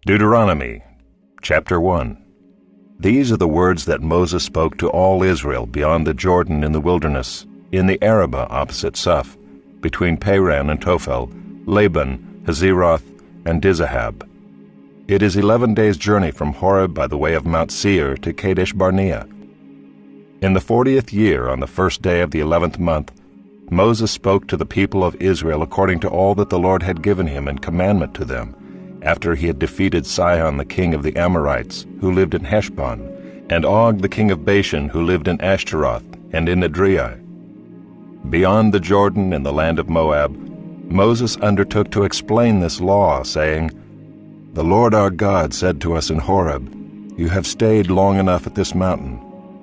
Deuteronomy, chapter 1. These are the words that Moses spoke to all Israel beyond the Jordan in the wilderness, in the Arabah opposite Suph, between Paran and Tophel, Laban, Hazeroth, and Dizahab. It is 11 days' journey from Horeb by the way of Mount Seir to Kadesh Barnea. In the 40th year, on the first day of the 11th month, Moses spoke to the people of Israel according to all that the Lord had given him in commandment to them, after he had defeated Sihon the king of the Amorites, who lived in Heshbon, and Og the king of Bashan, who lived in Ashtaroth and in Edrei. Beyond the Jordan in the land of Moab, Moses undertook to explain this law, saying, "The Lord our God said to us in Horeb, 'You have stayed long enough at this mountain.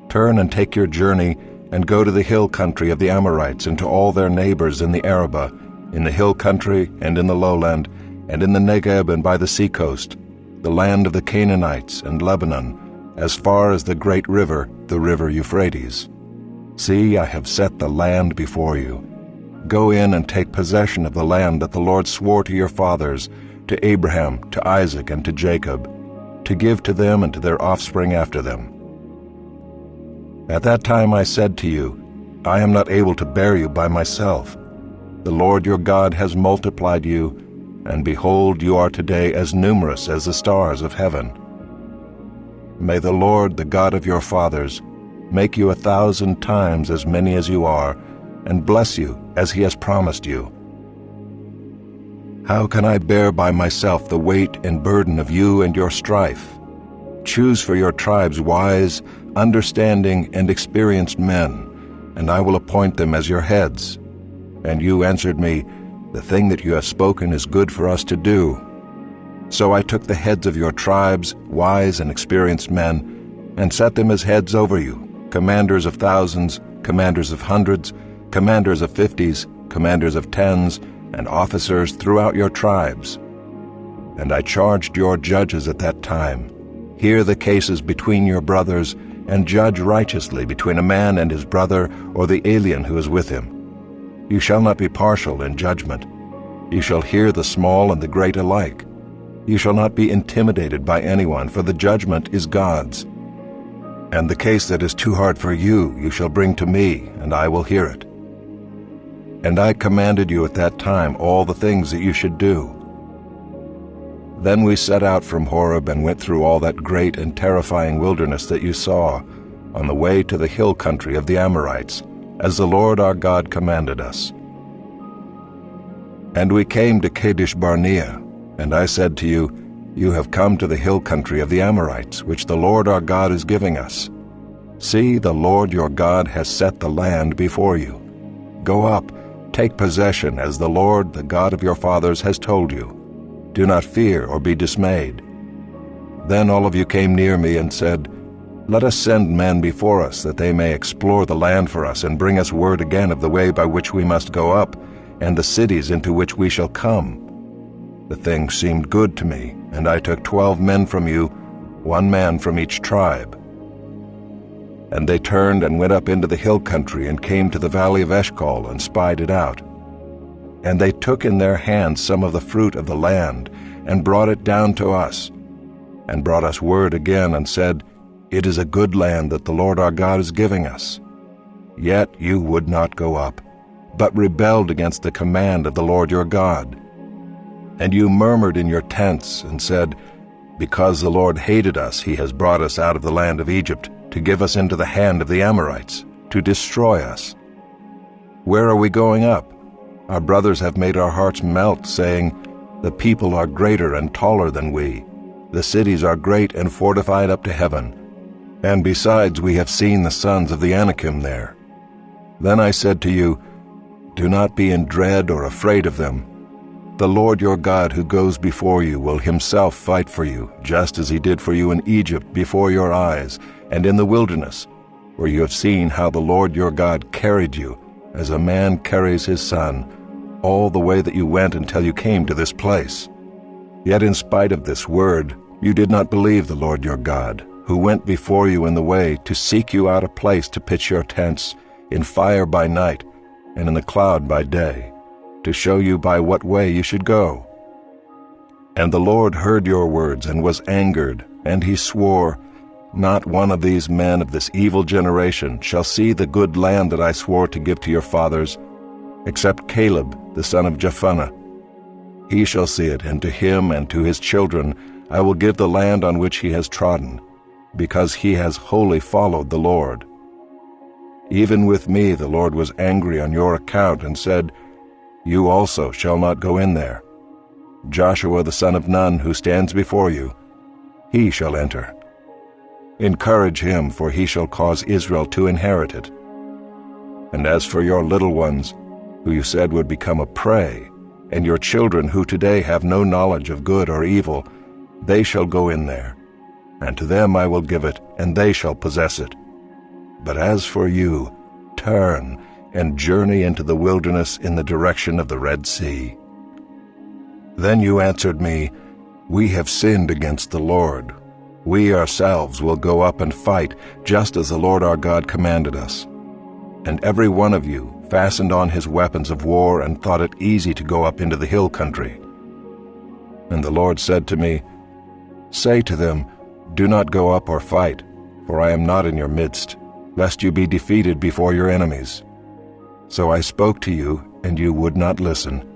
Turn and take your journey, and go to the hill country of the Amorites and to all their neighbors in the Arabah, in the hill country and in the lowland, and in the Negeb and by the seacoast, the land of the Canaanites and Lebanon, as far as the great river, the river Euphrates. See, I have set the land before you. Go in and take possession of the land that the Lord swore to your fathers, to Abraham, to Isaac, and to Jacob, to give to them and to their offspring after them.' At that time I said to you, I am not able to bear you by myself. The Lord your God has multiplied you, and behold, you are today as numerous as the stars of heaven. May the Lord, the God of your fathers, make you 1,000 times as many as you are, and bless you as he has promised you. How can I bear by myself the weight and burden of you and your strife? Choose for your tribes wise, understanding, and experienced men, and I will appoint them as your heads. And you answered me, The thing that you have spoken is good for us to do. So I took the heads of your tribes, wise and experienced men, and set them as heads over you, commanders of thousands, commanders of hundreds, commanders of 50s, commanders of 10s, and officers throughout your tribes. And I charged your judges at that time, hear the cases between your brothers, and judge righteously between a man and his brother or the alien who is with him. You shall not be partial in judgment. You shall hear the small and the great alike. You shall not be intimidated by anyone, for the judgment is God's. And the case that is too hard for you, you shall bring to me, and I will hear it. And I commanded you at that time all the things that you should do. Then we set out from Horeb and went through all that great and terrifying wilderness that you saw, on the way to the hill country of the Amorites, as the Lord our God commanded us. And we came to Kadesh Barnea, and I said to you, You have come to the hill country of the Amorites, which the Lord our God is giving us. See, the Lord your God has set the land before you. Go up, take possession, as the Lord, the God of your fathers, has told you. Do not fear or be dismayed. Then all of you came near me and said, Let us send men before us, that they may explore the land for us, and bring us word again of the way by which we must go up, and the cities into which we shall come. The thing seemed good to me, and I took 12 men from you, 1 man from each tribe. And they turned and went up into the hill country, and came to the valley of Eshcol, and spied it out. And they took in their hands some of the fruit of the land, and brought it down to us, and brought us word again, and said, It is a good land that the Lord our God is giving us. Yet you would not go up, but rebelled against the command of the Lord your God. And you murmured in your tents, and said, Because the Lord hated us, he has brought us out of the land of Egypt, to give us into the hand of the Amorites, to destroy us. Where are we going up? Our brothers have made our hearts melt, saying, The people are greater and taller than we. The cities are great and fortified up to heaven. And besides, we have seen the sons of the Anakim there. Then I said to you, Do not be in dread or afraid of them. The Lord your God who goes before you will himself fight for you, just as he did for you in Egypt before your eyes, and in the wilderness, where you have seen how the Lord your God carried you, as a man carries his son, all the way that you went until you came to this place. Yet in spite of this word, you did not believe the Lord your God, who went before you in the way to seek you out a place to pitch your tents, in fire by night, and in the cloud by day, to show you by what way you should go. And the Lord heard your words and was angered, and he swore, Not one of these men of this evil generation shall see the good land that I swore to give to your fathers, except Caleb the son of Jephunneh. He shall see it, and to him and to his children I will give the land on which he has trodden, because he has wholly followed the Lord. Even with me the Lord was angry on your account, and said, You also shall not go in there. Joshua the son of Nun, who stands before you, he shall enter. Encourage him, for he shall cause Israel to inherit it. And as for your little ones, who you said would become a prey, and your children who today have no knowledge of good or evil, they shall go in there, and to them I will give it, and they shall possess it. But as for you, turn and journey into the wilderness in the direction of the Red Sea. Then you answered me, We have sinned against the Lord. We ourselves will go up and fight, just as the Lord our God commanded us. And every one of you fastened on his weapons of war and thought it easy to go up into the hill country. And the Lord said to me, Say to them, Do not go up or fight, for I am not in your midst, lest you be defeated before your enemies. So I spoke to you, and you would not listen.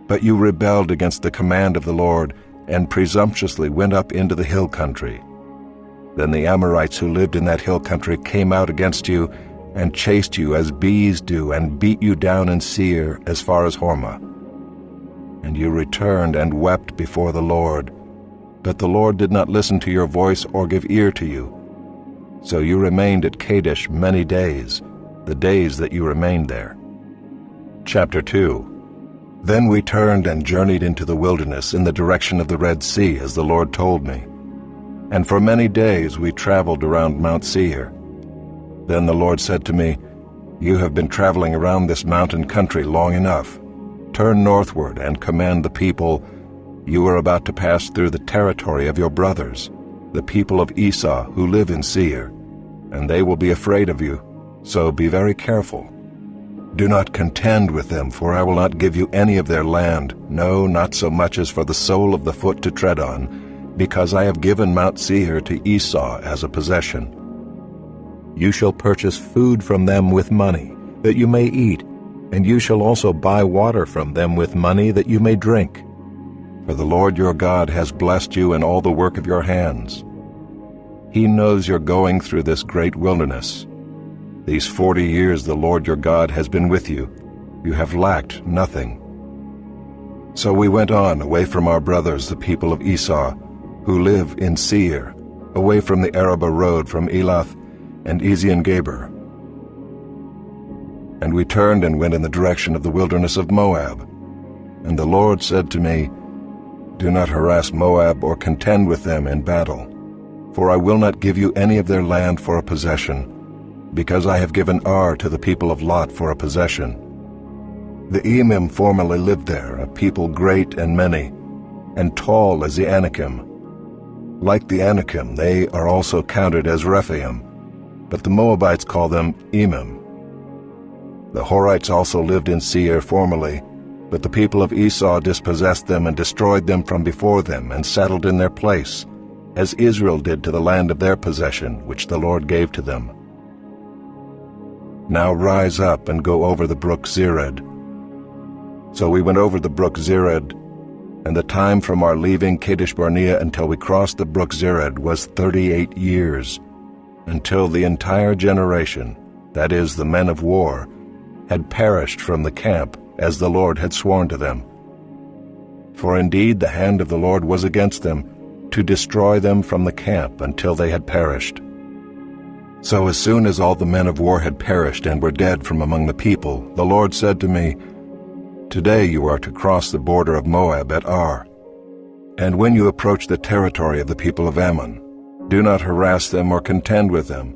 But you rebelled against the command of the Lord, and presumptuously went up into the hill country. Then the Amorites who lived in that hill country came out against you, and chased you as bees do, and beat you down in Seir as far as Hormah. And you returned and wept before the Lord. But the Lord did not listen to your voice or give ear to you. So you remained at Kadesh many days, the days that you remained there. Chapter 2. Then we turned and journeyed into the wilderness in the direction of the Red Sea, as the Lord told me. And for many days we traveled around Mount Seir. Then the Lord said to me, You have been traveling around this mountain country long enough. Turn northward and command the people, You are about to pass through the territory of your brothers, the people of Esau who live in Seir, and they will be afraid of you, so be very careful. Do not contend with them, for I will not give you any of their land, no, not so much as for the sole of the foot to tread on, because I have given Mount Seir to Esau as a possession. You shall purchase food from them with money, that you may eat, and you shall also buy water from them with money, that you may drink. For the Lord your God has blessed you in all the work of your hands. He knows you're going through this great wilderness. These 40 years the Lord your God has been with you. You have lacked nothing. So we went on away from our brothers, the people of Esau, who live in Seir, away from the Arabah road from Elath and Ezion-Geber. And we turned and went in the direction of the wilderness of Moab. And the Lord said to me, Do not harass Moab or contend with them in battle, for I will not give you any of their land for a possession, because I have given Ar to the people of Lot for a possession. The Emim formerly lived there, a people great and many, and tall as the Anakim. Like the Anakim, they are also counted as Rephaim, but the Moabites call them Emim. The Horites also lived in Seir formerly, but the people of Esau dispossessed them and destroyed them from before them, and settled in their place, as Israel did to the land of their possession, which the Lord gave to them. Now rise up and go over the brook Zered. So we went over the brook Zered, and the time from our leaving Kadesh-barnea until we crossed the brook Zered was 38 years, until the entire generation, that is, the men of war, had perished from the camp, as the Lord had sworn to them. For indeed the hand of the Lord was against them, to destroy them from the camp until they had perished. So as soon as all the men of war had perished and were dead from among the people, the Lord said to me, Today you are to cross the border of Moab at Ar. And when you approach the territory of the people of Ammon, do not harass them or contend with them,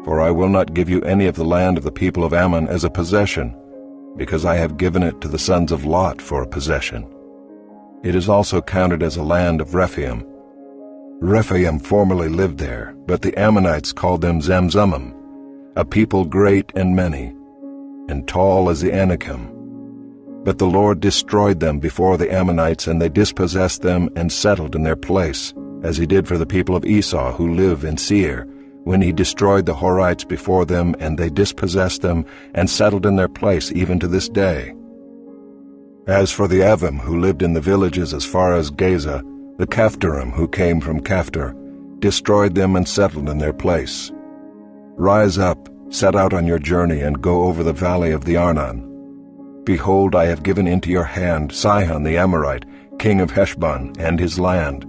for I will not give you any of the land of the people of Ammon as a possession, because I have given it to the sons of Lot for a possession. It is also counted as a land of Rephaim. Rephaim formerly lived there, but the Ammonites called them Zamzummim, a people great and many, and tall as the Anakim. But the Lord destroyed them before the Ammonites, and they dispossessed them and settled in their place, as he did for the people of Esau who live in Seir, when he destroyed the Horites before them, and they dispossessed them and settled in their place even to this day. As for the Avim who lived in the villages as far as Gaza, the Caphtorim who came from Caphtor destroyed them and settled in their place. Rise up, set out on your journey, and go over the valley of the Arnon. Behold, I have given into your hand Sihon the Amorite, king of Heshbon, and his land.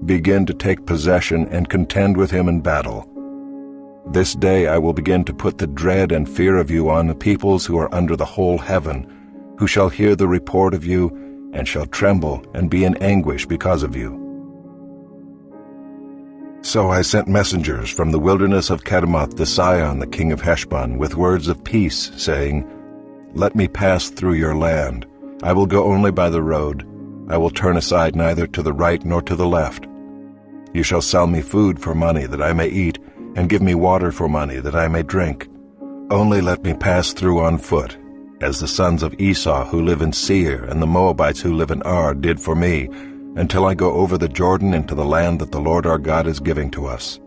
Begin to take possession and contend with him in battle. This day I will begin to put the dread and fear of you on the peoples who are under the whole heaven, who shall hear the report of you, and shall tremble and be in anguish because of you. So I sent messengers from the wilderness of Kedemoth to Sihon the king of Heshbon with words of peace, saying, Let me pass through your land. I will go only by the road. I will turn aside neither to the right nor to the left. You shall sell me food for money that I may eat, and give me water for money that I may drink. Only let me pass through on foot, as the sons of Esau who live in Seir and the Moabites who live in Ar did for me, until I go over the Jordan into the land that the Lord our God is giving to us.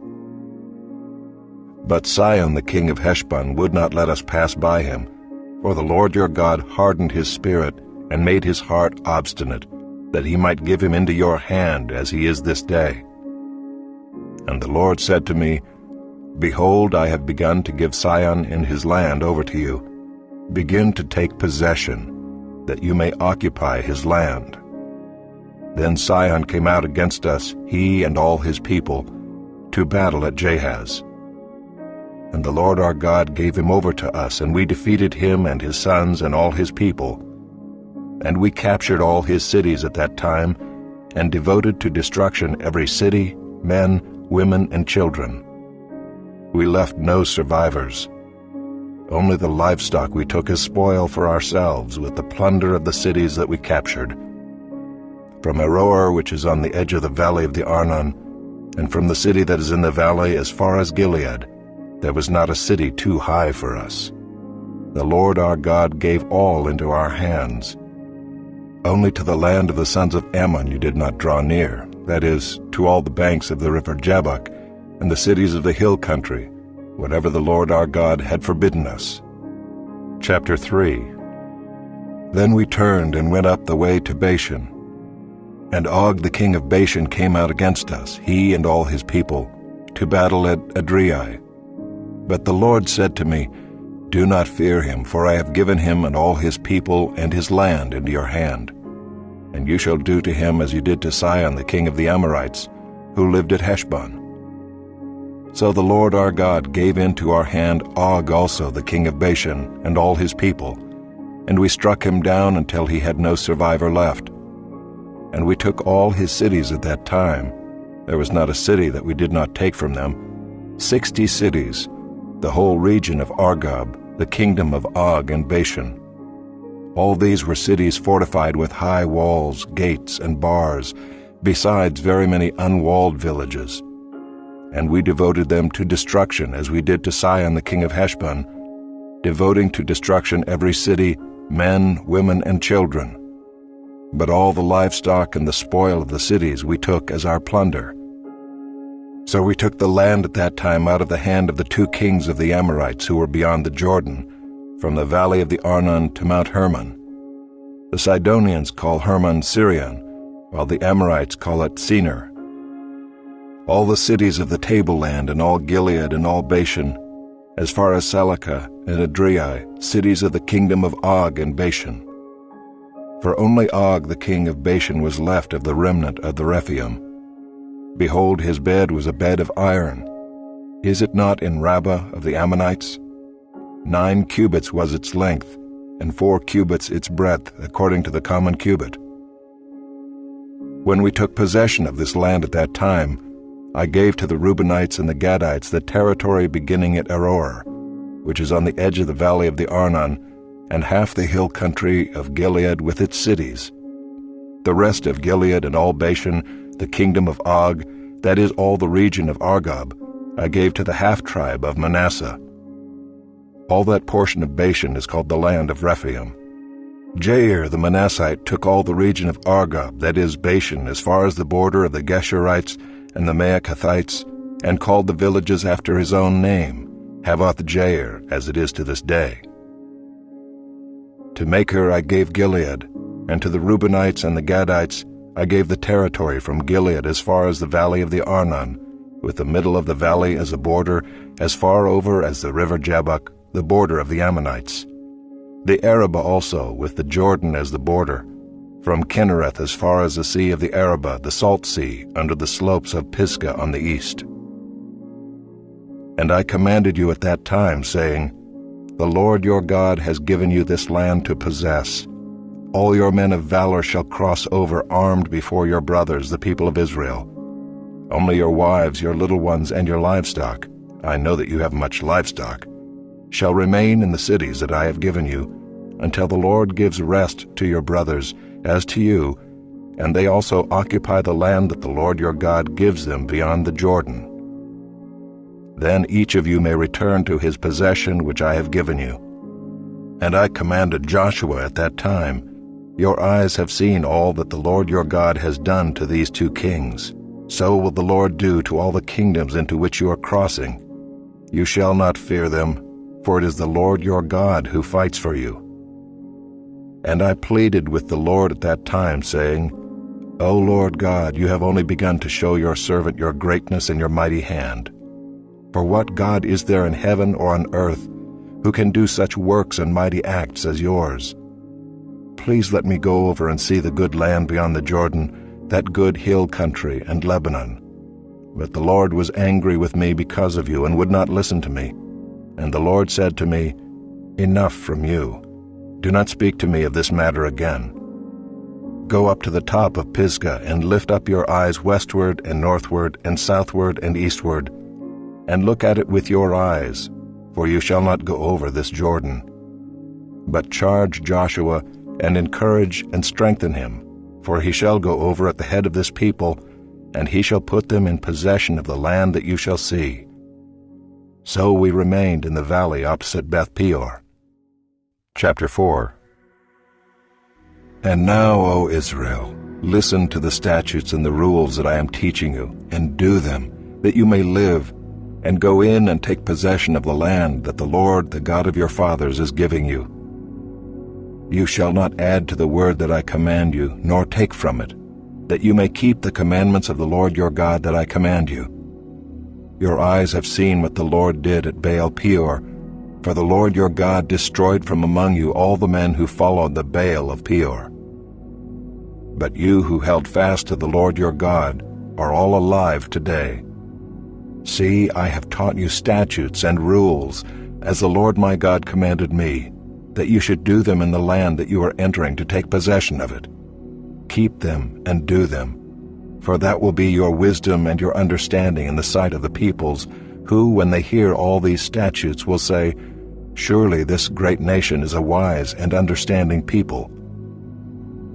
But Sihon the king of Heshbon would not let us pass by him, for the Lord your God hardened his spirit and made his heart obstinate, that he might give him into your hand as he is this day. And the Lord said to me, Behold, I have begun to give Sihon and his land over to you. Begin to take possession, that you may occupy his land. Then Sihon came out against us, he and all his people, to battle at Jahaz. And the Lord our God gave him over to us, and we defeated him and his sons and all his people. And we captured all his cities at that time, and devoted to destruction every city, men, women, and children. We left no survivors. Only the livestock we took as spoil for ourselves, with the plunder of the cities that we captured. From Aroer, which is on the edge of the valley of the Arnon, and from the city that is in the valley as far as Gilead, there was not a city too high for us. The Lord our God gave all into our hands. Only to the land of the sons of Ammon you did not draw near, that is, to all the banks of the river Jabbok, and the cities of the hill country, whatever the Lord our God had forbidden us. Chapter 3. Then we turned and went up the way to Bashan. And Og the king of Bashan came out against us, he and all his people, to battle at Adrei. But the Lord said to me, Do not fear him, for I have given him and all his people and his land into your hand. And you shall do to him as you did to Sihon the king of the Amorites, who lived at Heshbon. So the Lord our God gave into our hand Og also the king of Bashan and all his people, and we struck him down until he had no survivor left. And we took all his cities at that time. There was not a city that we did not take from them. 60 cities, the whole region of Argob, the kingdom of Og and Bashan. All these were cities fortified with high walls, gates, and bars, besides very many unwalled villages. And we devoted them to destruction, as we did to Sihon the king of Heshbon, devoting to destruction every city, men, women, and children. But all the livestock and the spoil of the cities we took as our plunder. So we took the land at that time out of the hand of the 2 kings of the Amorites who were beyond the Jordan, from the valley of the Arnon to Mount Hermon. The Sidonians call Hermon Sirion, while the Amorites call it Senir. All the cities of the tableland and all Gilead and all Bashan, as far as Salakah and Adrei, cities of the kingdom of Og and Bashan. For only Og the king of Bashan was left of the remnant of the Rephaim. Behold, his bed was a bed of iron. Is it not in Rabbah of the Ammonites? 9 cubits was its length, and 4 cubits its breadth, according to the common cubit. When we took possession of this land at that time, I gave to the Reubenites and the Gadites the territory beginning at Aroer, which is on the edge of the valley of the Arnon, and half the hill country of Gilead with its cities. The rest of Gilead and all Bashan, the kingdom of Og, that is all the region of Argob, I gave to the half-tribe of Manasseh. All that portion of Bashan is called the land of Rephaim. Jair the Manassite took all the region of Argob, that is, Bashan, as far as the border of the Geshurites and the Maacathites, and called the villages after his own name, Havoth-Jair, as it is to this day. To Machir I gave Gilead, and to the Reubenites and the Gadites I gave the territory from Gilead as far as the valley of the Arnon, with the middle of the valley as a border, as far over as the river Jabbok, the border of the Ammonites. The Arabah also, with the Jordan as the border, from Kinnereth as far as the sea of the Arabah, the salt sea, under the slopes of Pisgah on the east. And I commanded you at that time, saying, The Lord your God has given you this land to possess. All your men of valor shall cross over armed before your brothers, the people of Israel. Only your wives, your little ones, and your livestock, I know that you have much livestock, shall remain in the cities that I have given you, until the Lord gives rest to your brothers, as to you, and they also occupy the land that the Lord your God gives them beyond the Jordan. Then each of you may return to his possession which I have given you. And I commanded Joshua at that time, Your eyes have seen all that the Lord your God has done to these two kings. So will the Lord do to all the kingdoms into which you are crossing. You shall not fear them, for it is the Lord your God who fights for you. And I pleaded with the Lord at that time, saying, O Lord God, you have only begun to show your servant your greatness and your mighty hand. For what God is there in heaven or on earth who can do such works and mighty acts as yours? Please let me go over and see the good land beyond the Jordan, that good hill country and Lebanon. But the Lord was angry with me because of you and would not listen to me. And the Lord said to me, Enough from you. Do not speak to me of this matter again. Go up to the top of Pisgah and lift up your eyes westward and northward and southward and eastward, and look at it with your eyes, for you shall not go over this Jordan. But charge Joshua and encourage and strengthen him, for he shall go over at the head of this people, and he shall put them in possession of the land that you shall see. So we remained in the valley opposite Beth Peor. Chapter 4. And now, O Israel, listen to the statutes and the rules that I am teaching you, and do them, that you may live, and go in and take possession of the land that the Lord, the God of your fathers, is giving you. You shall not add to the word that I command you, nor take from it, that you may keep the commandments of the Lord your God that I command you. Your eyes have seen what the Lord did at Baal Peor, for the Lord your God destroyed from among you all the men who followed the Baal of Peor. But you who held fast to the Lord your God are all alive today. See, I have taught you statutes and rules, as the Lord my God commanded me, that you should do them in the land that you are entering to take possession of it. Keep them and do them, for that will be your wisdom and your understanding in the sight of the peoples, who, when they hear all these statutes, will say, Surely this great nation is a wise and understanding people.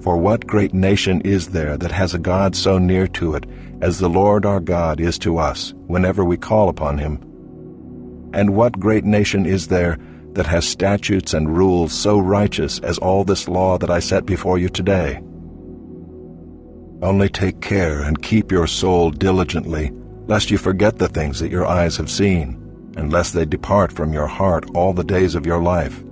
For what great nation is there that has a God so near to it as the Lord our God is to us, whenever we call upon him? And what great nation is there that has statutes and rules so righteous as all this law that I set before you today? Only take care and keep your soul diligently, lest you forget the things that your eyes have seen, and lest they depart from your heart all the days of your life.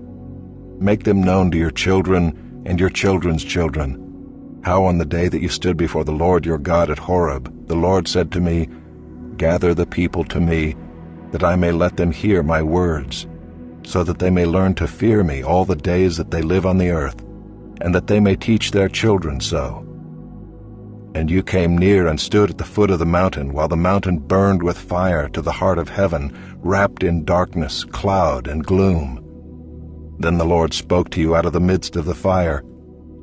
Make them known to your children and your children's children, how on the day that you stood before the Lord your God at Horeb, the Lord said to me, Gather the people to me, that I may let them hear my words, so that they may learn to fear me all the days that they live on the earth, and that they may teach their children so. And you came near and stood at the foot of the mountain, while the mountain burned with fire to the heart of heaven, wrapped in darkness, cloud, and gloom. Then the Lord spoke to you out of the midst of the fire.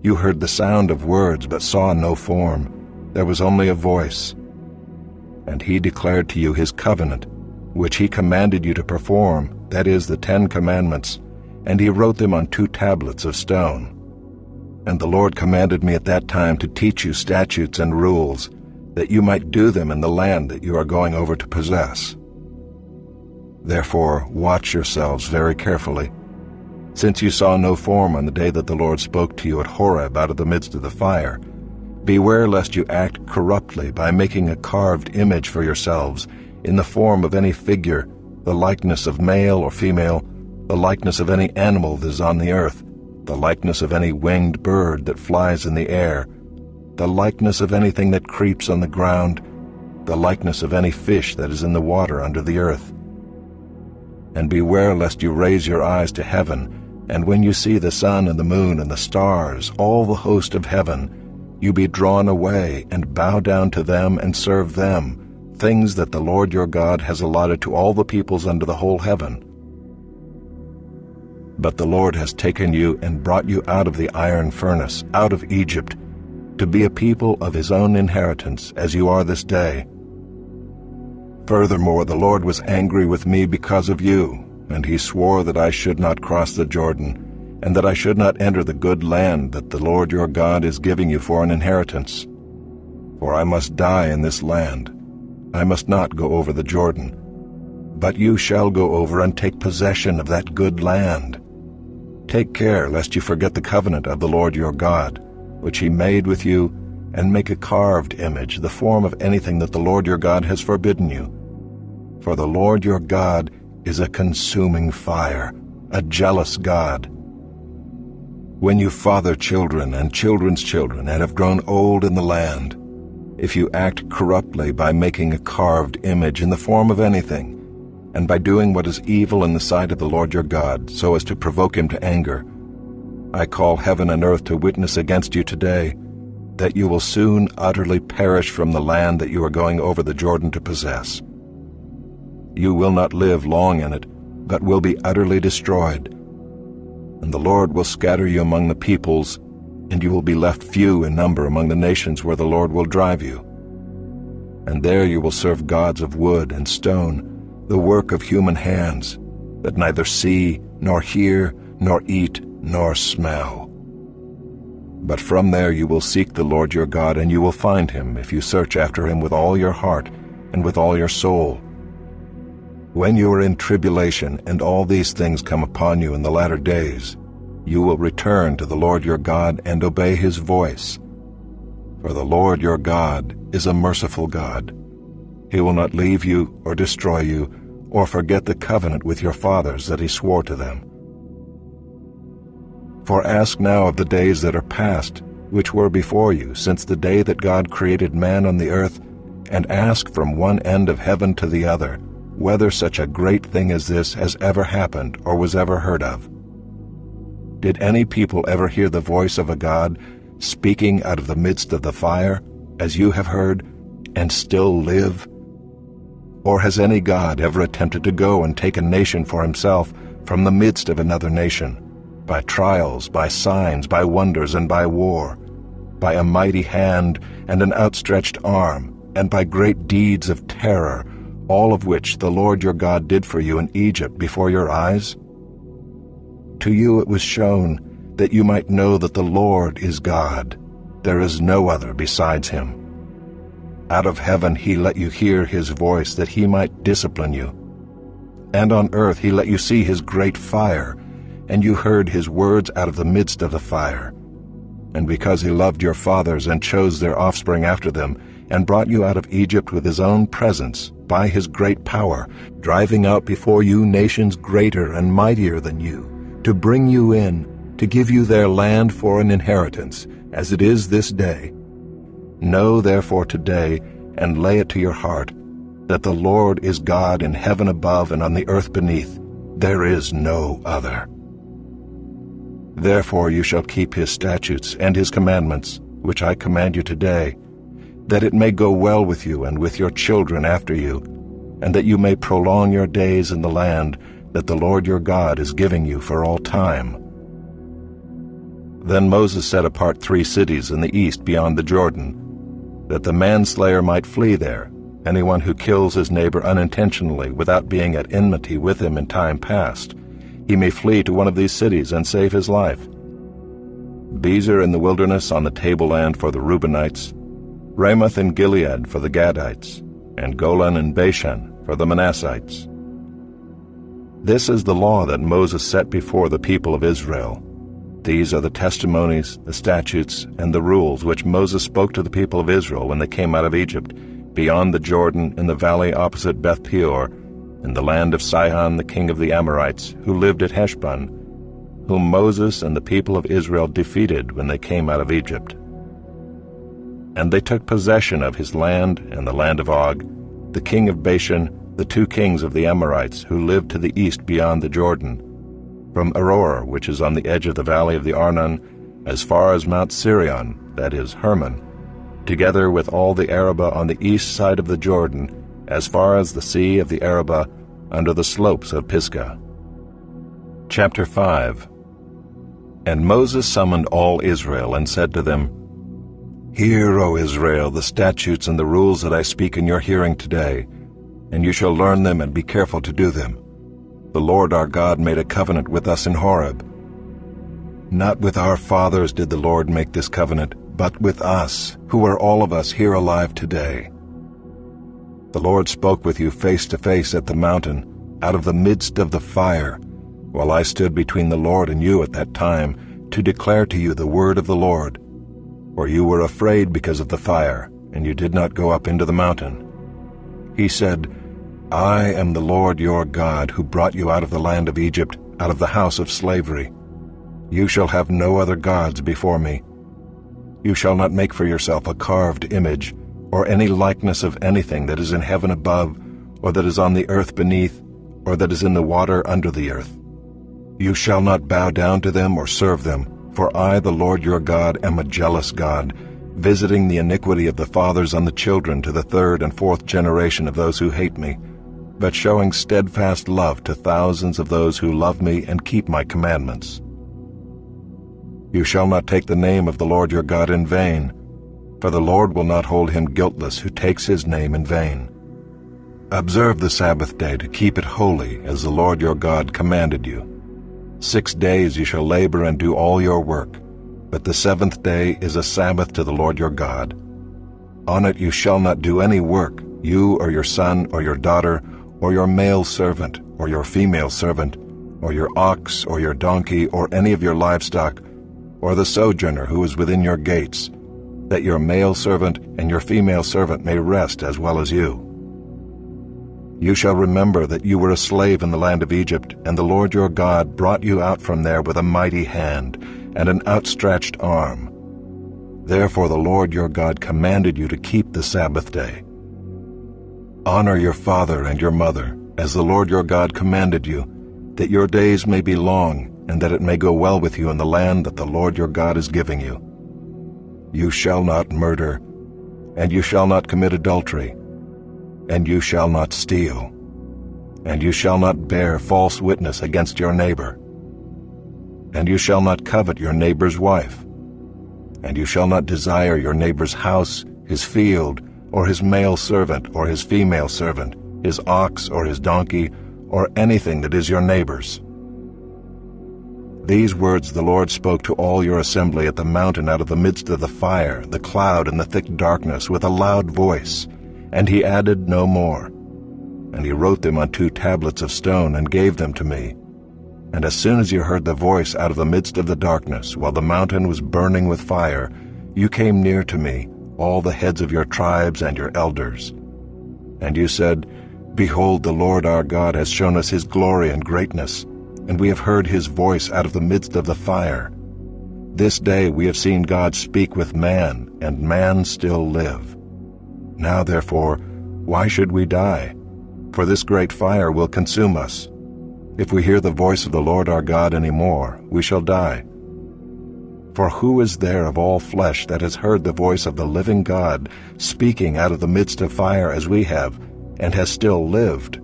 You heard the sound of words, but saw no form. There was only a voice. And he declared to you his covenant, which he commanded you to perform, that is, the 10 Commandments, and he wrote them on 2 tablets of stone. And the Lord commanded me at that time to teach you statutes and rules, that you might do them in the land that you are going over to possess. Therefore watch yourselves very carefully. Since you saw no form on the day that the Lord spoke to you at Horeb out of the midst of the fire, beware lest you act corruptly by making a carved image for yourselves in the form of any figure, the likeness of male or female, the likeness of any animal that is on the earth, the likeness of any winged bird that flies in the air, the likeness of anything that creeps on the ground, the likeness of any fish that is in the water under the earth. And beware lest you raise your eyes to heaven, and when you see the sun and the moon and the stars, all the host of heaven, you be drawn away and bow down to them and serve them, things that the Lord your God has allotted to all the peoples under the whole heaven. But the Lord has taken you and brought you out of the iron furnace, out of Egypt, to be a people of his own inheritance, as you are this day. Furthermore, the Lord was angry with me because of you, and he swore that I should not cross the Jordan, and that I should not enter the good land that the Lord your God is giving you for an inheritance. For I must die in this land. I must not go over the Jordan. But you shall go over and take possession of that good land. Take care lest you forget the covenant of the Lord your God, which he made with you, and make a carved image, the form of anything that the Lord your God has forbidden you. For the Lord your God is a consuming fire, a jealous God. When you father children and children's children and have grown old in the land, if you act corruptly by making a carved image in the form of anything, and by doing what is evil in the sight of the Lord your God, so as to provoke him to anger, I call heaven and earth to witness against you today, that you will soon utterly perish from the land that you are going over the Jordan to possess. You will not live long in it, but will be utterly destroyed. And the Lord will scatter you among the peoples, and you will be left few in number among the nations where the Lord will drive you. And there you will serve gods of wood and stone, the work of human hands, that neither see, nor hear, nor eat, nor smell. But from there you will seek the Lord your God, and you will find him if you search after him with all your heart and with all your soul. When you are in tribulation and all these things come upon you in the latter days, you will return to the Lord your God and obey his voice. For the Lord your God is a merciful God. He will not leave you or destroy you or forget the covenant with your fathers that he swore to them. For ask now of the days that are past, which were before you, since the day that God created man on the earth, and ask from one end of heaven to the other, whether such a great thing as this has ever happened or was ever heard of. Did any people ever hear the voice of a God speaking out of the midst of the fire, as you have heard, and still live? Or has any God ever attempted to go and take a nation for himself from the midst of another nation, by trials, by signs, by wonders, and by war, by a mighty hand and an outstretched arm, and by great deeds of terror, all of which the Lord your God did for you in Egypt before your eyes? To you it was shown that you might know that the Lord is God. There is no other besides him. Out of heaven he let you hear his voice, that he might discipline you. And on earth he let you see his great fire, and you heard his words out of the midst of the fire. And because he loved your fathers and chose their offspring after them, and brought you out of Egypt with his own presence, by his great power, driving out before you nations greater and mightier than you, to bring you in, to give you their land for an inheritance, as it is this day. Know therefore today, and lay it to your heart, that the Lord is God in heaven above and on the earth beneath. There is no other. Therefore you shall keep his statutes and his commandments, which I command you today, that it may go well with you and with your children after you, and that you may prolong your days in the land that the Lord your God is giving you for all time. Then Moses set apart 3 cities in the east beyond the Jordan, that the manslayer might flee there, anyone who kills his neighbor unintentionally without being at enmity with him in time past. He may flee to one of these cities and save his life. Bezer in the wilderness on the tableland for the Reubenites, Ramoth in Gilead for the Gadites, and Golan and Bashan for the Manassites. This is the law that Moses set before the people of Israel. These are the testimonies, the statutes, and the rules which Moses spoke to the people of Israel when they came out of Egypt, beyond the Jordan in the valley opposite Beth Peor, in the land of Sihon the king of the Amorites, who lived at Heshbon, whom Moses and the people of Israel defeated when they came out of Egypt. And they took possession of his land and the land of Og, the king of Bashan, the 2 kings of the Amorites, who lived to the east beyond the Jordan, from Aroer, which is on the edge of the valley of the Arnon, as far as Mount Sirion, that is, Hermon, together with all the Arabah on the east side of the Jordan, as far as the sea of the Arabah, under the slopes of Pisgah. Chapter 5. And Moses summoned all Israel, and said to them, Hear, O Israel, the statutes and the rules that I speak in your hearing today, and you shall learn them and be careful to do them. The Lord our God made a covenant with us in Horeb. Not with our fathers did the Lord make this covenant, but with us, who are all of us here alive today. The Lord spoke with you face to face at the mountain, out of the midst of the fire, while I stood between the Lord and you at that time, to declare to you the word of the Lord. For you were afraid because of the fire, and you did not go up into the mountain. He said, I am the Lord your God, who brought you out of the land of Egypt, out of the house of slavery. You shall have no other gods before me. You shall not make for yourself a carved image, or any likeness of anything that is in heaven above, or that is on the earth beneath, or that is in the water under the earth. You shall not bow down to them or serve them, for I, the Lord your God, am a jealous God, visiting the iniquity of the fathers on the children to the 3rd and 4th generation of those who hate me, but showing steadfast love to thousands of those who love me and keep my commandments. You shall not take the name of the Lord your God in vain, for the Lord will not hold him guiltless who takes his name in vain. Observe the Sabbath day to keep it holy, as the Lord your God commanded you. 6 days you shall labor and do all your work, but the 7th day is a Sabbath to the Lord your God. On it you shall not do any work, you or your son or your daughter, or your male servant, or your female servant, or your ox, or your donkey, or any of your livestock, or the sojourner who is within your gates, that your male servant and your female servant may rest as well as you. You shall remember that you were a slave in the land of Egypt, and the Lord your God brought you out from there with a mighty hand and an outstretched arm. Therefore the Lord your God commanded you to keep the Sabbath day. Honor your father and your mother, as the Lord your God commanded you, that your days may be long, and that it may go well with you in the land that the Lord your God is giving you. You shall not murder, and you shall not commit adultery, and you shall not steal, and you shall not bear false witness against your neighbor, and you shall not covet your neighbor's wife, and you shall not desire your neighbor's house, his field, or his male servant, or his female servant, his ox, or his donkey, or anything that is your neighbor's. These words the Lord spoke to all your assembly at the mountain out of the midst of the fire, the cloud, and the thick darkness with a loud voice, and he added no more. And he wrote them on 2 tablets of stone and gave them to me. And as soon as you heard the voice out of the midst of the darkness, while the mountain was burning with fire, you came near to me, all the heads of your tribes and your elders. And you said, Behold, the Lord our God has shown us his glory and greatness, and we have heard his voice out of the midst of the fire. This day we have seen God speak with man, and man still live. Now therefore, why should we die? For this great fire will consume us. If we hear the voice of the Lord our God any more, we shall die. For who is there of all flesh that has heard the voice of the living God speaking out of the midst of fire as we have, and has still lived?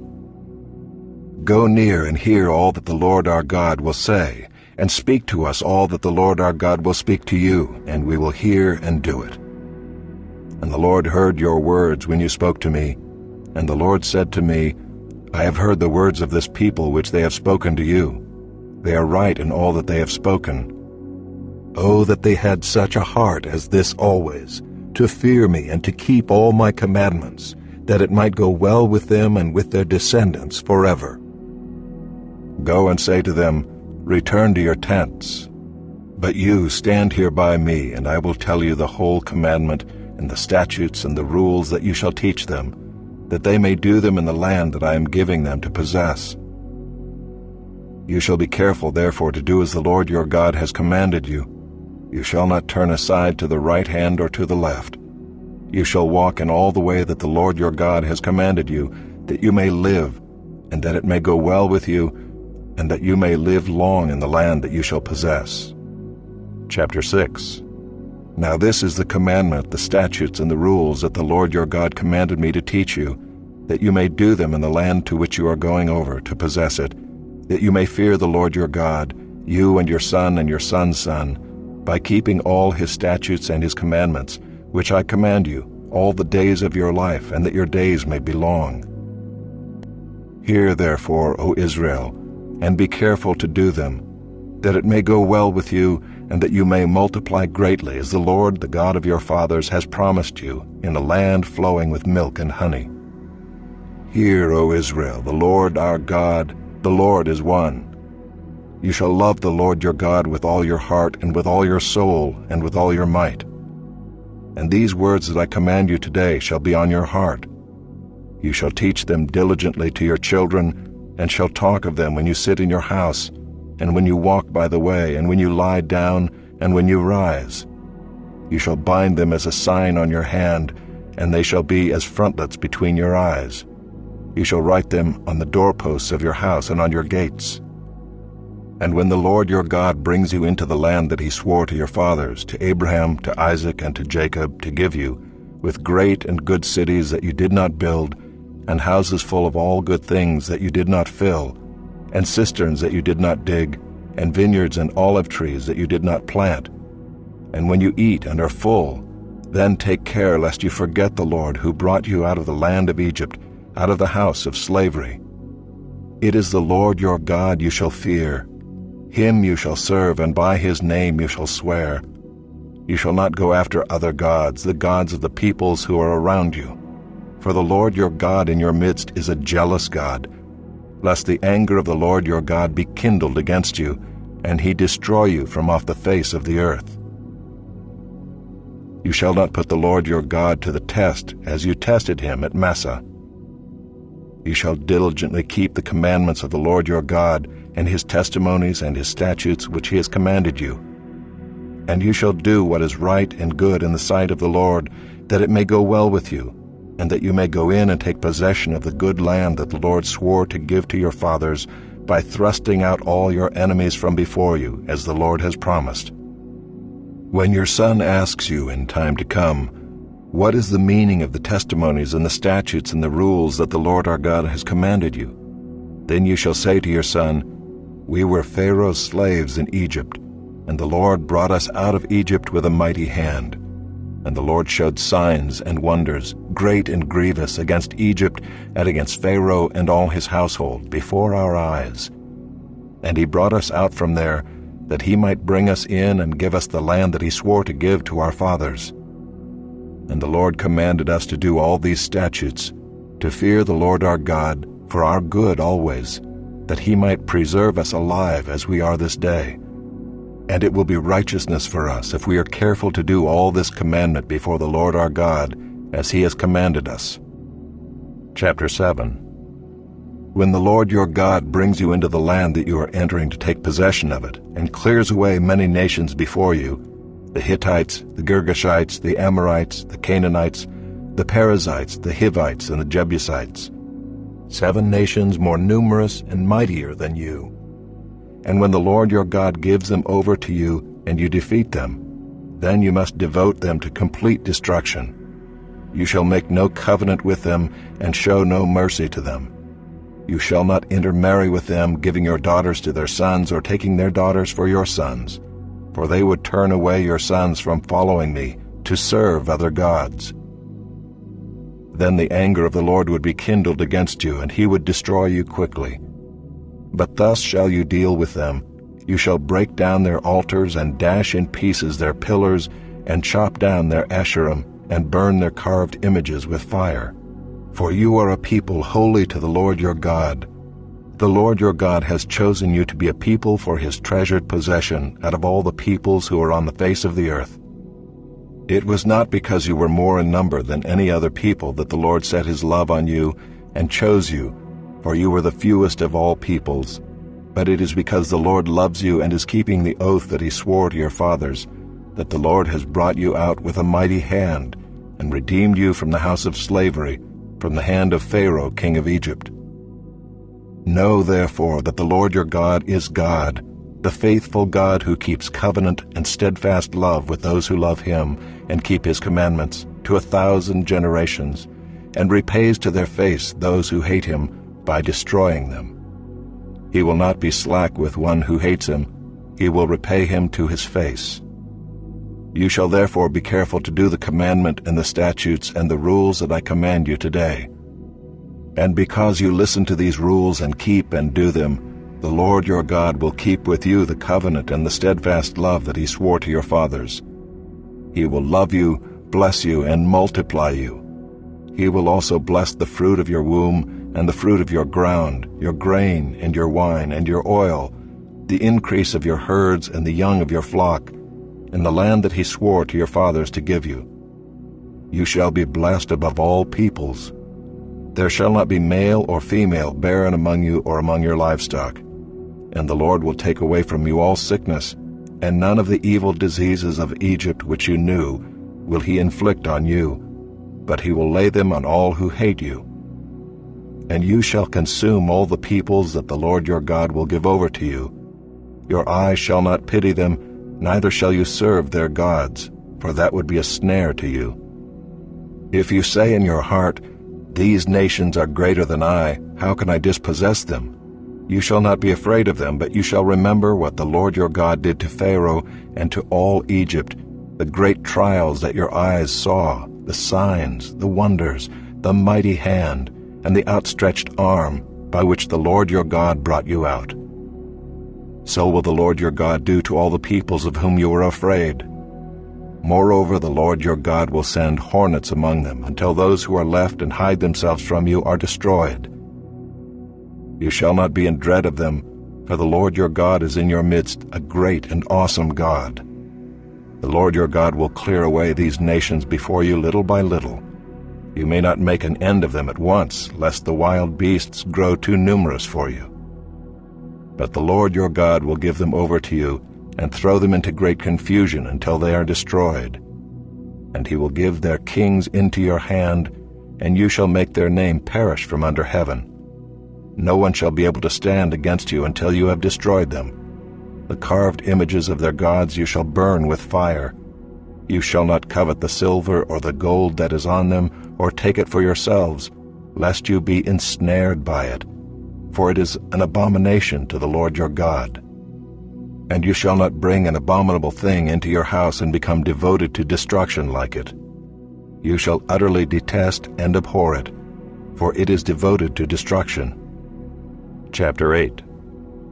Go near and hear all that the Lord our God will say, and speak to us all that the Lord our God will speak to you, and we will hear and do it. And the Lord heard your words when you spoke to me, and the Lord said to me, I have heard the words of this people which they have spoken to you. They are right in all that they have spoken. Oh, that they had such a heart as this always, to fear me and to keep all my commandments, that it might go well with them and with their descendants forever. Go and say to them, Return to your tents. But you stand here by me, and I will tell you the whole commandment, and the statutes and the rules that you shall teach them, that they may do them in the land that I am giving them to possess. You shall be careful, therefore, to do as the Lord your God has commanded you. You shall not turn aside to the right hand or to the left. You shall walk in all the way that the Lord your God has commanded you, that you may live, and that it may go well with you, and that you may live long in the land that you shall possess. Chapter 6. Now this is the commandment, the statutes, and the rules that the Lord your God commanded me to teach you, that you may do them in the land to which you are going over to possess it, that you may fear the Lord your God, you and your son and your son's son, by keeping all his statutes and his commandments, which I command you, all the days of your life, and that your days may be long. Hear therefore, O Israel, and be careful to do them, that it may go well with you, and that you may multiply greatly, as the Lord, the God of your fathers, has promised you, in a land flowing with milk and honey. Hear, O Israel, the Lord our God, the Lord is one. You shall love the Lord your God with all your heart, and with all your soul, and with all your might. And these words that I command you today shall be on your heart. You shall teach them diligently to your children, and shall talk of them when you sit in your house, and when you walk by the way, and when you lie down, and when you rise. You shall bind them as a sign on your hand, and they shall be as frontlets between your eyes. You shall write them on the doorposts of your house and on your gates. And when the Lord your God brings you into the land that he swore to your fathers, to Abraham, to Isaac, and to Jacob, to give you, with great and good cities that you did not build, and houses full of all good things that you did not fill, and cisterns that you did not dig, and vineyards and olive trees that you did not plant. And when you eat and are full, then take care lest you forget the Lord who brought you out of the land of Egypt, out of the house of slavery. It is the Lord your God you shall fear. Him you shall serve, and by his name you shall swear. You shall not go after other gods, the gods of the peoples who are around you. For the Lord your God in your midst is a jealous God, lest the anger of the Lord your God be kindled against you, and he destroy you from off the face of the earth. You shall not put the Lord your God to the test, as you tested him at Massah. You shall diligently keep the commandments of the Lord your God, and his testimonies and his statutes which he has commanded you. And you shall do what is right and good in the sight of the Lord, that it may go well with you, and that you may go in and take possession of the good land that the Lord swore to give to your fathers, by thrusting out all your enemies from before you, as the Lord has promised. When your son asks you in time to come, What is the meaning of the testimonies and the statutes and the rules that the Lord our God has commanded you? Then you shall say to your son, We were Pharaoh's slaves in Egypt, and the Lord brought us out of Egypt with a mighty hand. And the Lord showed signs and wonders, great and grievous, against Egypt and against Pharaoh and all his household, before our eyes. And he brought us out from there, that he might bring us in and give us the land that he swore to give to our fathers. And the Lord commanded us to do all these statutes, to fear the Lord our God, for our good always, that he might preserve us alive as we are this day. And it will be righteousness for us if we are careful to do all this commandment before the Lord our God, as he has commanded us. Chapter 7. When the Lord your God brings you into the land that you are entering to take possession of it, and clears away many nations before you, the Hittites, the Girgashites, the Amorites, the Canaanites, the Perizzites, the Hivites, and the Jebusites, 7 nations more numerous and mightier than you. And when the Lord your God gives them over to you, and you defeat them, then you must devote them to complete destruction. You shall make no covenant with them, and show no mercy to them. You shall not intermarry with them, giving your daughters to their sons, or taking their daughters for your sons, for they would turn away your sons from following me, to serve other gods. Then the anger of the Lord would be kindled against you, and he would destroy you quickly. But thus shall you deal with them. You shall break down their altars, and dash in pieces their pillars, and chop down their Asherim, and burn their carved images with fire. For you are a people holy to the Lord your God. The Lord your God has chosen you to be a people for his treasured possession out of all the peoples who are on the face of the earth. It was not because you were more in number than any other people that the Lord set his love on you and chose you, for you were the fewest of all peoples, but it is because the Lord loves you and is keeping the oath that he swore to your fathers, that the Lord has brought you out with a mighty hand and redeemed you from the house of slavery, from the hand of Pharaoh king of Egypt. Know therefore that the Lord your God is God, the faithful God who keeps covenant and steadfast love with those who love him and keep his commandments to 1,000 generations, and repays to their face those who hate him by destroying them. He will not be slack with one who hates him, he will repay him to his face. You shall therefore be careful to do the commandment and the statutes and the rules that I command you today. And because you listen to these rules and keep and do them, the Lord your God will keep with you the covenant and the steadfast love that he swore to your fathers. He will love you, bless you, and multiply you. He will also bless the fruit of your womb and the fruit of your ground, your grain and your wine and your oil, the increase of your herds and the young of your flock, in the land that he swore to your fathers to give you. You shall be blessed above all peoples. There shall not be male or female barren among you or among your livestock. And the Lord will take away from you all sickness, and none of the evil diseases of Egypt which you knew will he inflict on you, but he will lay them on all who hate you. And you shall consume all the peoples that the Lord your God will give over to you. Your eye shall not pity them, neither shall you serve their gods, for that would be a snare to you. If you say in your heart, "These nations are greater than I, how can I dispossess them?" You shall not be afraid of them, but you shall remember what the Lord your God did to Pharaoh and to all Egypt, the great trials that your eyes saw, the signs, the wonders, the mighty hand, and the outstretched arm by which the Lord your God brought you out. So will the Lord your God do to all the peoples of whom you were afraid. Moreover, the Lord your God will send hornets among them, until those who are left and hide themselves from you are destroyed. You shall not be in dread of them, for the Lord your God is in your midst, a great and awesome God. The Lord your God will clear away these nations before you little by little. You may not make an end of them at once, lest the wild beasts grow too numerous for you. But the Lord your God will give them over to you, and throw them into great confusion until they are destroyed. And he will give their kings into your hand, and you shall make their name perish from under heaven. No one shall be able to stand against you until you have destroyed them. The carved images of their gods you shall burn with fire. You shall not covet the silver or the gold that is on them, or take it for yourselves, lest you be ensnared by it, for it is an abomination to the Lord your God. And you shall not bring an abominable thing into your house and become devoted to destruction like it. You shall utterly detest and abhor it, for it is devoted to destruction. Chapter 8.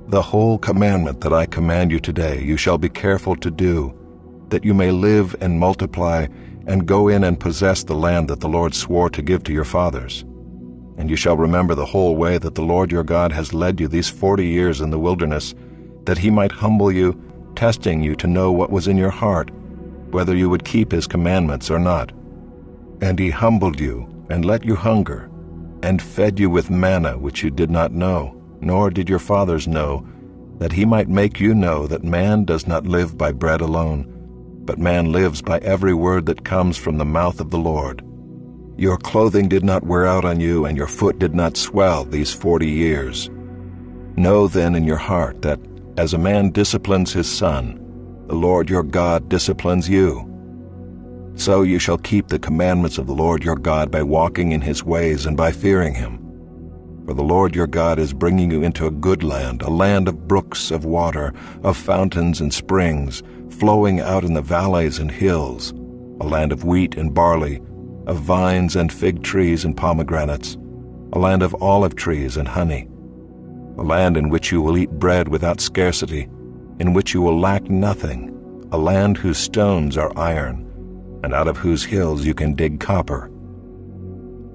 The whole commandment that I command you today you shall be careful to do, that you may live and multiply, and go in and possess the land that the Lord swore to give to your fathers. And you shall remember the whole way that the Lord your God has led you these 40 years in the wilderness, that he might humble you, testing you to know what was in your heart, whether you would keep his commandments or not. And he humbled you, and let you hunger, and fed you with manna which you did not know, nor did your fathers know, that he might make you know that man does not live by bread alone, but man lives by every word that comes from the mouth of the Lord. Your clothing did not wear out on you, and your foot did not swell these 40 years. Know then in your heart that, as a man disciplines his son, the Lord your God disciplines you. So you shall keep the commandments of the Lord your God by walking in his ways and by fearing him. For the Lord your God is bringing you into a good land, a land of brooks of water, of fountains and springs, flowing out in the valleys and hills, a land of wheat and barley, of vines and fig trees and pomegranates, a land of olive trees and honey, a land in which you will eat bread without scarcity, in which you will lack nothing, a land whose stones are iron, and out of whose hills you can dig copper.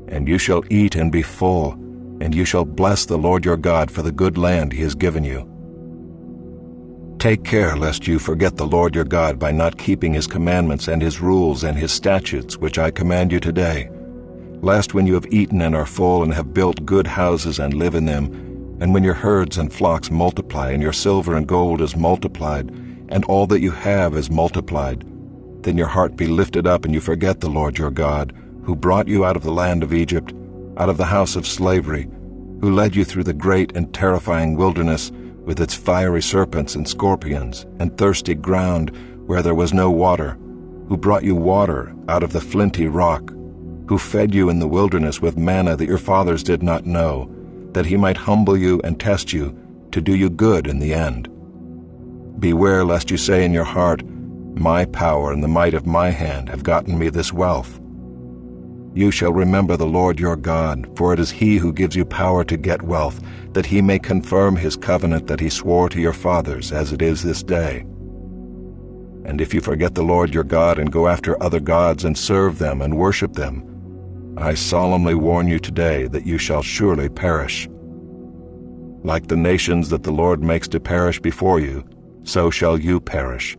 And you shall eat and be full, and you shall bless the Lord your God for the good land he has given you. Take care lest you forget the Lord your God by not keeping his commandments and his rules and his statutes, which I command you today, lest when you have eaten and are full and have built good houses and live in them, and when your herds and flocks multiply, and your silver and gold is multiplied, and all that you have is multiplied, then your heart be lifted up, and you forget the Lord your God, who brought you out of the land of Egypt, out of the house of slavery, who led you through the great and terrifying wilderness, with its fiery serpents and scorpions, and thirsty ground where there was no water, who brought you water out of the flinty rock, who fed you in the wilderness with manna that your fathers did not know, that he might humble you and test you, to do you good in the end. Beware lest you say in your heart, My power and the might of my hand have gotten me this wealth. You shall remember the Lord your God, for it is he who gives you power to get wealth, that he may confirm his covenant that he swore to your fathers, as it is this day. And if you forget the Lord your God and go after other gods and serve them and worship them, I solemnly warn you today that you shall surely perish. Like the nations that the Lord makes to perish before you, so shall you perish,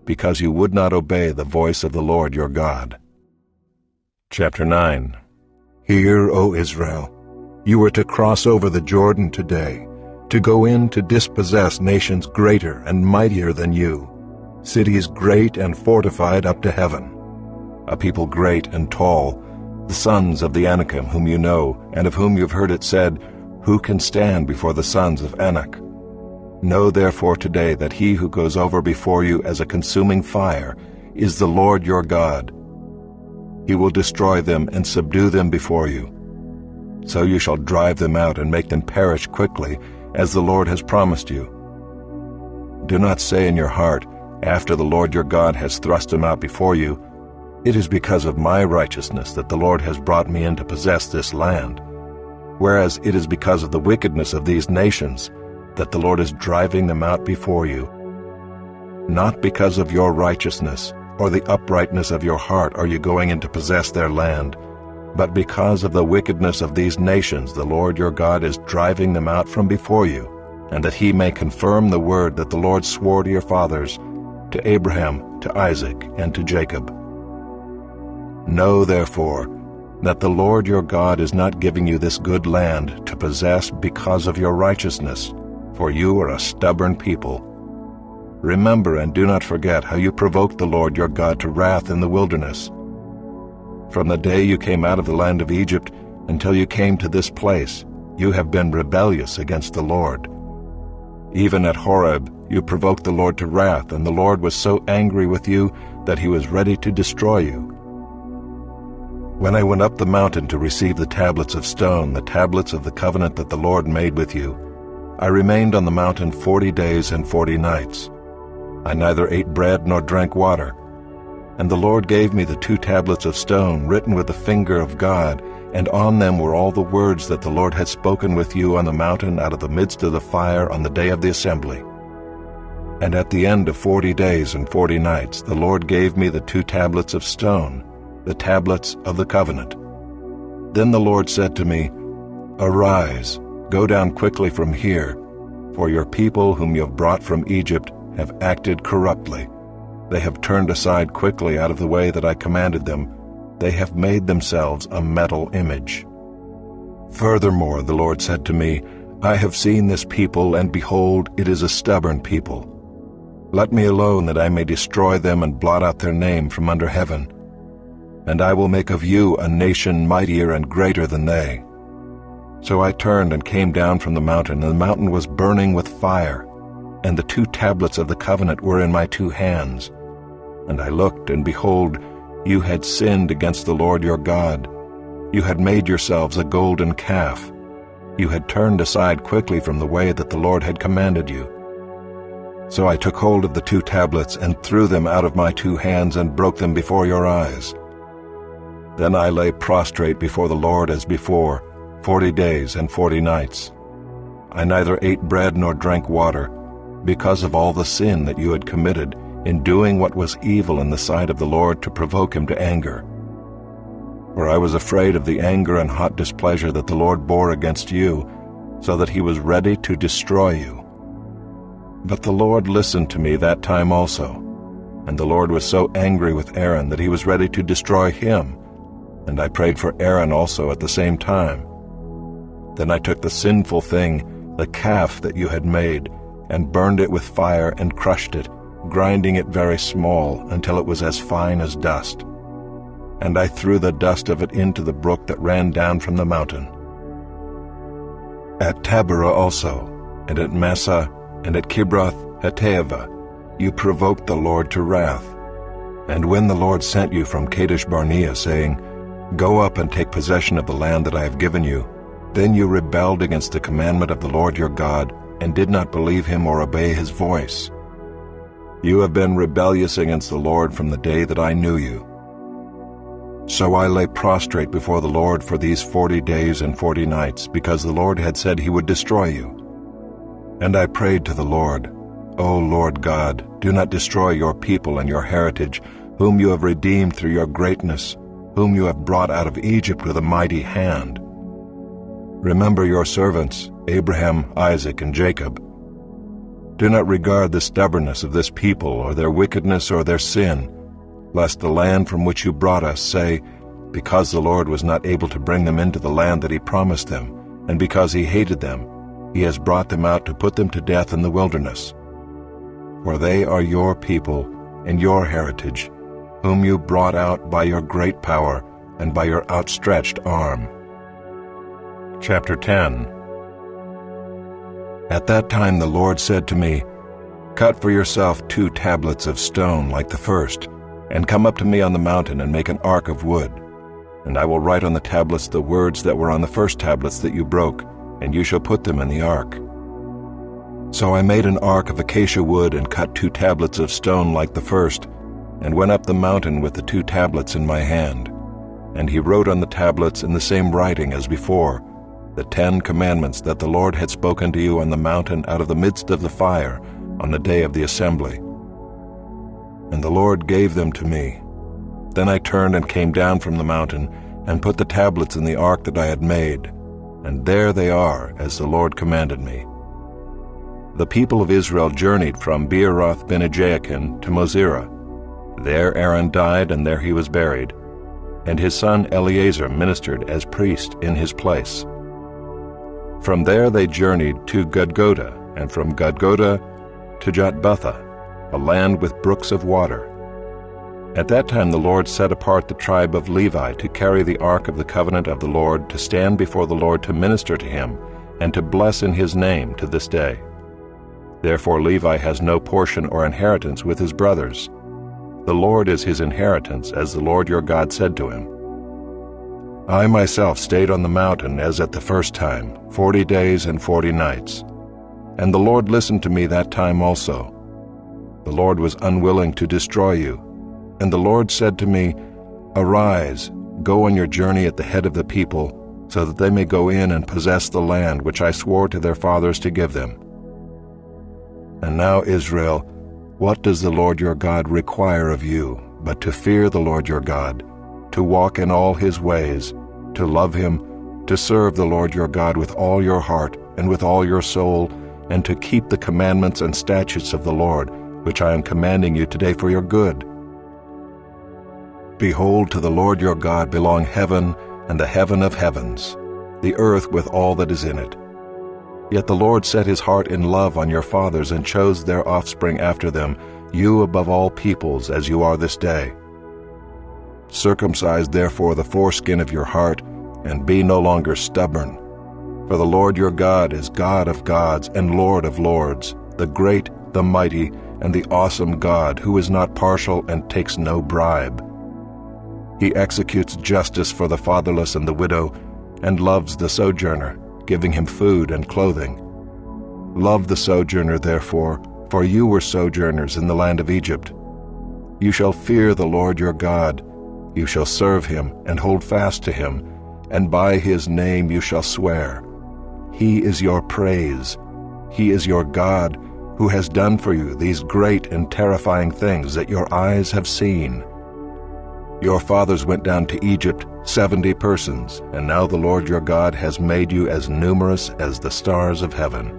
because you would not obey the voice of the Lord your God. Chapter 9. Hear, O Israel, you are to cross over the Jordan today, to go in to dispossess nations greater and mightier than you, cities great and fortified up to heaven, a people great and tall, the sons of the Anakim whom you know, and of whom you have heard it said, Who can stand before the sons of Anak? Know therefore today that he who goes over before you as a consuming fire is the Lord your God. He will destroy them and subdue them before you. So you shall drive them out and make them perish quickly, as the Lord has promised you. Do not say in your heart, after the Lord your God has thrust them out before you, It is because of my righteousness that the Lord has brought me in to possess this land, whereas it is because of the wickedness of these nations that the Lord is driving them out before you. Not because of your righteousness or the uprightness of your heart are you going in to possess their land, but because of the wickedness of these nations the Lord your God is driving them out from before you, and that he may confirm the word that the Lord swore to your fathers, to Abraham, to Isaac, and to Jacob. Know, therefore, that the Lord your God is not giving you this good land to possess because of your righteousness, for you are a stubborn people. Remember and do not forget how you provoked the Lord your God to wrath in the wilderness. From the day you came out of the land of Egypt until you came to this place, you have been rebellious against the Lord. Even at Horeb you provoked the Lord to wrath, and the Lord was so angry with you that he was ready to destroy you. When I went up the mountain to receive the tablets of stone, the tablets of the covenant that the Lord made with you, I remained on the mountain 40 days and 40 nights. I neither ate bread nor drank water. And the Lord gave me the 2 tablets of stone written with the finger of God, and on them were all the words that the Lord had spoken with you on the mountain out of the midst of the fire on the day of the assembly. And at the end of 40 days and 40 nights the Lord gave me the 2 tablets of stone, the tablets of the covenant. Then the Lord said to me, Arise, go down quickly from here, for your people whom you have brought from Egypt have acted corruptly. They have turned aside quickly out of the way that I commanded them. They have made themselves a metal image. Furthermore, the Lord said to me, I have seen this people, and behold, it is a stubborn people. Let me alone that I may destroy them and blot out their name from under heaven. And I will make of you a nation mightier and greater than they. So I turned and came down from the mountain, and the mountain was burning with fire, and the 2 tablets of the covenant were in my 2 hands. And I looked, and behold, you had sinned against the Lord your God. You had made yourselves a golden calf. You had turned aside quickly from the way that the Lord had commanded you. So I took hold of the 2 tablets and threw them out of my 2 hands and broke them before your eyes. Then I lay prostrate before the Lord as before, 40 days and 40 nights. I neither ate bread nor drank water, because of all the sin that you had committed in doing what was evil in the sight of the Lord to provoke him to anger. For I was afraid of the anger and hot displeasure that the Lord bore against you, so that he was ready to destroy you. But the Lord listened to me that time also, and the Lord was so angry with Aaron that he was ready to destroy him, and I prayed for Aaron also at the same time. Then I took the sinful thing, the calf that you had made, and burned it with fire and crushed it, grinding it very small until it was as fine as dust. And I threw the dust of it into the brook that ran down from the mountain. At Taberah also, and at Massah, and at Kibroth-Hattaavah, you provoked the Lord to wrath. And when the Lord sent you from Kadesh-barnea, saying, Go up and take possession of the land that I have given you, then you rebelled against the commandment of the Lord your God, and did not believe him or obey his voice. You have been rebellious against the Lord from the day that I knew you. So I lay prostrate before the Lord for these 40 days and 40 nights, because the Lord had said he would destroy you. And I prayed to the Lord, O Lord God, do not destroy your people and your heritage, whom you have redeemed through your greatness, whom you have brought out of Egypt with a mighty hand. Remember your servants, Abraham, Isaac, and Jacob. Do not regard the stubbornness of this people, or their wickedness, or their sin, lest the land from which you brought us say, Because the Lord was not able to bring them into the land that he promised them, and because he hated them, he has brought them out to put them to death in the wilderness. For they are your people and your heritage, whom you brought out by your great power and by your outstretched arm. Chapter 10. At that time the Lord said to me, Cut for yourself 2 tablets of stone like the first, and come up to me on the mountain and make an ark of wood. And I will write on the tablets the words that were on the first tablets that you broke, and you shall put them in the ark. So I made an ark of acacia wood and cut 2 tablets of stone like the first, and went up the mountain with the 2 tablets in my hand. And he wrote on the tablets in the same writing as before, the 10 commandments that the Lord had spoken to you on the mountain out of the midst of the fire on the day of the assembly. And the Lord gave them to me. Then I turned and came down from the mountain, and put the tablets in the ark that I had made, and there they are, as the Lord commanded me. The people of Israel journeyed from Beeroth-bene-Jaakan to Mosera. There Aaron died, and there he was buried, and his son Eleazar ministered as priest in his place. From there they journeyed to Gudgodah, and from Gudgodah to Jotbathah, a land with brooks of water. At that time the Lord set apart the tribe of Levi to carry the ark of the covenant of the Lord, to stand before the Lord to minister to him, and to bless in his name to this day. Therefore Levi has no portion or inheritance with his brothers. The Lord is his inheritance, as the Lord your God said to him. I myself stayed on the mountain as at the first time, 40 days and 40 nights. And the Lord listened to me that time also. The Lord was unwilling to destroy you. And the Lord said to me, Arise, go on your journey at the head of the people, so that they may go in and possess the land which I swore to their fathers to give them. And now, Israel, what does the Lord your God require of you, but to fear the Lord your God, to walk in all his ways, to love him, to serve the Lord your God with all your heart and with all your soul, and to keep the commandments and statutes of the Lord, which I am commanding you today for your good? Behold, to the Lord your God belong heaven and the heaven of heavens, the earth with all that is in it. Yet the Lord set his heart in love on your fathers, and chose their offspring after them, you above all peoples, as you are this day. Circumcise therefore the foreskin of your heart, and be no longer stubborn. For the Lord your God is God of gods and Lord of lords, the great, the mighty, and the awesome God, who is not partial and takes no bribe. He executes justice for the fatherless and the widow, and loves the sojourner, giving him food and clothing. Love the sojourner, therefore, for you were sojourners in the land of Egypt. You shall fear the Lord your God. You shall serve him and hold fast to him, and by his name you shall swear. He is your praise. He is your God, who has done for you these great and terrifying things that your eyes have seen. Your fathers went down to Egypt 70 persons, and now the Lord your God has made you as numerous as the stars of heaven.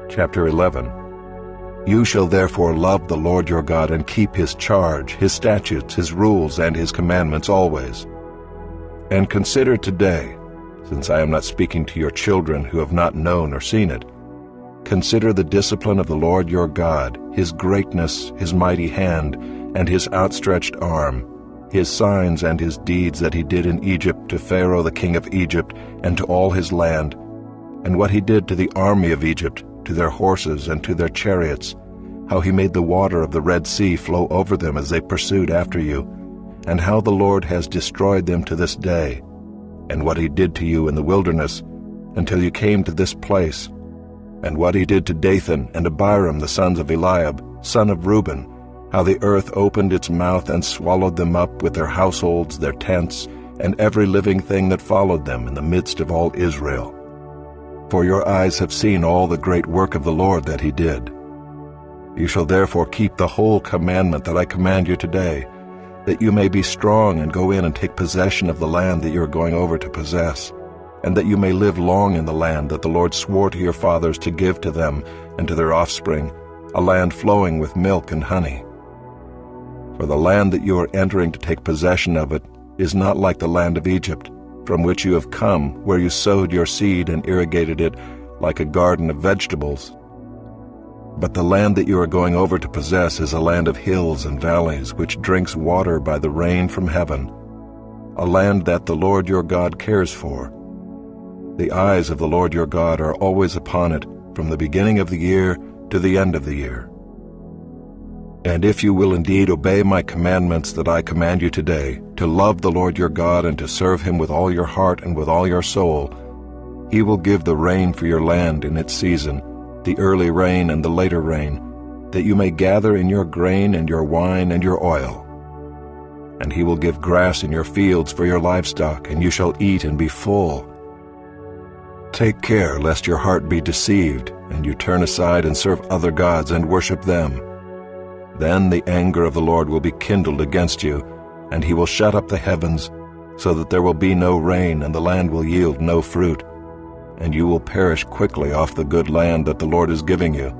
Chapter 11. You shall therefore love the Lord your God and keep his charge, his statutes, his rules, and his commandments always. And consider today, since I am not speaking to your children who have not known or seen it, consider the discipline of the Lord your God, his greatness, his mighty hand, and his outstretched arm, his signs and his deeds that he did in Egypt to Pharaoh the king of Egypt and to all his land, and what he did to the army of Egypt, to their horses and to their chariots, how he made the water of the Red Sea flow over them as they pursued after you, and how the Lord has destroyed them to this day, and what he did to you in the wilderness until you came to this place, and what he did to Dathan and Abiram the sons of Eliab, son of Reuben, how the earth opened its mouth and swallowed them up with their households, their tents, and every living thing that followed them in the midst of all Israel. For your eyes have seen all the great work of the Lord that he did. You shall therefore keep the whole commandment that I command you today, that you may be strong and go in and take possession of the land that you are going over to possess, and that you may live long in the land that the Lord swore to your fathers to give to them and to their offspring, a land flowing with milk and honey. For the land that you are entering to take possession of it is not like the land of Egypt, from which you have come, where you sowed your seed and irrigated it like a garden of vegetables. But the land that you are going over to possess is a land of hills and valleys, which drinks water by the rain from heaven, a land that the Lord your God cares for. The eyes of the Lord your God are always upon it, from the beginning of the year to the end of the year. And if you will indeed obey my commandments that I command you today, to love the Lord your God and to serve him with all your heart and with all your soul, he will give the rain for your land in its season, the early rain and the later rain, that you may gather in your grain and your wine and your oil. And he will give grass in your fields for your livestock, and you shall eat and be full. Take care lest your heart be deceived, and you turn aside and serve other gods and worship them. Then the anger of the Lord will be kindled against you, and he will shut up the heavens, so that there will be no rain, and the land will yield no fruit, and you will perish quickly off the good land that the Lord is giving you.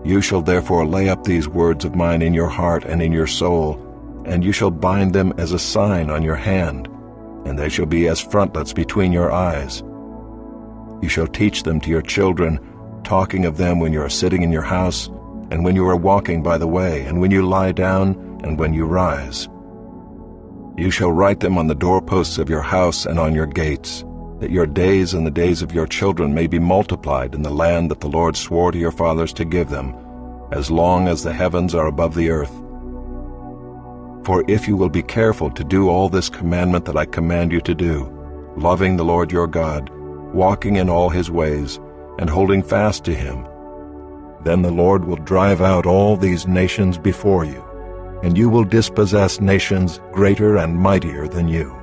You shall therefore lay up these words of mine in your heart and in your soul, and you shall bind them as a sign on your hand, and they shall be as frontlets between your eyes. You shall teach them to your children, talking of them when you are sitting in your house, and when you are walking by the way, and when you lie down, and when you rise. You shall write them on the doorposts of your house and on your gates, that your days and the days of your children may be multiplied in the land that the Lord swore to your fathers to give them, as long as the heavens are above the earth. For if you will be careful to do all this commandment that I command you to do, loving the Lord your God, walking in all his ways, and holding fast to him, then the Lord will drive out all these nations before you, and you will dispossess nations greater and mightier than you.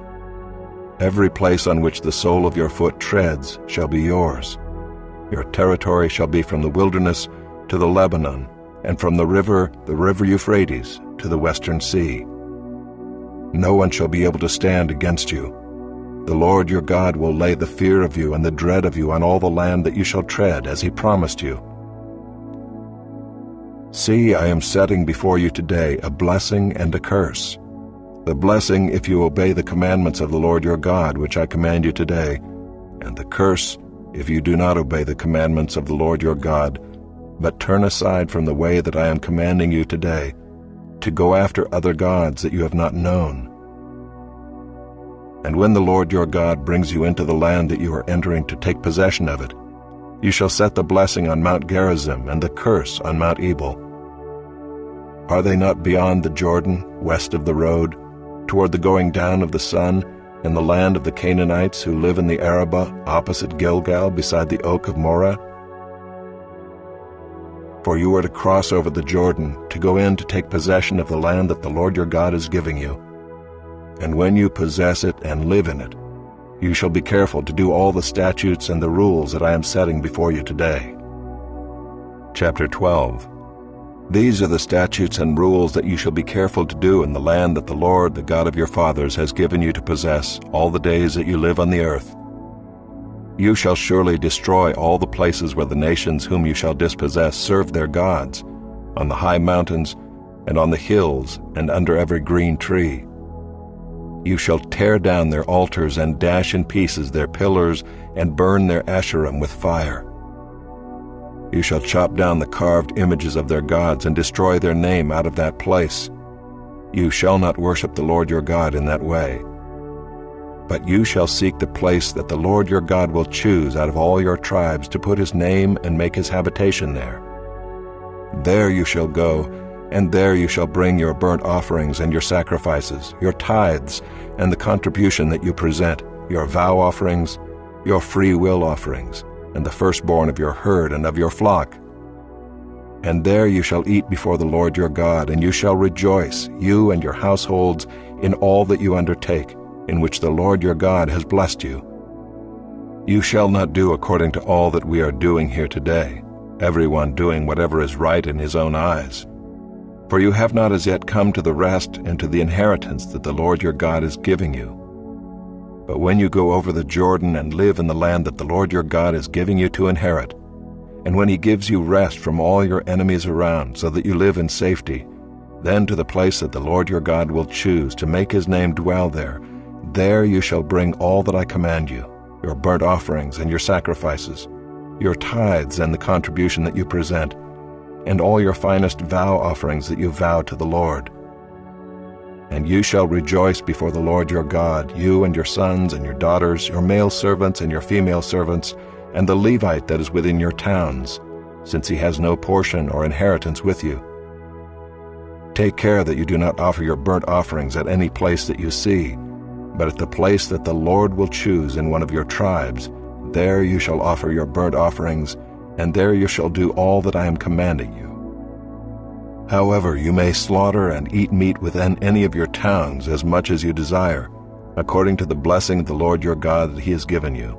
Every place on which the sole of your foot treads shall be yours. Your territory shall be from the wilderness to the Lebanon, and from the river Euphrates, to the western sea. No one shall be able to stand against you. The Lord your God will lay the fear of you and the dread of you on all the land that you shall tread, as he promised you. See, I am setting before you today a blessing and a curse. The blessing if you obey the commandments of the Lord your God, which I command you today, and the curse if you do not obey the commandments of the Lord your God, but turn aside from the way that I am commanding you today, to go after other gods that you have not known. And when the Lord your God brings you into the land that you are entering to take possession of it, you shall set the blessing on Mount Gerizim and the curse on Mount Ebal. Are they not beyond the Jordan, west of the road, toward the going down of the sun, in the land of the Canaanites who live in the Arabah, opposite Gilgal, beside the oak of Moreh? For you are to cross over the Jordan, to go in to take possession of the land that the Lord your God is giving you. And when you possess it and live in it, you shall be careful to do all the statutes and the rules that I am setting before you today. Chapter 12. These are the statutes and rules that you shall be careful to do in the land that the Lord, the God of your fathers, has given you to possess all the days that you live on the earth. You shall surely destroy all the places where the nations whom you shall dispossess serve their gods, on the high mountains, and on the hills, and under every green tree. You shall tear down their altars and dash in pieces their pillars and burn their Asherim with fire. You shall chop down the carved images of their gods and destroy their name out of that place. You shall not worship the Lord your God in that way. But you shall seek the place that the Lord your God will choose out of all your tribes to put his name and make his habitation there. There you shall go, and there you shall bring your burnt offerings and your sacrifices, your tithes, and the contribution that you present, your vow offerings, your free will offerings, and the firstborn of your herd and of your flock. And there you shall eat before the Lord your God, and you shall rejoice, you and your households, in all that you undertake, in which the Lord your God has blessed you. You shall not do according to all that we are doing here today, everyone doing whatever is right in his own eyes. For you have not as yet come to the rest and to the inheritance that the Lord your God is giving you. But when you go over the Jordan and live in the land that the Lord your God is giving you to inherit, and when he gives you rest from all your enemies around so that you live in safety, then to the place that the Lord your God will choose to make his name dwell there, there you shall bring all that I command you, your burnt offerings and your sacrifices, your tithes and the contribution that you present, and all your finest vow offerings that you vow to the Lord. And you shall rejoice before the Lord your God, you and your sons and your daughters, your male servants and your female servants, and the Levite that is within your towns, since he has no portion or inheritance with you. Take care that you do not offer your burnt offerings at any place that you see, but at the place that the Lord will choose in one of your tribes, there you shall offer your burnt offerings, and there you shall do all that I am commanding you. However, you may slaughter and eat meat within any of your towns as much as you desire, according to the blessing of the Lord your God that he has given you.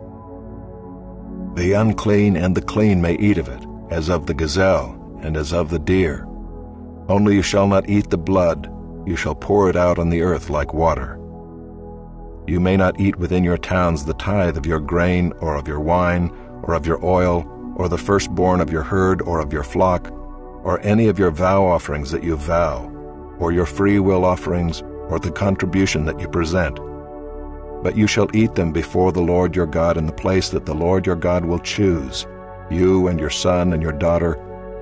The unclean and the clean may eat of it, as of the gazelle and as of the deer. Only you shall not eat the blood, you shall pour it out on the earth like water. You may not eat within your towns the tithe of your grain or of your wine or of your oil or the firstborn of your herd or of your flock, or any of your vow offerings that you vow, or your free will offerings, or the contribution that you present. But you shall eat them before the Lord your God in the place that the Lord your God will choose, you and your son and your daughter,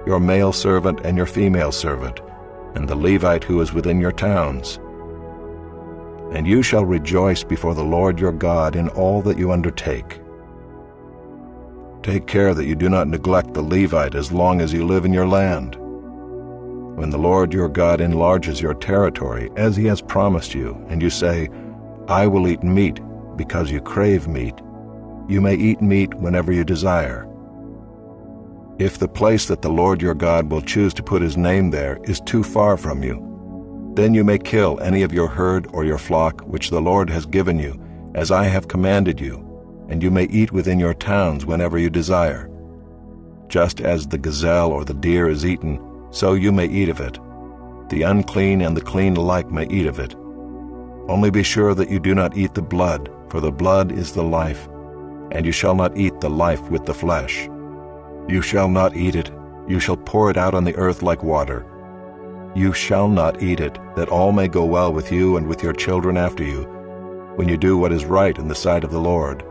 your male servant and your female servant, and the Levite who is within your towns. And you shall rejoice before the Lord your God in all that you undertake. Take care that you do not neglect the Levite as long as you live in your land. When the Lord your God enlarges your territory, as he has promised you, and you say, I will eat meat because you crave meat, you may eat meat whenever you desire. If the place that the Lord your God will choose to put his name there is too far from you, then you may kill any of your herd or your flock which the Lord has given you, as I have commanded you, and you may eat within your towns whenever you desire. Just as the gazelle or the deer is eaten, so you may eat of it. The unclean and the clean alike may eat of it. Only be sure that you do not eat the blood, for the blood is the life, and you shall not eat the life with the flesh. You shall not eat it, you shall pour it out on the earth like water. You shall not eat it, that all may go well with you and with your children after you, when you do what is right in the sight of the Lord.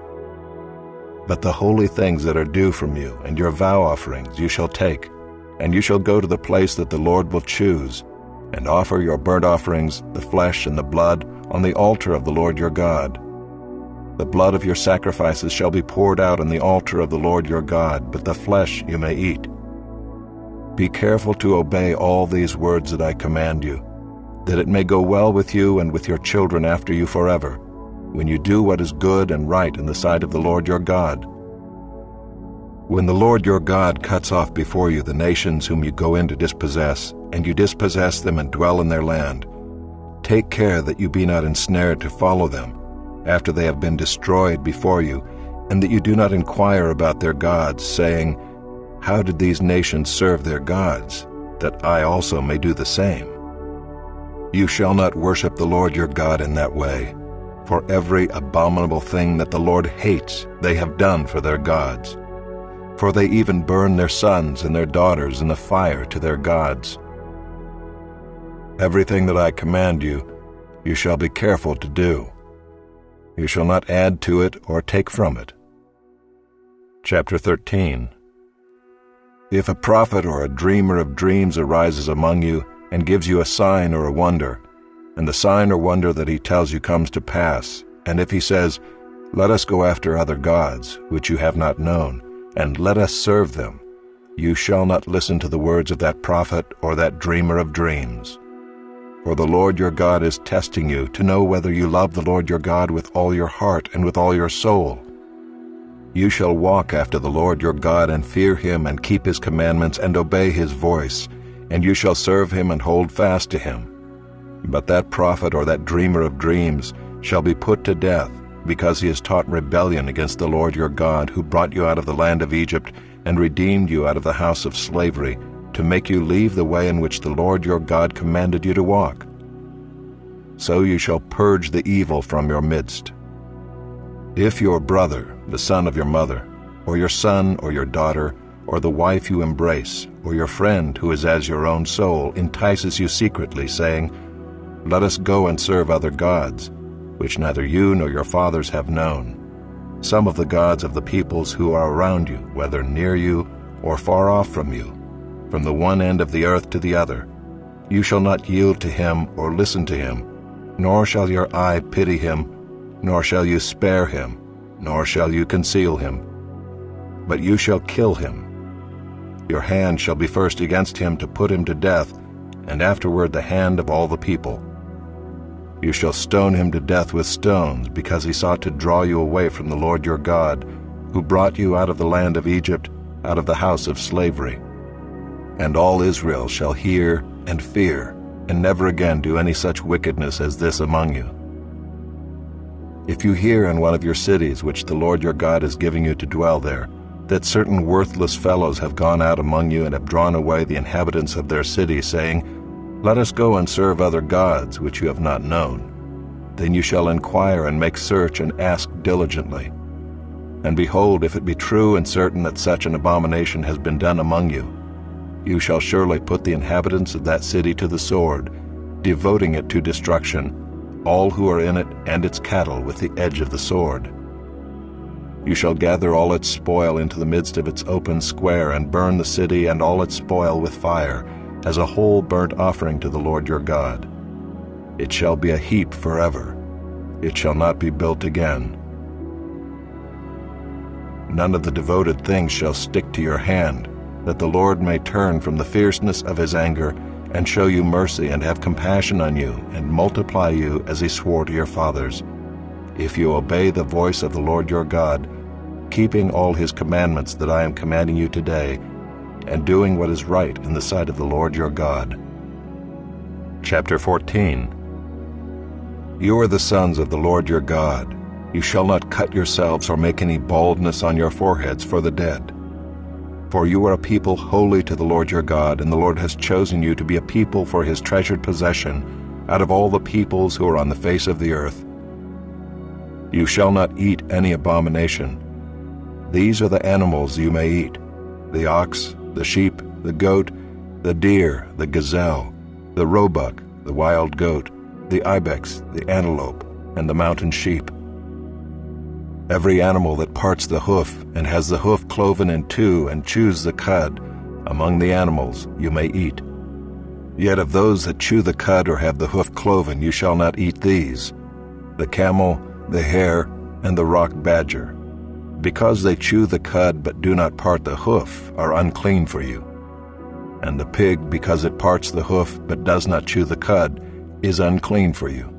But the holy things that are due from you, and your vow offerings, you shall take, and you shall go to the place that the Lord will choose, and offer your burnt offerings, the flesh and the blood, on the altar of the Lord your God. The blood of your sacrifices shall be poured out on the altar of the Lord your God, but the flesh you may eat. Be careful to obey all these words that I command you, that it may go well with you and with your children after you forever, when you do what is good and right in the sight of the Lord your God. When the Lord your God cuts off before you the nations whom you go in to dispossess, and you dispossess them and dwell in their land, take care that you be not ensnared to follow them, after they have been destroyed before you, and that you do not inquire about their gods, saying, How did these nations serve their gods? that I also may do the same. You shall not worship the Lord your God in that way, for every abominable thing that the Lord hates they have done for their gods. For they even burn their sons and their daughters in the fire to their gods. Everything that I command you, you shall be careful to do. You shall not add to it or take from it. Chapter 13. If a prophet or a dreamer of dreams arises among you and gives you a sign or a wonder, and the sign or wonder that he tells you comes to pass, and if he says, "Let us go after other gods, which you have not known, and let us serve them," you shall not listen to the words of that prophet or that dreamer of dreams. For the Lord your God is testing you to know whether you love the Lord your God with all your heart and with all your soul. You shall walk after the Lord your God and fear him and keep his commandments and obey his voice, and you shall serve him and hold fast to him. But that prophet or that dreamer of dreams shall be put to death, because he has taught rebellion against the Lord your God, who brought you out of the land of Egypt and redeemed you out of the house of slavery, to make you leave the way in which the Lord your God commanded you to walk. So you shall purge the evil from your midst. If your brother, the son of your mother, or your son or your daughter, or the wife you embrace, or your friend who is as your own soul, entices you secretly, saying, "Let us go and serve other gods," which neither you nor your fathers have known, some of the gods of the peoples who are around you, whether near you or far off from you, from the one end of the earth to the other, you shall not yield to him or listen to him, nor shall your eye pity him, nor shall you spare him, nor shall you conceal him. But you shall kill him. Your hand shall be first against him to put him to death, and afterward the hand of all the people. You shall stone him to death with stones, because he sought to draw you away from the Lord your God, who brought you out of the land of Egypt, out of the house of slavery. And all Israel shall hear and fear, and never again do any such wickedness as this among you. If you hear in one of your cities, which the Lord your God is giving you to dwell there, that certain worthless fellows have gone out among you and have drawn away the inhabitants of their city, saying, "Let us go and serve other gods, which you have not known," then you shall inquire and make search and ask diligently. And behold, if it be true and certain that such an abomination has been done among you, you shall surely put the inhabitants of that city to the sword, devoting it to destruction, all who are in it and its cattle with the edge of the sword. You shall gather all its spoil into the midst of its open square, and burn the city and all its spoil with fire, as a whole burnt offering to the Lord your God. It shall be a heap forever. It shall not be built again. None of the devoted things shall stick to your hand, that the Lord may turn from the fierceness of his anger, and show you mercy, and have compassion on you, and multiply you as he swore to your fathers, if you obey the voice of the Lord your God, keeping all his commandments that I am commanding you today, and doing what is right in the sight of the Lord your God. Chapter 14. You are the sons of the Lord your God. You shall not cut yourselves or make any baldness on your foreheads for the dead. For you are a people holy to the Lord your God, and the Lord has chosen you to be a people for his treasured possession out of all the peoples who are on the face of the earth. You shall not eat any abomination. These are the animals you may eat: the ox, the sheep, the goat, the deer, the gazelle, the roebuck, the wild goat, the ibex, the antelope, and the mountain sheep. Every animal that parts the hoof and has the hoof cloven in two and chews the cud, among the animals you may eat. Yet of those that chew the cud or have the hoof cloven you shall not eat these: the camel, the hare, and the rock badger. Because they chew the cud but do not part the hoof, are unclean for you. And the pig, because it parts the hoof but does not chew the cud, is unclean for you.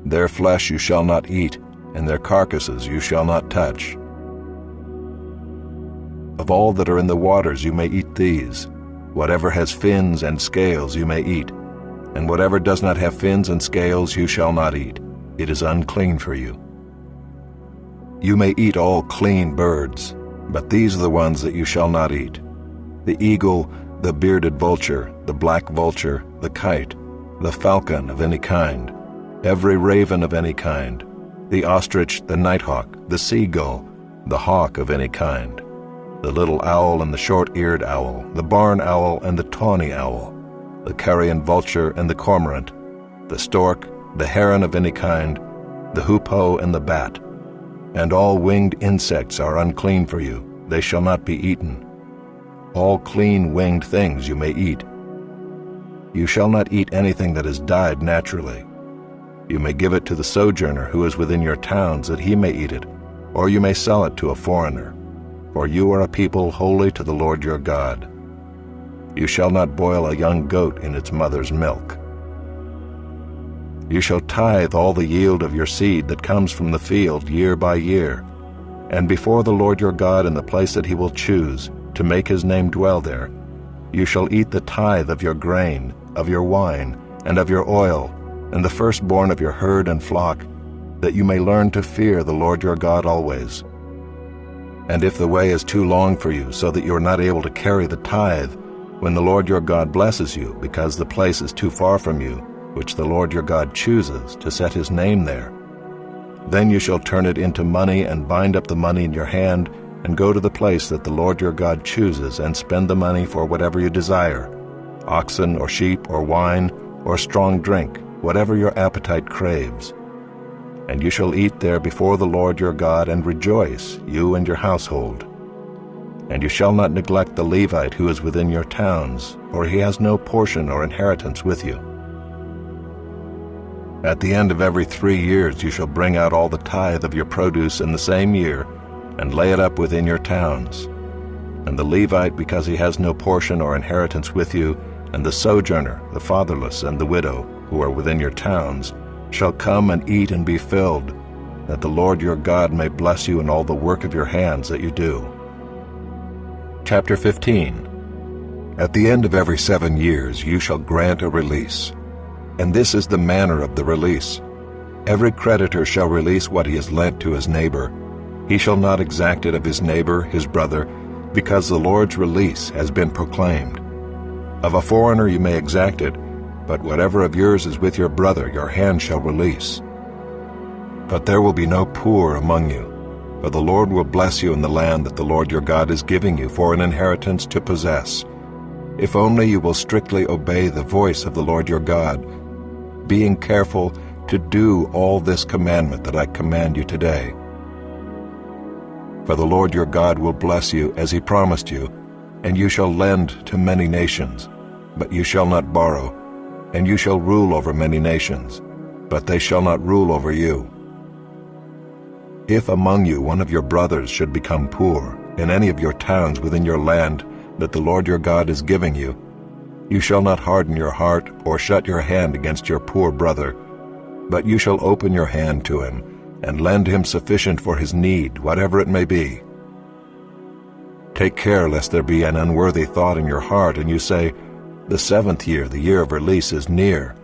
Their flesh you shall not eat, and their carcasses you shall not touch. Of all that are in the waters you may eat these: whatever has fins and scales you may eat, and whatever does not have fins and scales you shall not eat. It is unclean for you. You may eat all clean birds, but these are the ones that you shall not eat: the eagle, the bearded vulture, the black vulture, the kite, the falcon of any kind, every raven of any kind, the ostrich, the nighthawk, the seagull, the hawk of any kind, the little owl and the short-eared owl, the barn owl and the tawny owl, the carrion vulture and the cormorant, the stork, the heron of any kind, the hoopoe and the bat. And all winged insects are unclean for you, they shall not be eaten. All clean winged things you may eat. You shall not eat anything that has died naturally. You may give it to the sojourner who is within your towns, that he may eat it, or you may sell it to a foreigner. For you are a people holy to the Lord your God. You shall not boil a young goat in its mother's milk. You shall tithe all the yield of your seed that comes from the field year by year, and before the Lord your God in the place that he will choose, to make his name dwell there, you shall eat the tithe of your grain, of your wine, and of your oil, and the firstborn of your herd and flock, that you may learn to fear the Lord your God always. And if the way is too long for you, so that you are not able to carry the tithe, when the Lord your God blesses you, because the place is too far from you, which the Lord your God chooses to set his name there, then you shall turn it into money and bind up the money in your hand, and go to the place that the Lord your God chooses, and spend the money for whatever you desire, oxen or sheep or wine or strong drink, whatever your appetite craves. And you shall eat there before the Lord your God, and rejoice, you and your household. And you shall not neglect the Levite who is within your towns, for he has no portion or inheritance with you. At the end of every 3 years you shall bring out all the tithe of your produce in the same year, and lay it up within your towns. And the Levite, because he has no portion or inheritance with you, and the sojourner, the fatherless, and the widow, who are within your towns, shall come and eat and be filled, that the Lord your God may bless you in all the work of your hands that you do. Chapter 15. At the end of every 7 years you shall grant a release. And this is the manner of the release. Every creditor shall release what he has lent to his neighbor. He shall not exact it of his neighbor, his brother, because the Lord's release has been proclaimed. Of a foreigner you may exact it, but whatever of yours is with your brother your hand shall release. But there will be no poor among you, for the Lord will bless you in the land that the Lord your God is giving you for an inheritance to possess, if only you will strictly obey the voice of the Lord your God, being careful to do all this commandment that I command you today. For the Lord your God will bless you as he promised you, and you shall lend to many nations, but you shall not borrow, and you shall rule over many nations, but they shall not rule over you. If among you one of your brothers should become poor in any of your towns within your land that the Lord your God is giving you, you shall not harden your heart or shut your hand against your poor brother, but you shall open your hand to him and lend him sufficient for his need, whatever it may be. Take care lest there be an unworthy thought in your heart, and you say, "The 7th year, the year of release, is near,"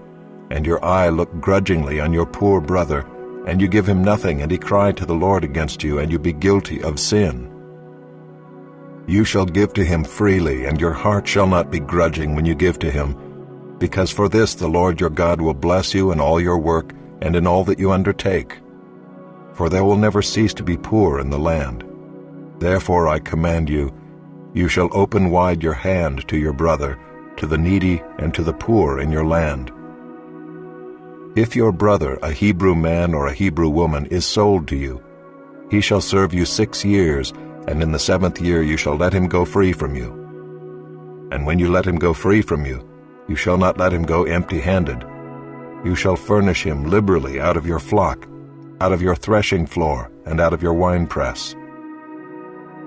and your eye look grudgingly on your poor brother, and you give him nothing, and he cry to the Lord against you, and you be guilty of sin. You shall give to him freely, and your heart shall not be grudging when you give to him, because for this the Lord your God will bless you in all your work and in all that you undertake. For there will never cease to be poor in the land. Therefore I command you, you shall open wide your hand to your brother, to the needy and to the poor in your land. If your brother, a Hebrew man or a Hebrew woman, is sold to you, he shall serve you 6 years, and in the 7th year you shall let him go free from you. And when you let him go free from you, you shall not let him go empty-handed. You shall furnish him liberally out of your flock, out of your threshing floor, and out of your winepress.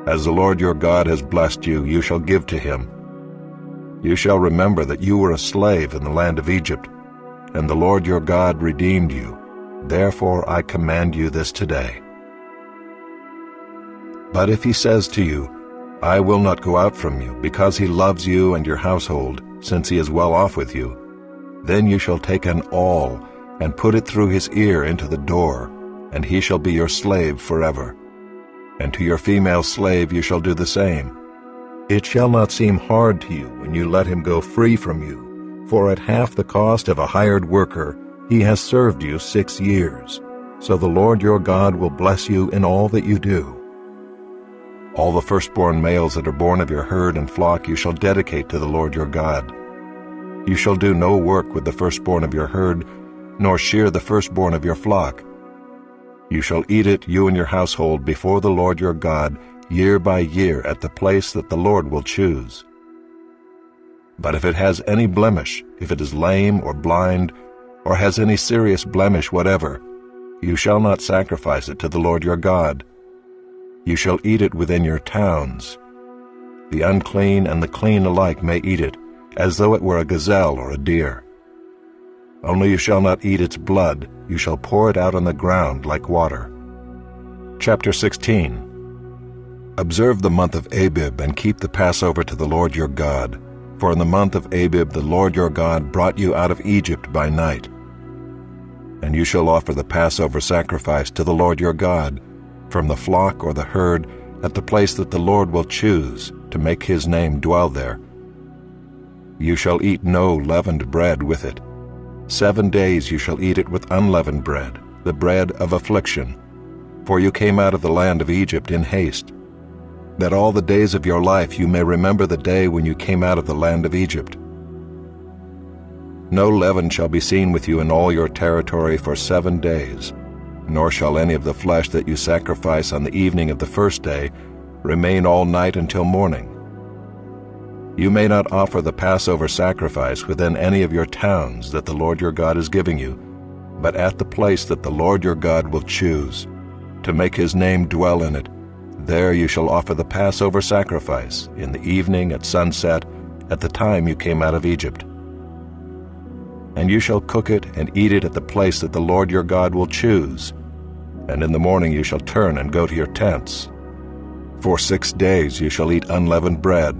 As the Lord your God has blessed you, you shall give to him. You shall remember that you were a slave in the land of Egypt, and the Lord your God redeemed you. Therefore I command you this today. But if he says to you, "I will not go out from you," because he loves you and your household, since he is well off with you, then you shall take an awl and put it through his ear into the door, and he shall be your slave forever. And to your female slave you shall do the same. It shall not seem hard to you when you let him go free from you, for at half the cost of a hired worker he has served you 6 years. So the Lord your God will bless you in all that you do. All the firstborn males that are born of your herd and flock you shall dedicate to the Lord your God. You shall do no work with the firstborn of your herd, nor shear the firstborn of your flock. You shall eat it, you and your household, before the Lord your God, year by year, at the place that the Lord will choose. But if it has any blemish, if it is lame or blind, or has any serious blemish whatever, you shall not sacrifice it to the Lord your God. You shall eat it within your towns. The unclean and the clean alike may eat it, as though it were a gazelle or a deer. Only you shall not eat its blood, you shall pour it out on the ground like water. Chapter 16. Observe the month of Abib, and keep the Passover to the Lord your God. For in the month of Abib the Lord your God brought you out of Egypt by night. And you shall offer the Passover sacrifice to the Lord your God, from the flock or the herd, at the place that the Lord will choose, to make his name dwell there. You shall eat no leavened bread with it. 7 days you shall eat it with unleavened bread, the bread of affliction. For you came out of the land of Egypt in haste, that all the days of your life you may remember the day when you came out of the land of Egypt. No leaven shall be seen with you in all your territory for 7 days, nor shall any of the flesh that you sacrifice on the evening of the first day remain all night until morning. You may not offer the Passover sacrifice within any of your towns that the Lord your God is giving you, but at the place that the Lord your God will choose, to make his name dwell in it. There you shall offer the Passover sacrifice in the evening at sunset, at the time you came out of Egypt. And you shall cook it and eat it at the place that the Lord your God will choose. And in the morning you shall turn and go to your tents. For 6 days you shall eat unleavened bread,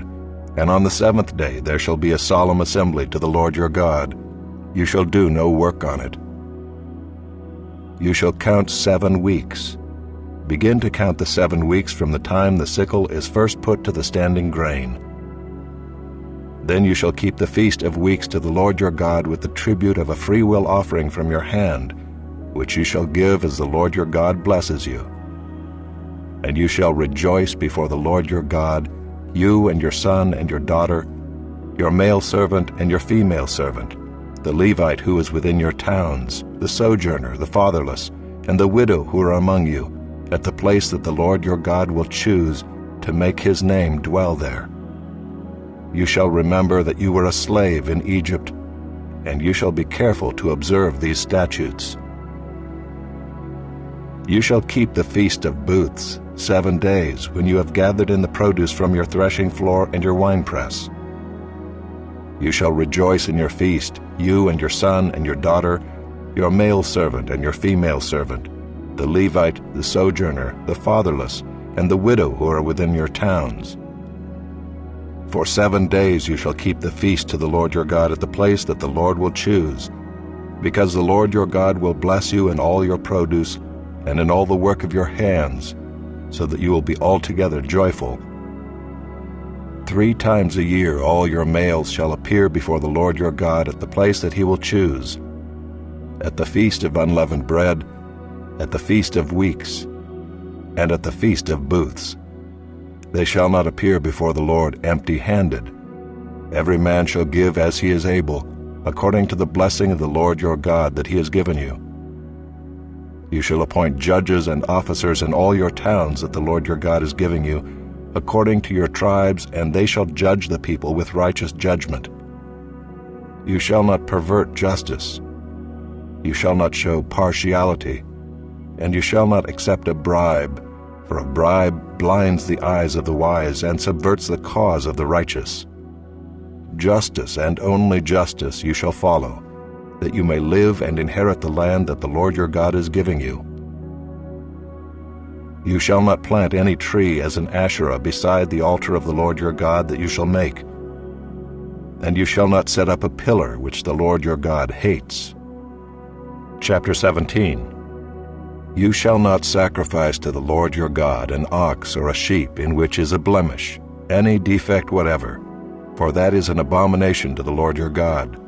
and on the 7th day there shall be a solemn assembly to the Lord your God. You shall do no work on it. You shall count 7 weeks. Begin to count the 7 weeks from the time the sickle is first put to the standing grain. Then you shall keep the feast of weeks to the Lord your God with the tribute of a freewill offering from your hand, which you shall give as the Lord your God blesses you. And you shall rejoice before the Lord your God, you and your son and your daughter, your male servant and your female servant, the Levite who is within your towns, the sojourner, the fatherless, and the widow who are among you, at the place that the Lord your God will choose to make his name dwell there. You shall remember that you were a slave in Egypt, and you shall be careful to observe these statutes. You shall keep the Feast of Booths 7 days, when you have gathered in the produce from your threshing floor and your winepress. You shall rejoice in your feast, you and your son and your daughter, your male servant and your female servant, the Levite, the sojourner, the fatherless, and the widow who are within your towns. For 7 days you shall keep the feast to the Lord your God at the place that the Lord will choose, because the Lord your God will bless you in all your produce and in all the work of your hands, so that you will be altogether joyful. 3 times a year all your males shall appear before the Lord your God at the place that he will choose, at the feast of unleavened bread, at the feast of weeks, and at the feast of booths. They shall not appear before the Lord empty-handed. Every man shall give as he is able, according to the blessing of the Lord your God that he has given you. You shall appoint judges and officers in all your towns that the Lord your God is giving you, according to your tribes, and they shall judge the people with righteous judgment. You shall not pervert justice. You shall not show partiality, and you shall not accept a bribe, for a bribe blinds the eyes of the wise and subverts the cause of the righteous. Justice and only justice you shall follow, that you may live and inherit the land that the Lord your God is giving you. You shall not plant any tree as an Asherah beside the altar of the Lord your God that you shall make. And you shall not set up a pillar which the Lord your God hates. Chapter 17. You shall not sacrifice to the Lord your God an ox or a sheep in which is a blemish, any defect whatever, for that is an abomination to the Lord your God.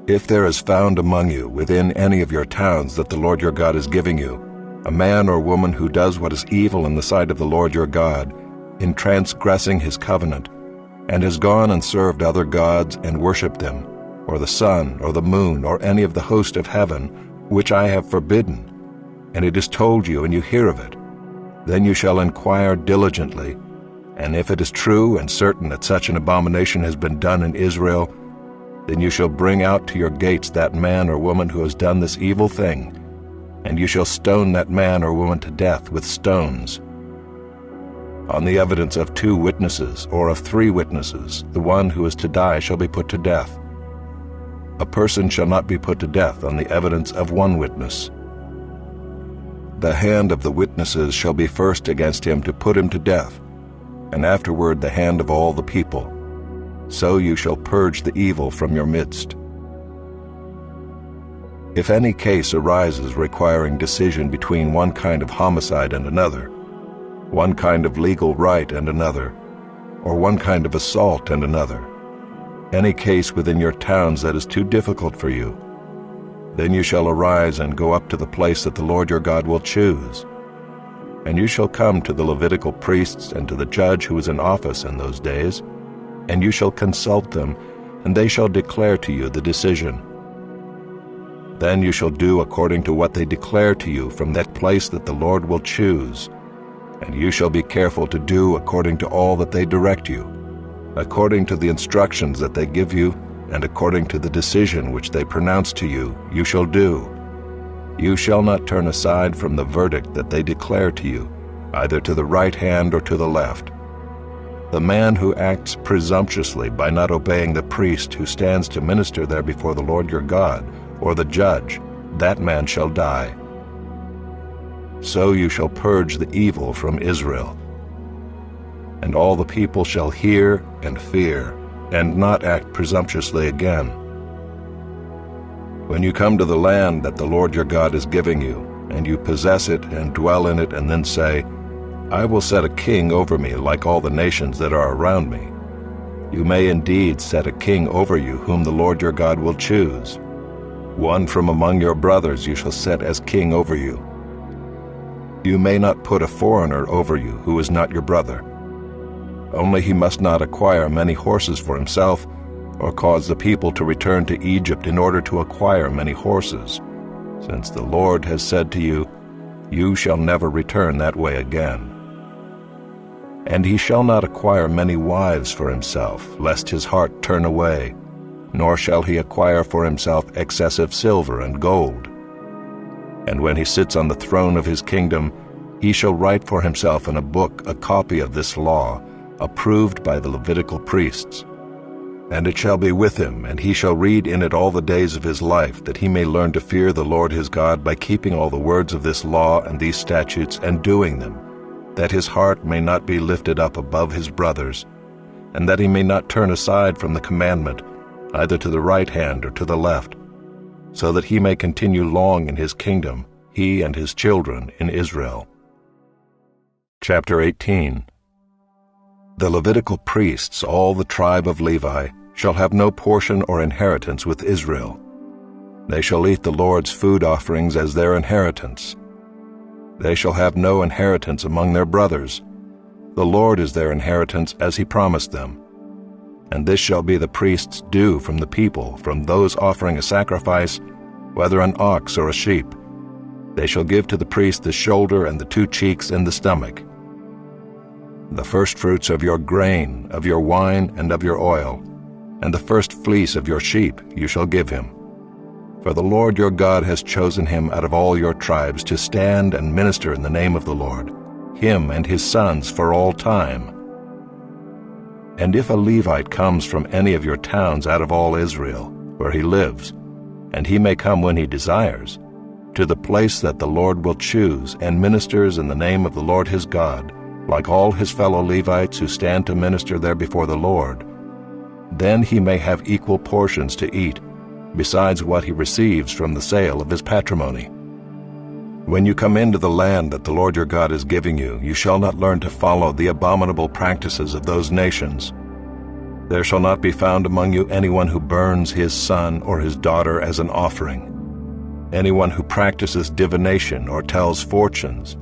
If there is found among you within any of your towns that the Lord your God is giving you, a man or woman who does what is evil in the sight of the Lord your God, in transgressing his covenant, and has gone and served other gods and worshipped them, or the sun, or the moon, or any of the host of heaven, which I have forbidden, and it is told you, and you hear of it, then you shall inquire diligently, and if it is true and certain that such an abomination has been done in Israel, then you shall bring out to your gates that man or woman who has done this evil thing, and you shall stone that man or woman to death with stones. On the evidence of 2 witnesses or of 3 witnesses, the one who is to die shall be put to death. A person shall not be put to death on the evidence of 1 witness. The hand of the witnesses shall be first against him to put him to death, and afterward the hand of all the people. So you shall purge the evil from your midst. If any case arises requiring decision between one kind of homicide and another, one kind of legal right and another, or one kind of assault and another, any case within your towns that is too difficult for you, then you shall arise and go up to the place that the Lord your God will choose. And you shall come to the Levitical priests and to the judge who is in office in those days, and you shall consult them, and they shall declare to you the decision. Then you shall do according to what they declare to you from that place that the Lord will choose, and you shall be careful to do according to all that they direct you, according to the instructions that they give you, and according to the decision which they pronounce to you, you shall do. You shall not turn aside from the verdict that they declare to you, either to the right hand or to the left. The man who acts presumptuously by not obeying the priest who stands to minister there before the Lord your God, or the judge, that man shall die. So you shall purge the evil from Israel. And all the people shall hear and fear, and not act presumptuously again. When you come to the land that the Lord your God is giving you, and you possess it and dwell in it, and then say, I will set a king over me like all the nations that are around me, you may indeed set a king over you whom the Lord your God will choose. One from among your brothers you shall set as king over you. You may not put a foreigner over you who is not your brother. Only he must not acquire many horses for himself, or cause the people to return to Egypt in order to acquire many horses, since the Lord has said to you, you shall never return that way again. And he shall not acquire many wives for himself, lest his heart turn away, nor shall he acquire for himself excessive silver and gold. And when he sits on the throne of his kingdom, he shall write for himself in a book a copy of this law, approved by the Levitical priests. And it shall be with him, and he shall read in it all the days of his life, that he may learn to fear the Lord his God by keeping all the words of this law and these statutes and doing them, that his heart may not be lifted up above his brothers, and that he may not turn aside from the commandment, either to the right hand or to the left, so that he may continue long in his kingdom, he and his children in Israel. Chapter 18. The Levitical priests, all the tribe of Levi, shall have no portion or inheritance with Israel. They shall eat the Lord's food offerings as their inheritance. They shall have no inheritance among their brothers. The Lord is their inheritance as he promised them. And this shall be the priest's due from the people, from those offering a sacrifice, whether an ox or a sheep. They shall give to the priest the shoulder and the 2 cheeks and the stomach. The firstfruits of your grain, of your wine, and of your oil, and the first fleece of your sheep you shall give him. For the Lord your God has chosen him out of all your tribes to stand and minister in the name of the Lord, him and his sons for all time. And if a Levite comes from any of your towns out of all Israel, where he lives, and he may come when he desires, to the place that the Lord will choose, and ministers in the name of the Lord his God, like all his fellow Levites who stand to minister there before the Lord, then he may have equal portions to eat, besides what he receives from the sale of his patrimony. When you come into the land that the Lord your God is giving you, you shall not learn to follow the abominable practices of those nations. There shall not be found among you anyone who burns his son or his daughter as an offering, anyone who practices divination or tells fortunes,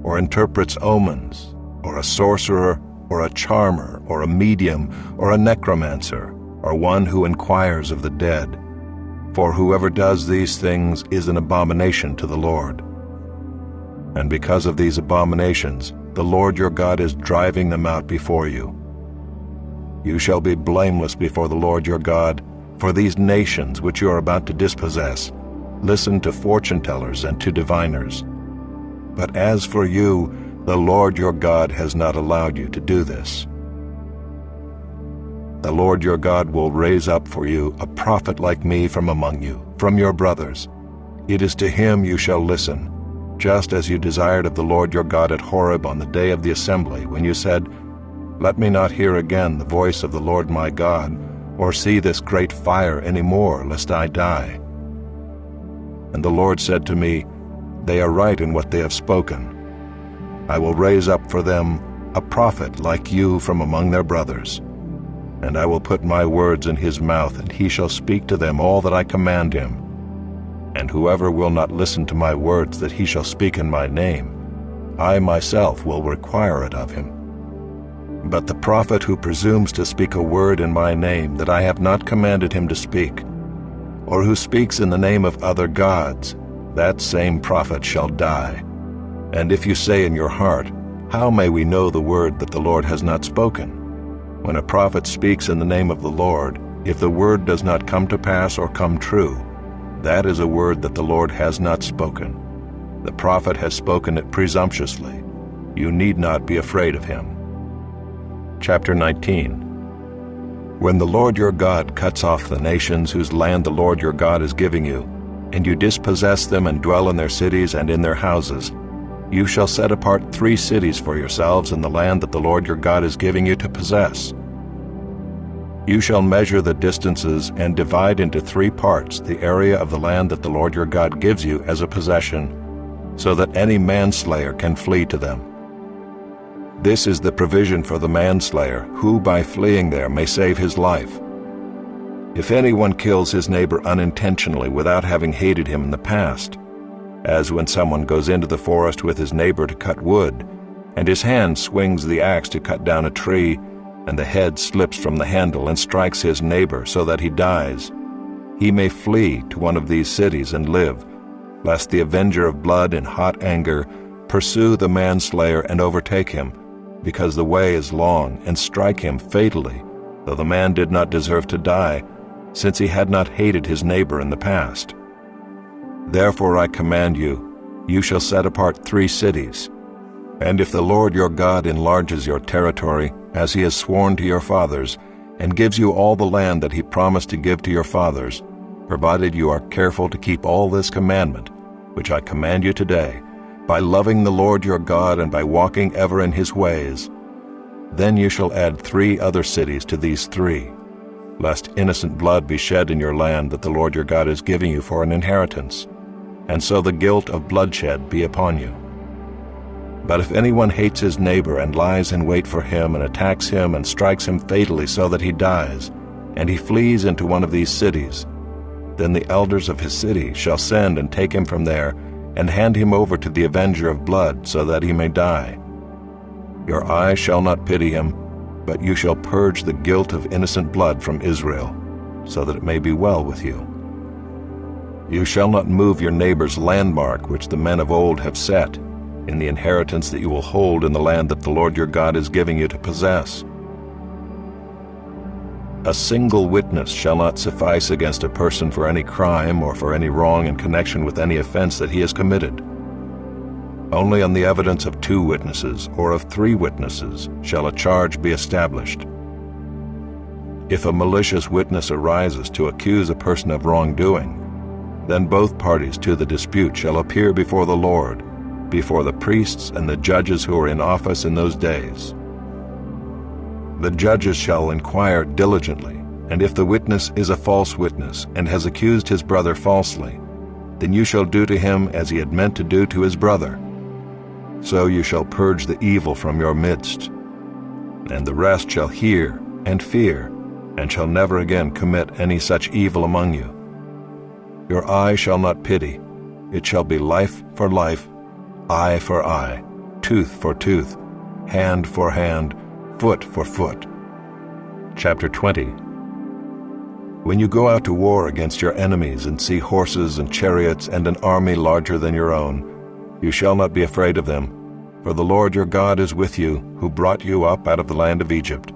or interprets omens, or a sorcerer, or a charmer, or a medium, or a necromancer, or one who inquires of the dead. For whoever does these things is an abomination to the Lord. And because of these abominations, the Lord your God is driving them out before you. You shall be blameless before the Lord your God, for these nations which you are about to dispossess listen to fortune-tellers and to diviners. But as for you, the Lord your God has not allowed you to do this. The Lord your God will raise up for you a prophet like me from among you, from your brothers. It is to him you shall listen, just as you desired of the Lord your God at Horeb on the day of the assembly, when you said, Let me not hear again the voice of the Lord my God, or see this great fire any more, lest I die. And the Lord said to me, They are right in what they have spoken. I will raise up for them a prophet like you from among their brothers. And I will put my words in his mouth, and he shall speak to them all that I command him. And whoever will not listen to my words that he shall speak in my name, I myself will require it of him. But the prophet who presumes to speak a word in my name that I have not commanded him to speak, or who speaks in the name of other gods, that same prophet shall die. And if you say in your heart, How may we know the word that the Lord has not spoken? When a prophet speaks in the name of the Lord, if the word does not come to pass or come true, that is a word that the Lord has not spoken. The prophet has spoken it presumptuously. You need not be afraid of him. Chapter 19. When the Lord your God cuts off the nations whose land the Lord your God is giving you, and you dispossess them and dwell in their cities and in their houses, you shall set apart 3 cities for yourselves in the land that the Lord your God is giving you to possess. You shall measure the distances and divide into 3 parts the area of the land that the Lord your God gives you as a possession, so that any manslayer can flee to them. This is the provision for the manslayer, who by fleeing there may save his life. If anyone kills his neighbor unintentionally without having hated him in the past, as when someone goes into the forest with his neighbor to cut wood, and his hand swings the axe to cut down a tree, and the head slips from the handle and strikes his neighbor so that he dies, he may flee to one of these cities and live, lest the avenger of blood in hot anger pursue the manslayer and overtake him, because the way is long, and strike him fatally, though the man did not deserve to die, since he had not hated his neighbor in the past. Therefore I command you, you shall set apart 3 cities. And if the Lord your God enlarges your territory, as he has sworn to your fathers, and gives you all the land that he promised to give to your fathers, provided you are careful to keep all this commandment, which I command you today, by loving the Lord your God and by walking ever in his ways, then you shall add 3 other cities to these 3, lest innocent blood be shed in your land that the Lord your God is giving you for an inheritance, and so the guilt of bloodshed be upon you. But if anyone hates his neighbor and lies in wait for him and attacks him and strikes him fatally so that he dies, and he flees into one of these cities, then the elders of his city shall send and take him from there and hand him over to the avenger of blood so that he may die. Your eye shall not pity him, but you shall purge the guilt of innocent blood from Israel, so that it may be well with you. You shall not move your neighbor's landmark which the men of old have set, in the inheritance that you will hold in the land that the Lord your God is giving you to possess. A single witness shall not suffice against a person for any crime or for any wrong in connection with any offense that he has committed. Only on the evidence of 2 witnesses or of 3 witnesses shall a charge be established. If a malicious witness arises to accuse a person of wrongdoing, then both parties to the dispute shall appear before the Lord, before the priests and the judges who are in office in those days. The judges shall inquire diligently, and if the witness is a false witness and has accused his brother falsely, then you shall do to him as he had meant to do to his brother. So you shall purge the evil from your midst, and the rest shall hear and fear, and shall never again commit any such evil among you. Your eye shall not pity, it shall be life for life, eye for eye, tooth for tooth, hand for hand, foot for foot. Chapter 20. When you go out to war against your enemies and see horses and chariots and an army larger than your own, you shall not be afraid of them, for the Lord your God is with you, who brought you up out of the land of Egypt.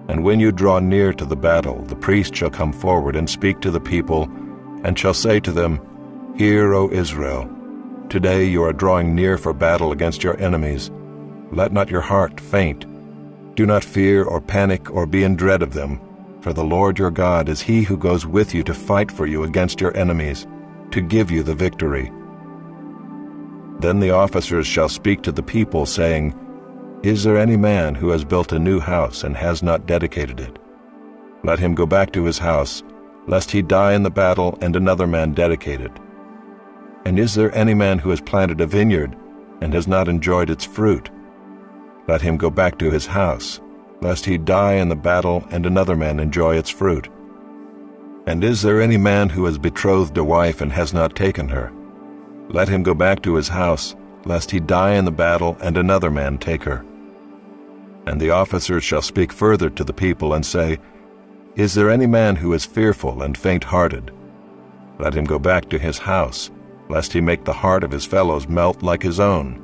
And when you draw near to the battle, the priest shall come forward and speak to the people, and shall say to them, Hear, O Israel, today you are drawing near for battle against your enemies. Let not your heart faint. Do not fear or panic or be in dread of them, for the Lord your God is he who goes with you to fight for you against your enemies, to give you the victory. Then the officers shall speak to the people, saying, Is there any man who has built a new house and has not dedicated it? Let him go back to his house, lest he die in the battle and another man dedicate it. And is there any man who has planted a vineyard and has not enjoyed its fruit? Let him go back to his house, lest he die in the battle and another man enjoy its fruit. And is there any man who has betrothed a wife and has not taken her? Let him go back to his house, lest he die in the battle and another man take her. And the officers shall speak further to the people and say, Is there any man who is fearful and faint-hearted? Let him go back to his house, lest he make the heart of his fellows melt like his own.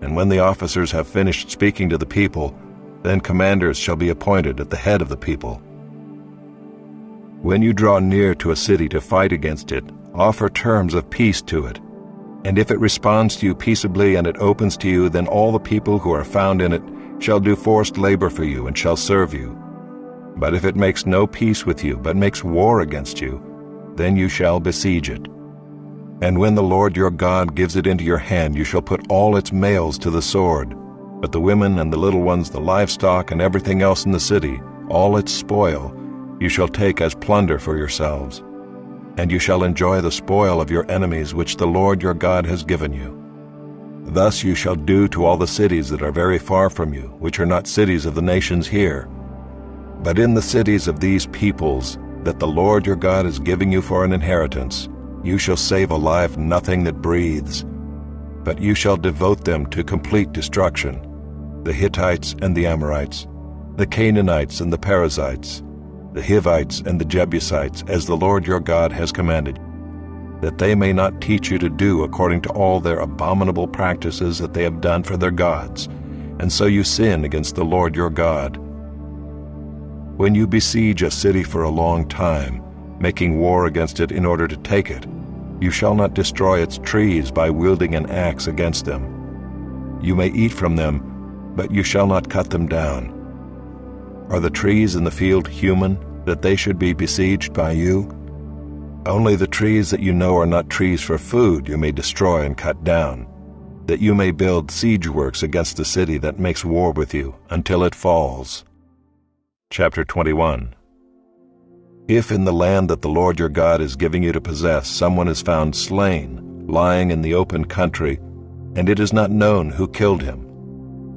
And when the officers have finished speaking to the people, then commanders shall be appointed at the head of the people. When you draw near to a city to fight against it, offer terms of peace to it. And if it responds to you peaceably and it opens to you, then all the people who are found in it shall do forced labor for you and shall serve you. But if it makes no peace with you, but makes war against you, then you shall besiege it. And when the Lord your God gives it into your hand, you shall put all its males to the sword, but the women and the little ones, the livestock and everything else in the city, all its spoil, you shall take as plunder for yourselves. And you shall enjoy the spoil of your enemies which the Lord your God has given you. Thus you shall do to all the cities that are very far from you, which are not cities of the nations here. But in the cities of these peoples, that the Lord your God is giving you for an inheritance, you shall save alive nothing that breathes, but you shall devote them to complete destruction, the Hittites and the Amorites, the Canaanites and the Perizzites, the Hivites and the Jebusites, as the Lord your God has commanded, that they may not teach you to do according to all their abominable practices that they have done for their gods, and so you sin against the Lord your God. When you besiege a city for a long time, making war against it in order to take it, you shall not destroy its trees by wielding an axe against them. You may eat from them, but you shall not cut them down. Are the trees in the field human, that they should be besieged by you? Only the trees that you know are not trees for food you may destroy and cut down, that you may build siege works against the city that makes war with you, until it falls. Chapter 21. If in the land that the Lord your God is giving you to possess someone is found slain, lying in the open country, and it is not known who killed him,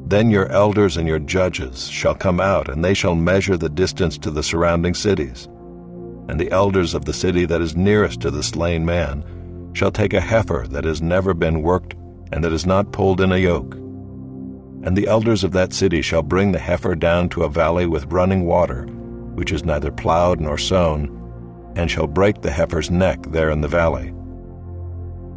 then your elders and your judges shall come out, and they shall measure the distance to the surrounding cities. And the elders of the city that is nearest to the slain man shall take a heifer that has never been worked and that is not pulled in a yoke. And the elders of that city shall bring the heifer down to a valley with running water, which is neither plowed nor sown, and shall break the heifer's neck there in the valley.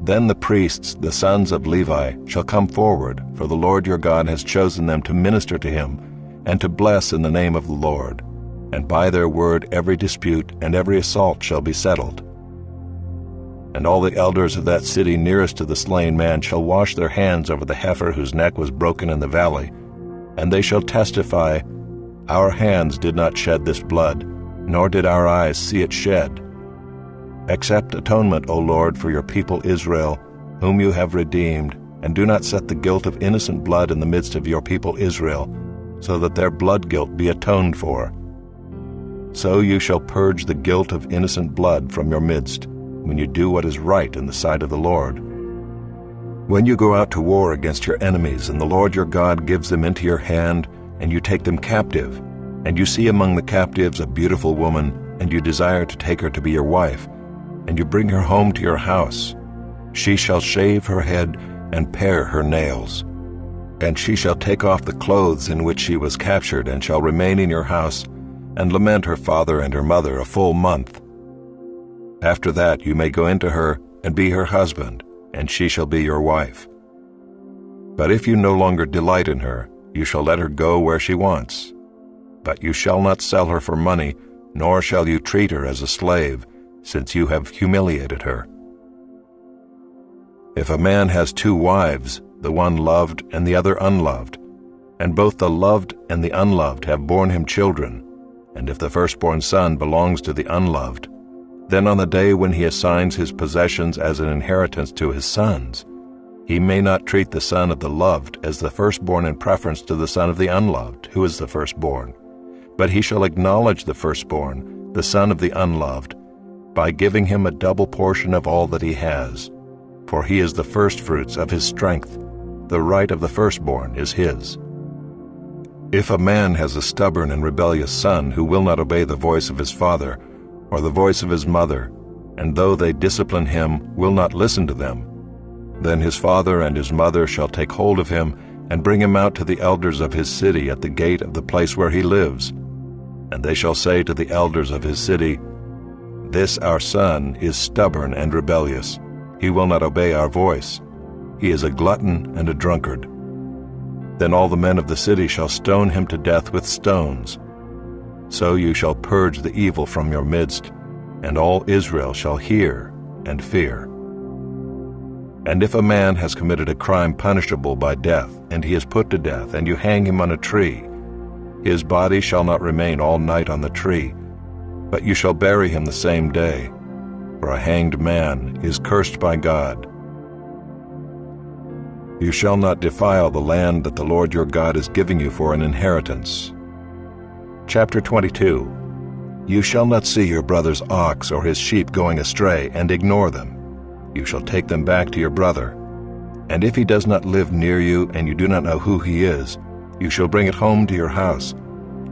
Then the priests, the sons of Levi, shall come forward, for the Lord your God has chosen them to minister to him, and to bless in the name of the Lord. And by their word every dispute and every assault shall be settled. And all the elders of that city nearest to the slain man shall wash their hands over the heifer whose neck was broken in the valley, and they shall testify, Our hands did not shed this blood, nor did our eyes see it shed. Accept atonement, O Lord, for your people Israel, whom you have redeemed, and do not set the guilt of innocent blood in the midst of your people Israel, so that their blood guilt be atoned for. So you shall purge the guilt of innocent blood from your midst, when you do what is right in the sight of the Lord. When you go out to war against your enemies, and the Lord your God gives them into your hand, and you take them captive, and you see among the captives a beautiful woman, and you desire to take her to be your wife, and you bring her home to your house, she shall shave her head and pare her nails. And she shall take off the clothes in which she was captured, and shall remain in your house, and lament her father and her mother a full month. After that you may go into her, and be her husband, and she shall be your wife. But if you no longer delight in her, you shall let her go where she wants. But you shall not sell her for money, nor shall you treat her as a slave, since you have humiliated her. If a man has 2 wives, the one loved and the other unloved, and both the loved and the unloved have borne him children, and if the firstborn son belongs to the unloved, then on the day when he assigns his possessions as an inheritance to his sons, he may not treat the son of the loved as the firstborn in preference to the son of the unloved, who is the firstborn, but he shall acknowledge the firstborn, the son of the unloved, by giving him a double portion of all that he has, for he is the firstfruits of his strength. The right of the firstborn is his. If a man has a stubborn and rebellious son who will not obey the voice of his father or the voice of his mother, and though they discipline him, will not listen to them, then his father and his mother shall take hold of him and bring him out to the elders of his city at the gate of the place where he lives. And they shall say to the elders of his city, "This our son is stubborn and rebellious. He will not obey our voice. He is a glutton and a drunkard." Then all the men of the city shall stone him to death with stones. So you shall purge the evil from your midst, and all Israel shall hear and fear. And if a man has committed a crime punishable by death, and he is put to death, and you hang him on a tree, his body shall not remain all night on the tree, but you shall bury him the same day, for a hanged man is cursed by God. You shall not defile the land that the Lord your God is giving you for an inheritance. Chapter 22. You shall not see your brother's ox or his sheep going astray, and ignore them. You shall take them back to your brother. And if he does not live near you, and you do not know who he is, you shall bring it home to your house,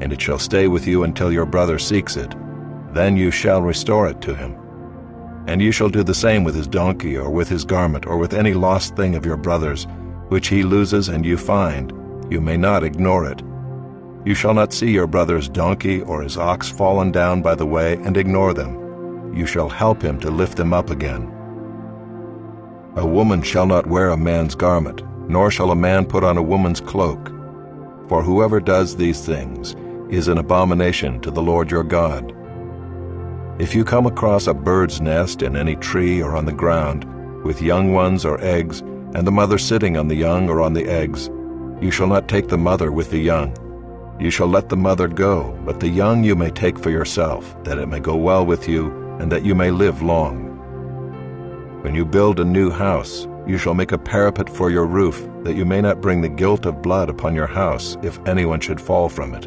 and it shall stay with you until your brother seeks it. Then you shall restore it to him. And you shall do the same with his donkey, or with his garment, or with any lost thing of your brother's, which he loses and you find. You may not ignore it. You shall not see your brother's donkey or his ox fallen down by the way and ignore them. You shall help him to lift them up again. A woman shall not wear a man's garment, nor shall a man put on a woman's cloak. For whoever does these things is an abomination to the Lord your God. If you come across a bird's nest in any tree or on the ground, with young ones or eggs, and the mother sitting on the young or on the eggs, you shall not take the mother with the young. You shall let the mother go, but the young you may take for yourself, that it may go well with you, and that you may live long. When you build a new house, you shall make a parapet for your roof, that you may not bring the guilt of blood upon your house, if anyone should fall from it.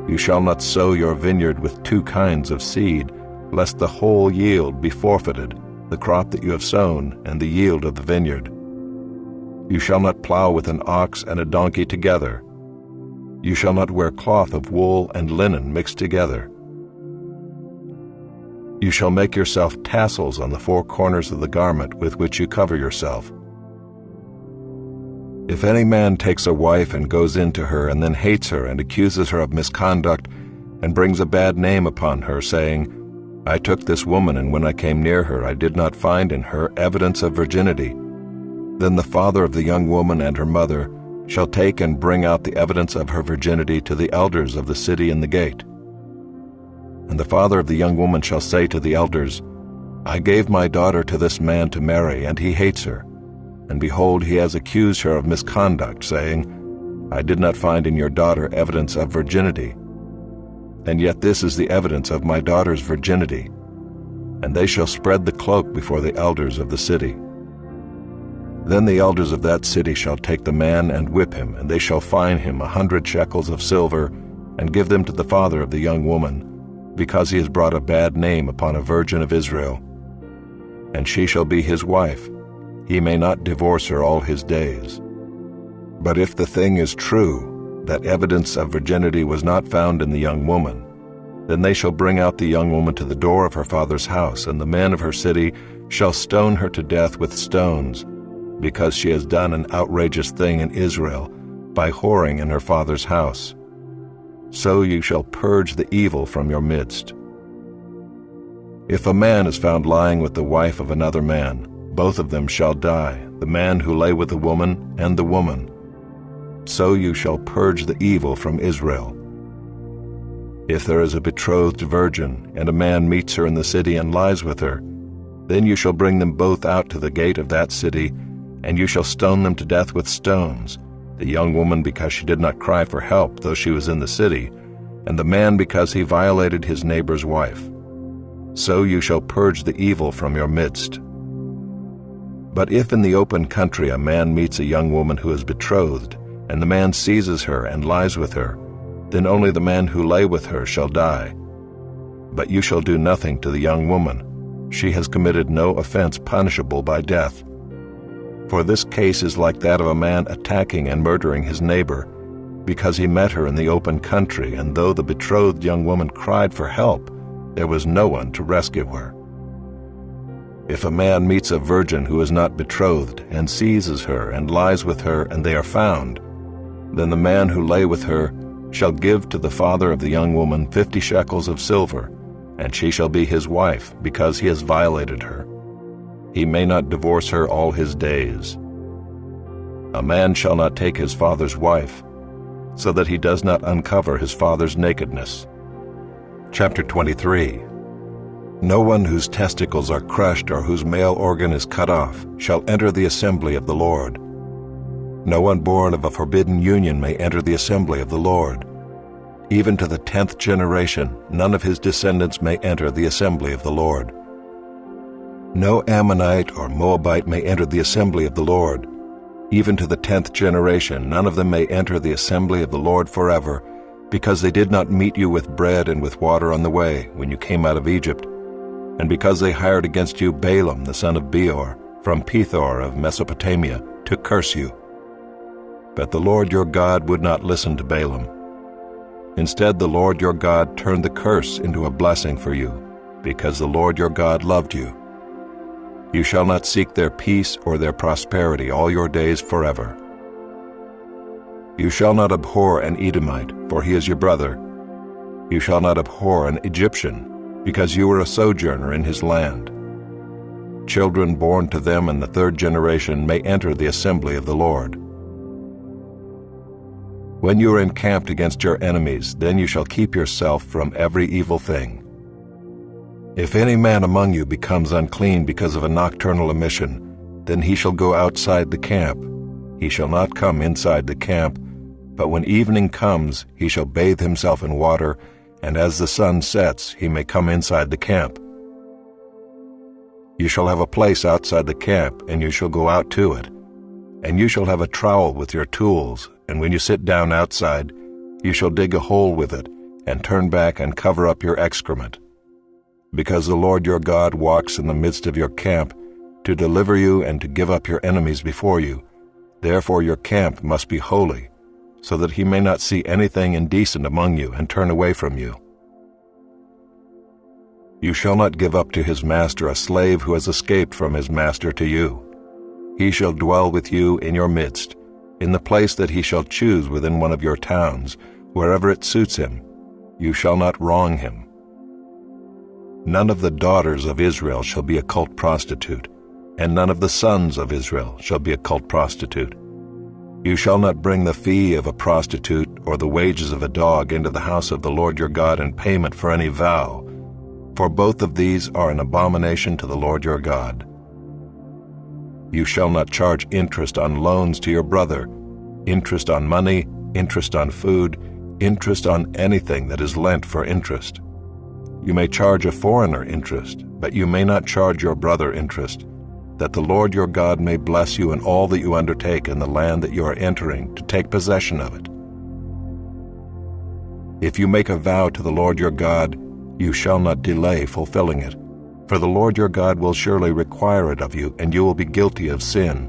You shall not sow your vineyard with 2 kinds of seed, lest the whole yield be forfeited, the crop that you have sown, and the yield of the vineyard. You shall not plow with an ox and a donkey together. You shall not wear cloth of wool and linen mixed together. You shall make yourself tassels on the 4 corners of the garment with which you cover yourself. If any man takes a wife and goes into her and then hates her and accuses her of misconduct and brings a bad name upon her, saying, "I took this woman, and when I came near her I did not find in her evidence of virginity," then the father of the young woman and her mother shall take and bring out the evidence of her virginity to the elders of the city in the gate. And the father of the young woman shall say to the elders, "I gave my daughter to this man to marry, and he hates her. And behold, he has accused her of misconduct, saying, I did not find in your daughter evidence of virginity. And yet this is the evidence of my daughter's virginity." And they shall spread the cloak before the elders of the city. Then the elders of that city shall take the man and whip him, and they shall fine him 100 shekels of silver, and give them to the father of the young woman, because he has brought a bad name upon a virgin of Israel. And she shall be his wife. He may not divorce her all his days. But if the thing is true, that evidence of virginity was not found in the young woman, then they shall bring out the young woman to the door of her father's house, and the men of her city shall stone her to death with stones, because she has done an outrageous thing in Israel by whoring in her father's house. So you shall purge the evil from your midst. If a man is found lying with the wife of another man, both of them shall die, the man who lay with the woman and the woman. So you shall purge the evil from Israel. If there is a betrothed virgin, and a man meets her in the city and lies with her, then you shall bring them both out to the gate of that city, and you shall stone them to death with stones, the young woman because she did not cry for help though she was in the city, and the man because he violated his neighbor's wife. So you shall purge the evil from your midst. But if in the open country a man meets a young woman who is betrothed, and the man seizes her and lies with her, then only the man who lay with her shall die. But you shall do nothing to the young woman. She has committed no offense punishable by death. For this case is like that of a man attacking and murdering his neighbor, because he met her in the open country, and though the betrothed young woman cried for help, there was no one to rescue her. If a man meets a virgin who is not betrothed, and seizes her and lies with her, and they are found, then the man who lay with her shall give to the father of the young woman 50 shekels of silver, and she shall be his wife, because he has violated her. He may not divorce her all his days. A man shall not take his father's wife, so that he does not uncover his father's nakedness. Chapter 23. No one whose testicles are crushed or whose male organ is cut off shall enter the assembly of the Lord. No one born of a forbidden union may enter the assembly of the Lord. Even to the 10th generation, none of his descendants may enter the assembly of the Lord. No Ammonite or Moabite may enter the assembly of the Lord. Even to the 10th generation, none of them may enter the assembly of the Lord forever, because they did not meet you with bread and with water on the way when you came out of Egypt, and because they hired against you Balaam the son of Beor from Pethor of Mesopotamia to curse you. But the Lord your God would not listen to Balaam. Instead, the Lord your God turned the curse into a blessing for you, because the Lord your God loved you. You shall not seek their peace or their prosperity all your days forever. You shall not abhor an Edomite, for he is your brother. You shall not abhor an Egyptian, because you were a sojourner in his land. Children born to them in the 3rd generation may enter the assembly of the Lord. When you are encamped against your enemies, then you shall keep yourself from every evil thing. If any man among you becomes unclean because of a nocturnal emission, then he shall go outside the camp. He shall not come inside the camp, but when evening comes, he shall bathe himself in water, and as the sun sets, he may come inside the camp. You shall have a place outside the camp, and you shall go out to it. And you shall have a trowel with your tools, and when you sit down outside, you shall dig a hole with it, and turn back and cover up your excrement. Because the Lord your God walks in the midst of your camp, to deliver you and to give up your enemies before you, therefore your camp must be holy, so that he may not see anything indecent among you and turn away from you. You shall not give up to his master a slave who has escaped from his master to you. He shall dwell with you in your midst, in the place that he shall choose within one of your towns, wherever it suits him. You shall not wrong him. None of the daughters of Israel shall be a cult prostitute, and none of the sons of Israel shall be a cult prostitute. You shall not bring the fee of a prostitute or the wages of a dog into the house of the Lord your God in payment for any vow, for both of these are an abomination to the Lord your God. You shall not charge interest on loans to your brother, interest on money, interest on food, interest on anything that is lent for interest. You may charge a foreigner interest, but you may not charge your brother interest, that the Lord your God may bless you in all that you undertake in the land that you are entering to take possession of it. If you make a vow to the Lord your God, you shall not delay fulfilling it, for the Lord your God will surely require it of you, and you will be guilty of sin.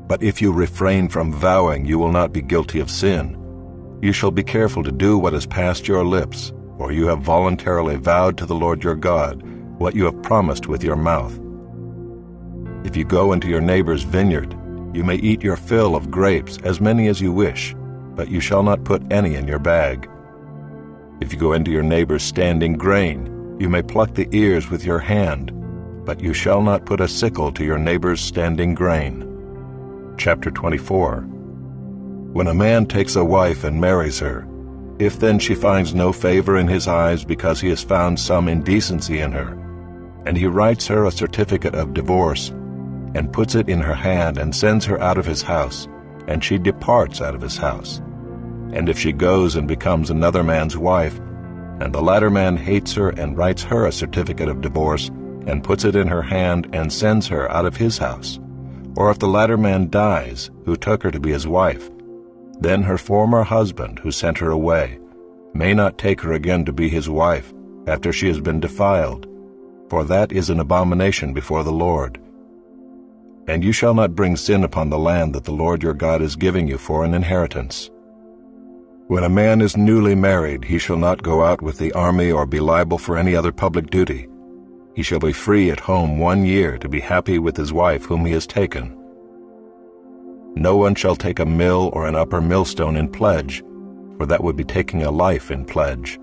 But if you refrain from vowing, you will not be guilty of sin. You shall be careful to do what has passed your lips, for you have voluntarily vowed to the Lord your God what you have promised with your mouth. If you go into your neighbor's vineyard, you may eat your fill of grapes, as many as you wish, but you shall not put any in your bag. If you go into your neighbor's standing grain, you may pluck the ears with your hand, but you shall not put a sickle to your neighbor's standing grain. Chapter 24. When a man takes a wife and marries her, if then she finds no favor in his eyes because he has found some indecency in her, and he writes her a certificate of divorce, and puts it in her hand and sends her out of his house, and she departs out of his house. And if she goes and becomes another man's wife, and the latter man hates her and writes her a certificate of divorce, and puts it in her hand and sends her out of his house, or if the latter man dies, who took her to be his wife, then her former husband, who sent her away, may not take her again to be his wife after she has been defiled, for that is an abomination before the Lord. And you shall not bring sin upon the land that the Lord your God is giving you for an inheritance. When a man is newly married, he shall not go out with the army or be liable for any other public duty. He shall be free at home 1 year to be happy with his wife whom he has taken. No one shall take a mill or an upper millstone in pledge, for that would be taking a life in pledge.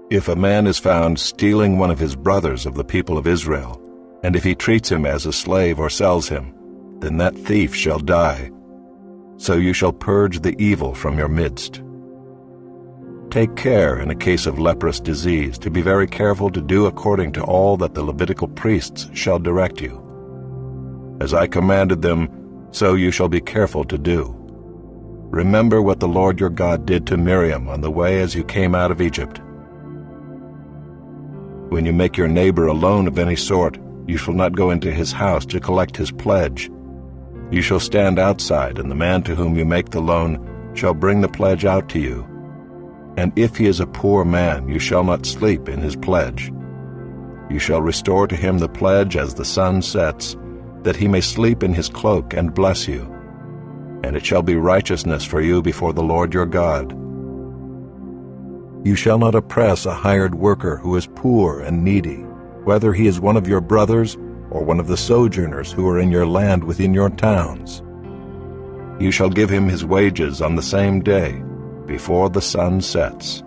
If a man is found stealing one of his brothers of the people of Israel, and if he treats him as a slave or sells him, then that thief shall die. So you shall purge the evil from your midst. Take care in a case of leprous disease to be very careful to do according to all that the Levitical priests shall direct you. As I commanded them, so you shall be careful to do. Remember what the Lord your God did to Miriam on the way as you came out of Egypt. When you make your neighbor a loan of any sort, you shall not go into his house to collect his pledge. You shall stand outside, and the man to whom you make the loan shall bring the pledge out to you. And if he is a poor man, you shall not sleep in his pledge. You shall restore to him the pledge as the sun sets, that he may sleep in his cloak and bless you. And it shall be righteousness for you before the Lord your God. You shall not oppress a hired worker who is poor and needy, whether he is one of your brothers or one of the sojourners who are in your land within your towns. You shall give him his wages on the same day, before the sun sets,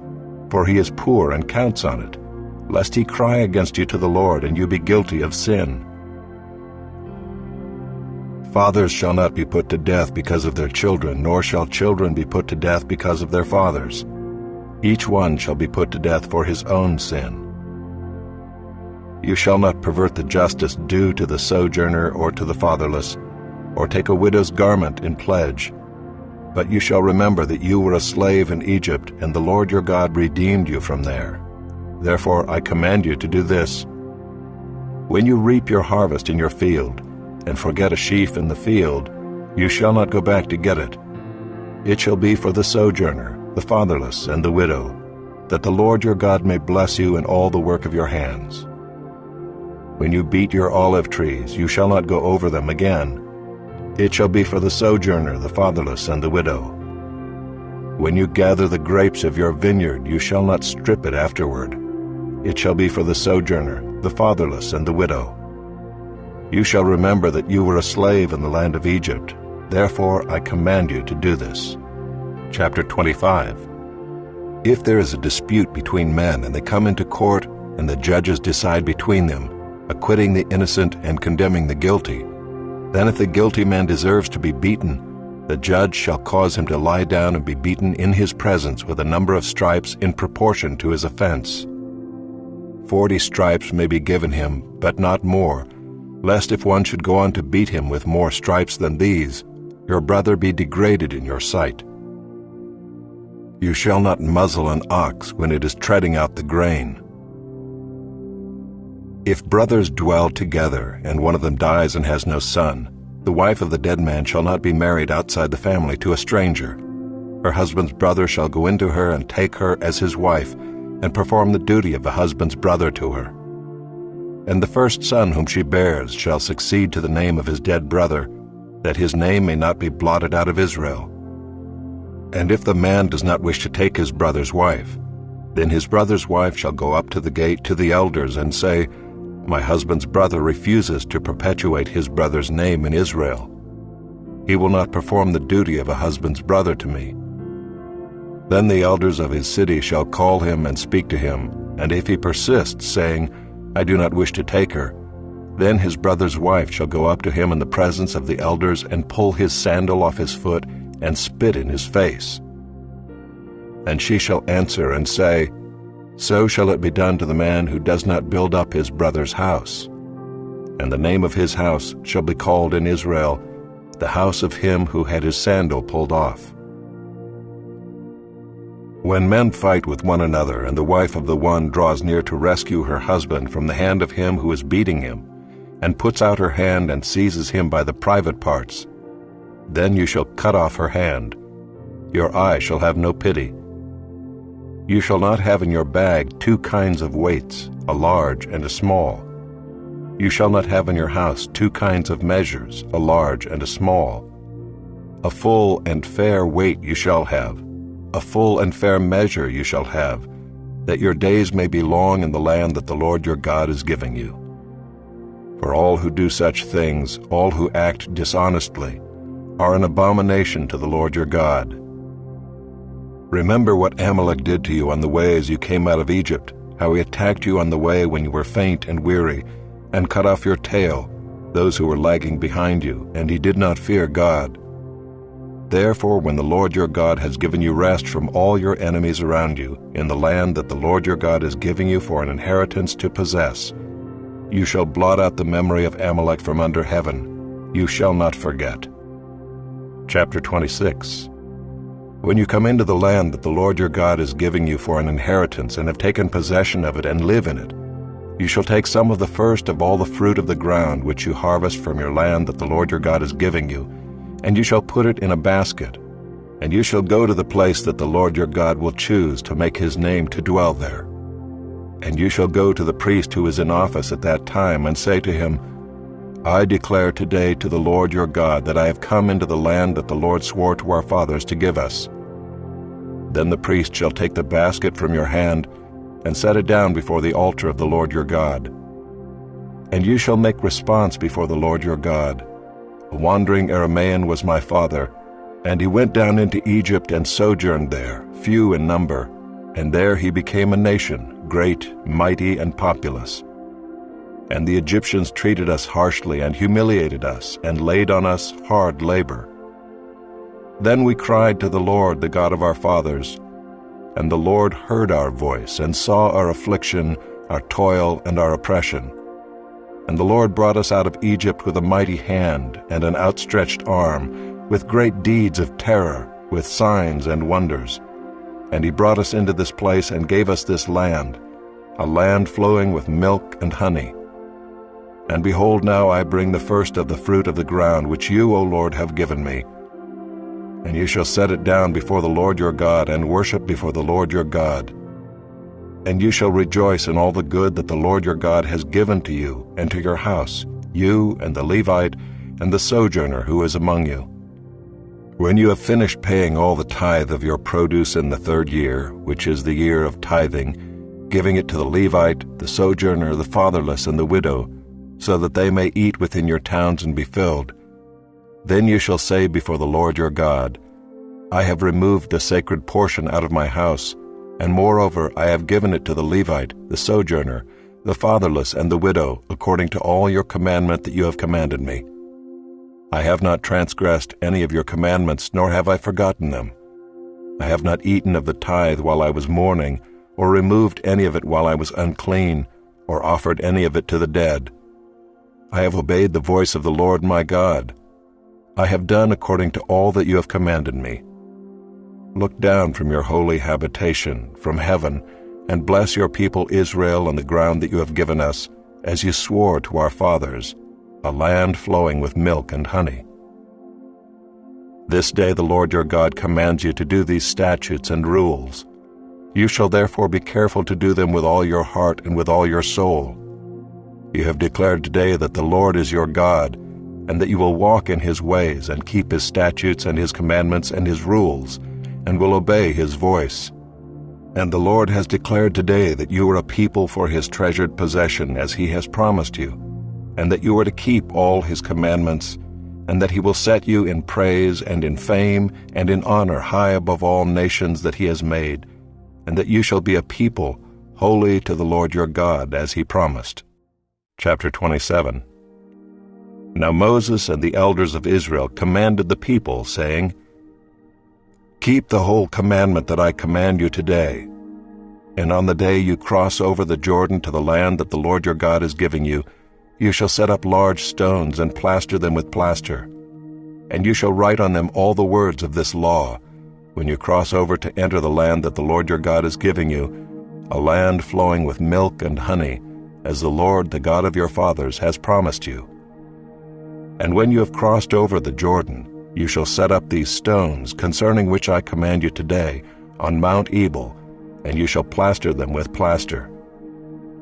for he is poor and counts on it, lest he cry against you to the Lord and you be guilty of sin. Fathers shall not be put to death because of their children, nor shall children be put to death because of their fathers. Each one shall be put to death for his own sin. You shall not pervert the justice due to the sojourner or to the fatherless, or take a widow's garment in pledge. But you shall remember that you were a slave in Egypt, and the Lord your God redeemed you from there. Therefore I command you to do this. When you reap your harvest in your field, and forget a sheaf in the field, you shall not go back to get it. It shall be for the sojourner, the fatherless, and the widow, that the Lord your God may bless you in all the work of your hands. When you beat your olive trees, you shall not go over them again. It shall be for the sojourner, the fatherless, and the widow. When you gather the grapes of your vineyard, you shall not strip it afterward. It shall be for the sojourner, the fatherless, and the widow. You shall remember that you were a slave in the land of Egypt. Therefore I command you to do this. Chapter 25. If there is a dispute between men, and they come into court, and the judges decide between them, acquitting the innocent and condemning the guilty, then if the guilty man deserves to be beaten, the judge shall cause him to lie down and be beaten in his presence with a number of stripes in proportion to his offense. 40 stripes may be given him, but not more, lest if one should go on to beat him with more stripes than these, your brother be degraded in your sight. You shall not muzzle an ox when it is treading out the grain. If brothers dwell together, and one of them dies and has no son, the wife of the dead man shall not be married outside the family to a stranger. Her husband's brother shall go into her and take her as his wife, and perform the duty of a husband's brother to her. And the first son whom she bears shall succeed to the name of his dead brother, that his name may not be blotted out of Israel. And if the man does not wish to take his brother's wife, then his brother's wife shall go up to the gate to the elders and say, My husband's brother refuses to perpetuate his brother's name in Israel. He will not perform the duty of a husband's brother to me. Then the elders of his city shall call him and speak to him, and if he persists, saying, I do not wish to take her, then his brother's wife shall go up to him in the presence of the elders and pull his sandal off his foot and spit in his face. And she shall answer and say, So shall it be done to the man who does not build up his brother's house. And the name of his house shall be called in Israel, the house of him who had his sandal pulled off. When men fight with one another, and the wife of the one draws near to rescue her husband from the hand of him who is beating him, and puts out her hand and seizes him by the private parts, then you shall cut off her hand. Your eye shall have no pity. You shall not have in your bag 2 kinds of weights, a large and a small. You shall not have in your house 2 kinds of measures, a large and a small. A full and fair weight you shall have, a full and fair measure you shall have, that your days may be long in the land that the Lord your God is giving you. For all who do such things, all who act dishonestly, are an abomination to the Lord your God. Remember what Amalek did to you on the way as you came out of Egypt, how he attacked you on the way when you were faint and weary, and cut off your tail, those who were lagging behind you, and he did not fear God. Therefore, when the Lord your God has given you rest from all your enemies around you, in the land that the Lord your God is giving you for an inheritance to possess, you shall blot out the memory of Amalek from under heaven. You shall not forget. Chapter 26. When you come into the land that the Lord your God is giving you for an inheritance, and have taken possession of it and live in it, you shall take some of the first of all the fruit of the ground which you harvest from your land that the Lord your God is giving you, and you shall put it in a basket, and you shall go to the place that the Lord your God will choose to make his name to dwell there. And you shall go to the priest who is in office at that time, and say to him, I declare today to the Lord your God that I have come into the land that the Lord swore to our fathers to give us. Then the priest shall take the basket from your hand, and set it down before the altar of the Lord your God. And you shall make response before the Lord your God. A wandering Aramean was my father, and he went down into Egypt and sojourned there, few in number, and there he became a nation, great, mighty, and populous. And the Egyptians treated us harshly and humiliated us, and laid on us hard labor. Then we cried to the Lord, the God of our fathers, and the Lord heard our voice, and saw our affliction, our toil, and our oppression. And the Lord brought us out of Egypt with a mighty hand and an outstretched arm, with great deeds of terror, with signs and wonders. And he brought us into this place and gave us this land, a land flowing with milk and honey. And behold, now I bring the first of the fruit of the ground, which you, O Lord, have given me. And you shall set it down before the Lord your God, and worship before the Lord your God. And you shall rejoice in all the good that the Lord your God has given to you and to your house, you and the Levite and the sojourner who is among you. When you have finished paying all the tithe of your produce in the 3rd year, which is the year of tithing, giving it to the Levite, the sojourner, the fatherless, and the widow, so that they may eat within your towns and be filled, then you shall say before the Lord your God, I have removed the sacred portion out of my house, and moreover I have given it to the Levite, the sojourner, the fatherless, and the widow, according to all your commandment that you have commanded me. I have not transgressed any of your commandments, nor have I forgotten them. I have not eaten of the tithe while I was mourning, or removed any of it while I was unclean, or offered any of it to the dead. I have obeyed the voice of the Lord my God. I have done according to all that you have commanded me. Look down from your holy habitation, from heaven, and bless your people Israel on the ground that you have given us, as you swore to our fathers, a land flowing with milk and honey. This day the Lord your God commands you to do these statutes and rules. You shall therefore be careful to do them with all your heart and with all your soul. You have declared today that the Lord is your God, and that you will walk in his ways and keep his statutes and his commandments and his rules, and will obey his voice. And the Lord has declared today that you are a people for his treasured possession, as he has promised you, and that you are to keep all his commandments, and that he will set you in praise and in fame and in honor high above all nations that he has made, and that you shall be a people holy to the Lord your God, as he promised. Chapter 27. Now Moses and the elders of Israel commanded the people, saying, Keep the whole commandment that I command you today. And on the day you cross over the Jordan to the land that the Lord your God is giving you, you shall set up large stones and plaster them with plaster. And you shall write on them all the words of this law, when you cross over to enter the land that the Lord your God is giving you, a land flowing with milk and honey, as the Lord, the God of your fathers, has promised you. And when you have crossed over the Jordan, you shall set up these stones, concerning which I command you today, on Mount Ebal, and you shall plaster them with plaster.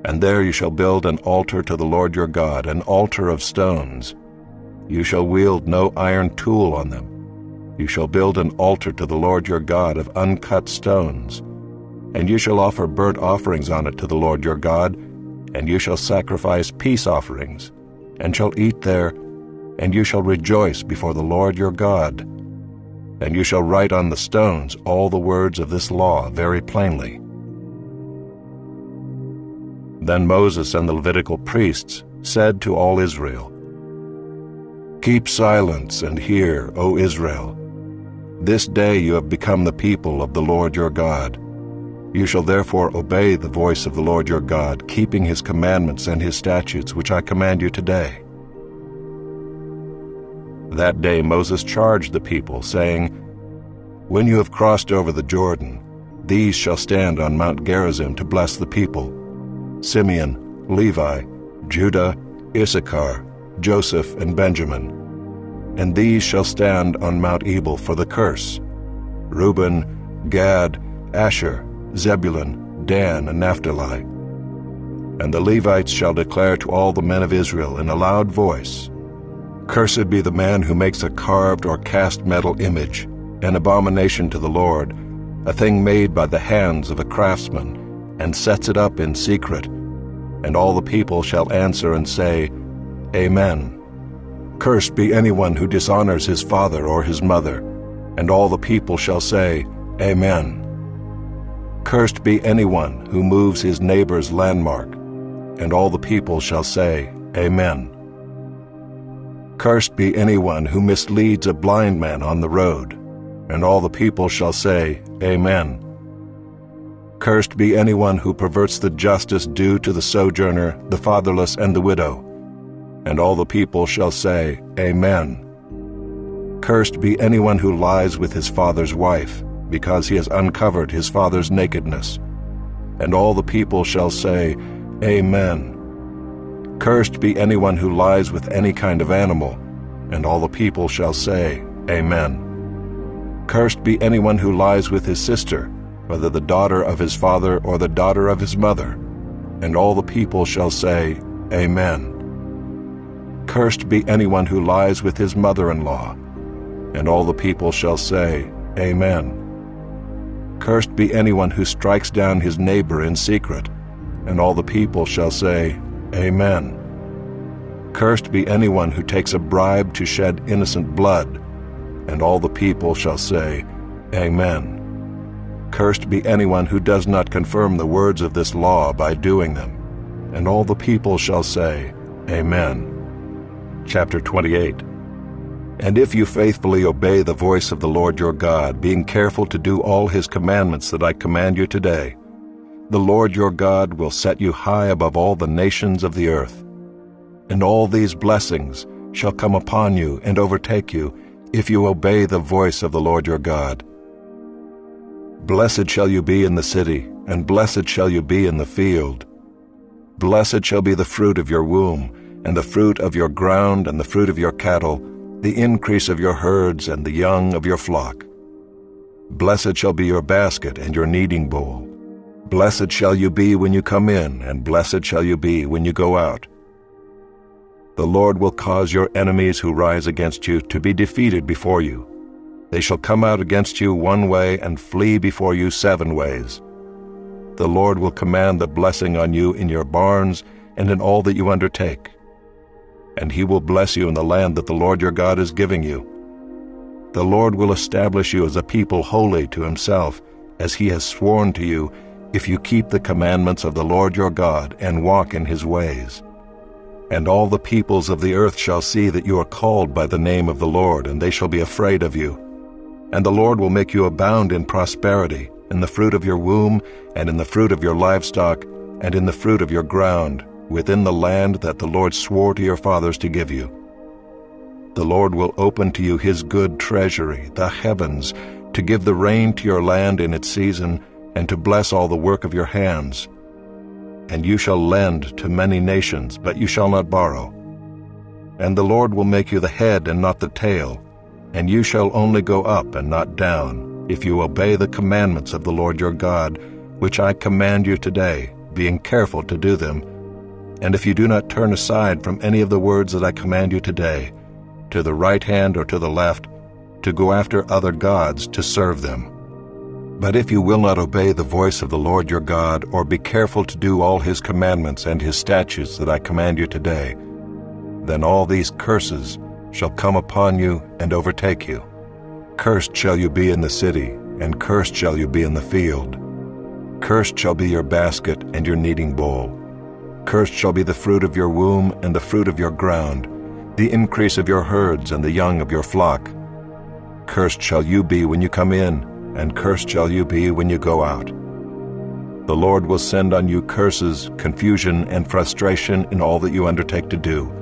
And there you shall build an altar to the Lord your God, an altar of stones. You shall wield no iron tool on them. You shall build an altar to the Lord your God of uncut stones. And you shall offer burnt offerings on it to the Lord your God, and you shall sacrifice peace offerings, and shall eat there, and you shall rejoice before the Lord your God. And you shall write on the stones all the words of this law very plainly. Then Moses and the Levitical priests said to all Israel, Keep silence and hear, O Israel. This day you have become the people of the Lord your God. You shall therefore obey the voice of the Lord your God, keeping his commandments and his statutes, which I command you today. That day Moses charged the people, saying, When you have crossed over the Jordan, these shall stand on Mount Gerizim to bless the people: Simeon, Levi, Judah, Issachar, Joseph, and Benjamin. And these shall stand on Mount Ebal for the curse: Reuben, Gad, Asher, Zebulun, Dan, and Naphtali. And the Levites shall declare to all the men of Israel in a loud voice, Cursed be the man who makes a carved or cast metal image, an abomination to the Lord, a thing made by the hands of a craftsman, and sets it up in secret. And all the people shall answer and say, Amen. Cursed be anyone who dishonors his father or his mother. And all the people shall say, Amen. Cursed be anyone who moves his neighbor's landmark. And all the people shall say, Amen. Cursed be anyone who misleads a blind man on the road. And all the people shall say, Amen. Cursed be anyone who perverts the justice due to the sojourner, the fatherless, and the widow. And all the people shall say, Amen. Cursed be anyone who lies with his father's wife, because he has uncovered his father's nakedness. And all the people shall say, Amen. Cursed be anyone who lies with any kind of animal. And all the people shall say, Amen. Cursed be anyone who lies with his sister, whether the daughter of his father or the daughter of his mother. And all the people shall say, Amen. Cursed be anyone who lies with his mother-in-law. And all the people shall say, Amen. Cursed be anyone who strikes down his neighbor in secret. And all the people shall say, Amen. Cursed be anyone who takes a bribe to shed innocent blood. And all the people shall say, Amen. Cursed be anyone who does not confirm the words of this law by doing them. And all the people shall say, Amen. Chapter 28. And if you faithfully obey the voice of the Lord your God, being careful to do all his commandments that I command you today, the Lord your God will set you high above all the nations of the earth. And all these blessings shall come upon you and overtake you, if you obey the voice of the Lord your God. Blessed shall you be in the city, and blessed shall you be in the field. Blessed shall be the fruit of your womb, and the fruit of your ground, and the fruit of your cattle, the increase of your herds, and the young of your flock. Blessed shall be your basket and your kneading bowl. Blessed shall you be when you come in, and blessed shall you be when you go out. The Lord will cause your enemies who rise against you to be defeated before you. They shall come out against you one way and flee before you 7 ways. The Lord will command the blessing on you in your barns and in all that you undertake. And he will bless you in the land that the Lord your God is giving you. The Lord will establish you as a people holy to himself, as he has sworn to you, if you keep the commandments of the Lord your God and walk in his ways. And all the peoples of the earth shall see that you are called by the name of the Lord, and they shall be afraid of you. And the Lord will make you abound in prosperity, in the fruit of your womb, and in the fruit of your livestock, and in the fruit of your ground, within the land that the Lord swore to your fathers to give you. The Lord will open to you his good treasury, the heavens, to give the rain to your land in its season, and to bless all the work of your hands. And you shall lend to many nations, but you shall not borrow. And the Lord will make you the head and not the tail, and you shall only go up and not down, if you obey the commandments of the Lord your God, which I command you today, being careful to do them, and if you do not turn aside from any of the words that I command you today, to the right hand or to the left, to go after other gods to serve them. But if you will not obey the voice of the Lord your God, or be careful to do all his commandments and his statutes that I command you today, then all these curses shall come upon you and overtake you. Cursed shall you be in the city, and cursed shall you be in the field. Cursed shall be your basket and your kneading bowl. Cursed shall be the fruit of your womb and the fruit of your ground, the increase of your herds and the young of your flock. Cursed shall you be when you come in, and cursed shall you be when you go out. The Lord will send on you curses, confusion, and frustration in all that you undertake to do,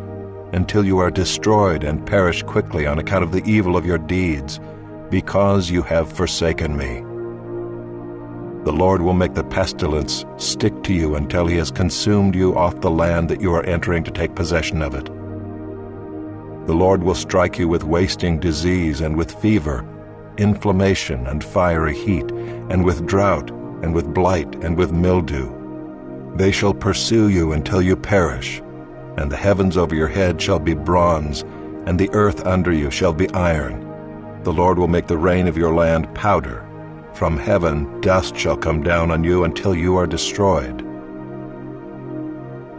until you are destroyed and perish quickly on account of the evil of your deeds, because you have forsaken me. The Lord will make the pestilence stick to you until he has consumed you off the land that you are entering to take possession of it. The Lord will strike you with wasting disease and with fever, inflammation and fiery heat, and with drought, and with blight, and with mildew. They shall pursue you until you perish, and the heavens over your head shall be bronze, and the earth under you shall be iron. The Lord will make the rain of your land powder. From heaven dust shall come down on you until you are destroyed.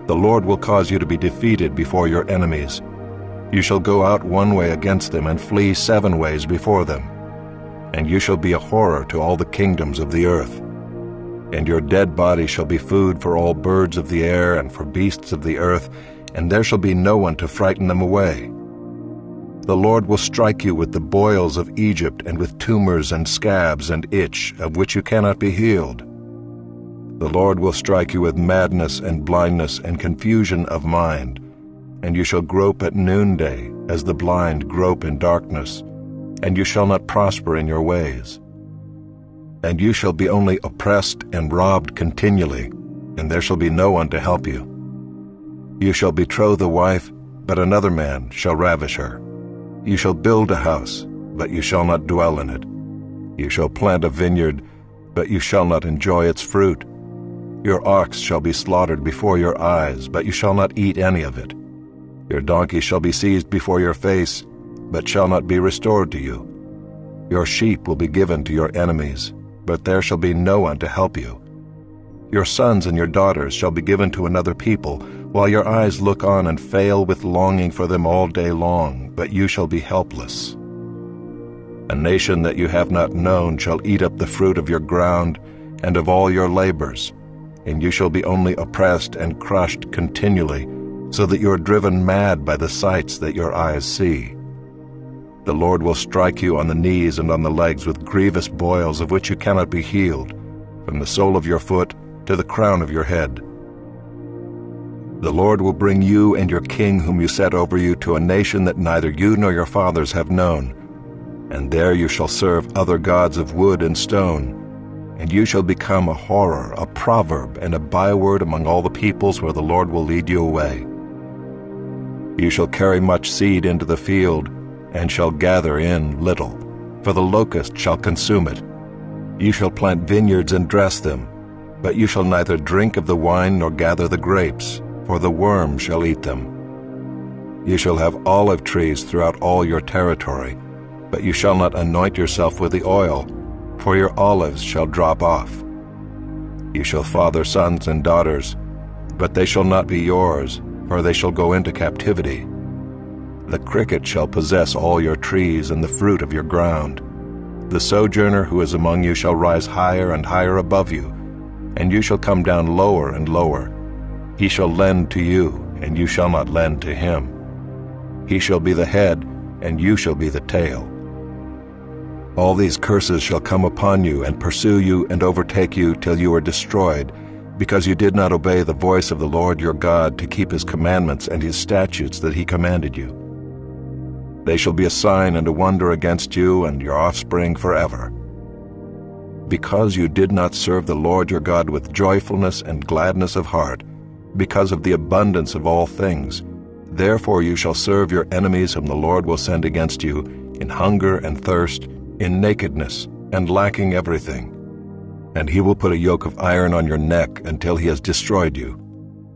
The Lord will cause you to be defeated before your enemies. You shall go out one way against them and flee 7 ways before them. And you shall be a horror to all the kingdoms of the earth. And your dead body shall be food for all birds of the air and for beasts of the earth, and there shall be no one to frighten them away. The Lord will strike you with the boils of Egypt, and with tumors and scabs and itch, of which you cannot be healed. The Lord will strike you with madness and blindness and confusion of mind, and you shall grope at noonday, as the blind grope in darkness, and you shall not prosper in your ways. And you shall be only oppressed and robbed continually, and there shall be no one to help you. You shall betroth a wife, but another man shall ravish her. You shall build a house, but you shall not dwell in it. You shall plant a vineyard, but you shall not enjoy its fruit. Your ox shall be slaughtered before your eyes, but you shall not eat any of it. Your donkey shall be seized before your face, but shall not be restored to you. Your sheep will be given to your enemies, but there shall be no one to help you. Your sons and your daughters shall be given to another people, while your eyes look on and fail with longing for them all day long, but you shall be helpless. A nation that you have not known shall eat up the fruit of your ground and of all your labors, and you shall be only oppressed and crushed continually, so that you are driven mad by the sights that your eyes see. The Lord will strike you on the knees and on the legs with grievous boils of which you cannot be healed, from the sole of your foot to the crown of your head. The Lord will bring you and your king whom you set over you to a nation that neither you nor your fathers have known, and there you shall serve other gods of wood and stone, and you shall become a horror, a proverb, and a byword among all the peoples where the Lord will lead you away. You shall carry much seed into the field, and shall gather in little, for the locust shall consume it. You shall plant vineyards and dress them, But you shall neither drink of the wine nor gather the grapes, for the worm shall eat them. You shall have olive trees throughout all your territory, but you shall not anoint yourself with the oil, for your olives shall drop off. You shall father sons and daughters, but they shall not be yours, for they shall go into captivity. The cricket shall possess all your trees and the fruit of your ground. The sojourner who is among you shall rise higher and higher above you, and you shall come down lower and lower. He shall lend to you, and you shall not lend to him. He shall be the head, and you shall be the tail. All these curses shall come upon you and pursue you and overtake you till you are destroyed, because you did not obey the voice of the Lord your God to keep his commandments and his statutes that he commanded you. They shall be a sign and a wonder against you and your offspring forever. Because you did not serve the Lord your God with joyfulness and gladness of heart, because of the abundance of all things, therefore you shall serve your enemies whom the Lord will send against you, in hunger and thirst, in nakedness, and lacking everything. And he will put a yoke of iron on your neck until he has destroyed you.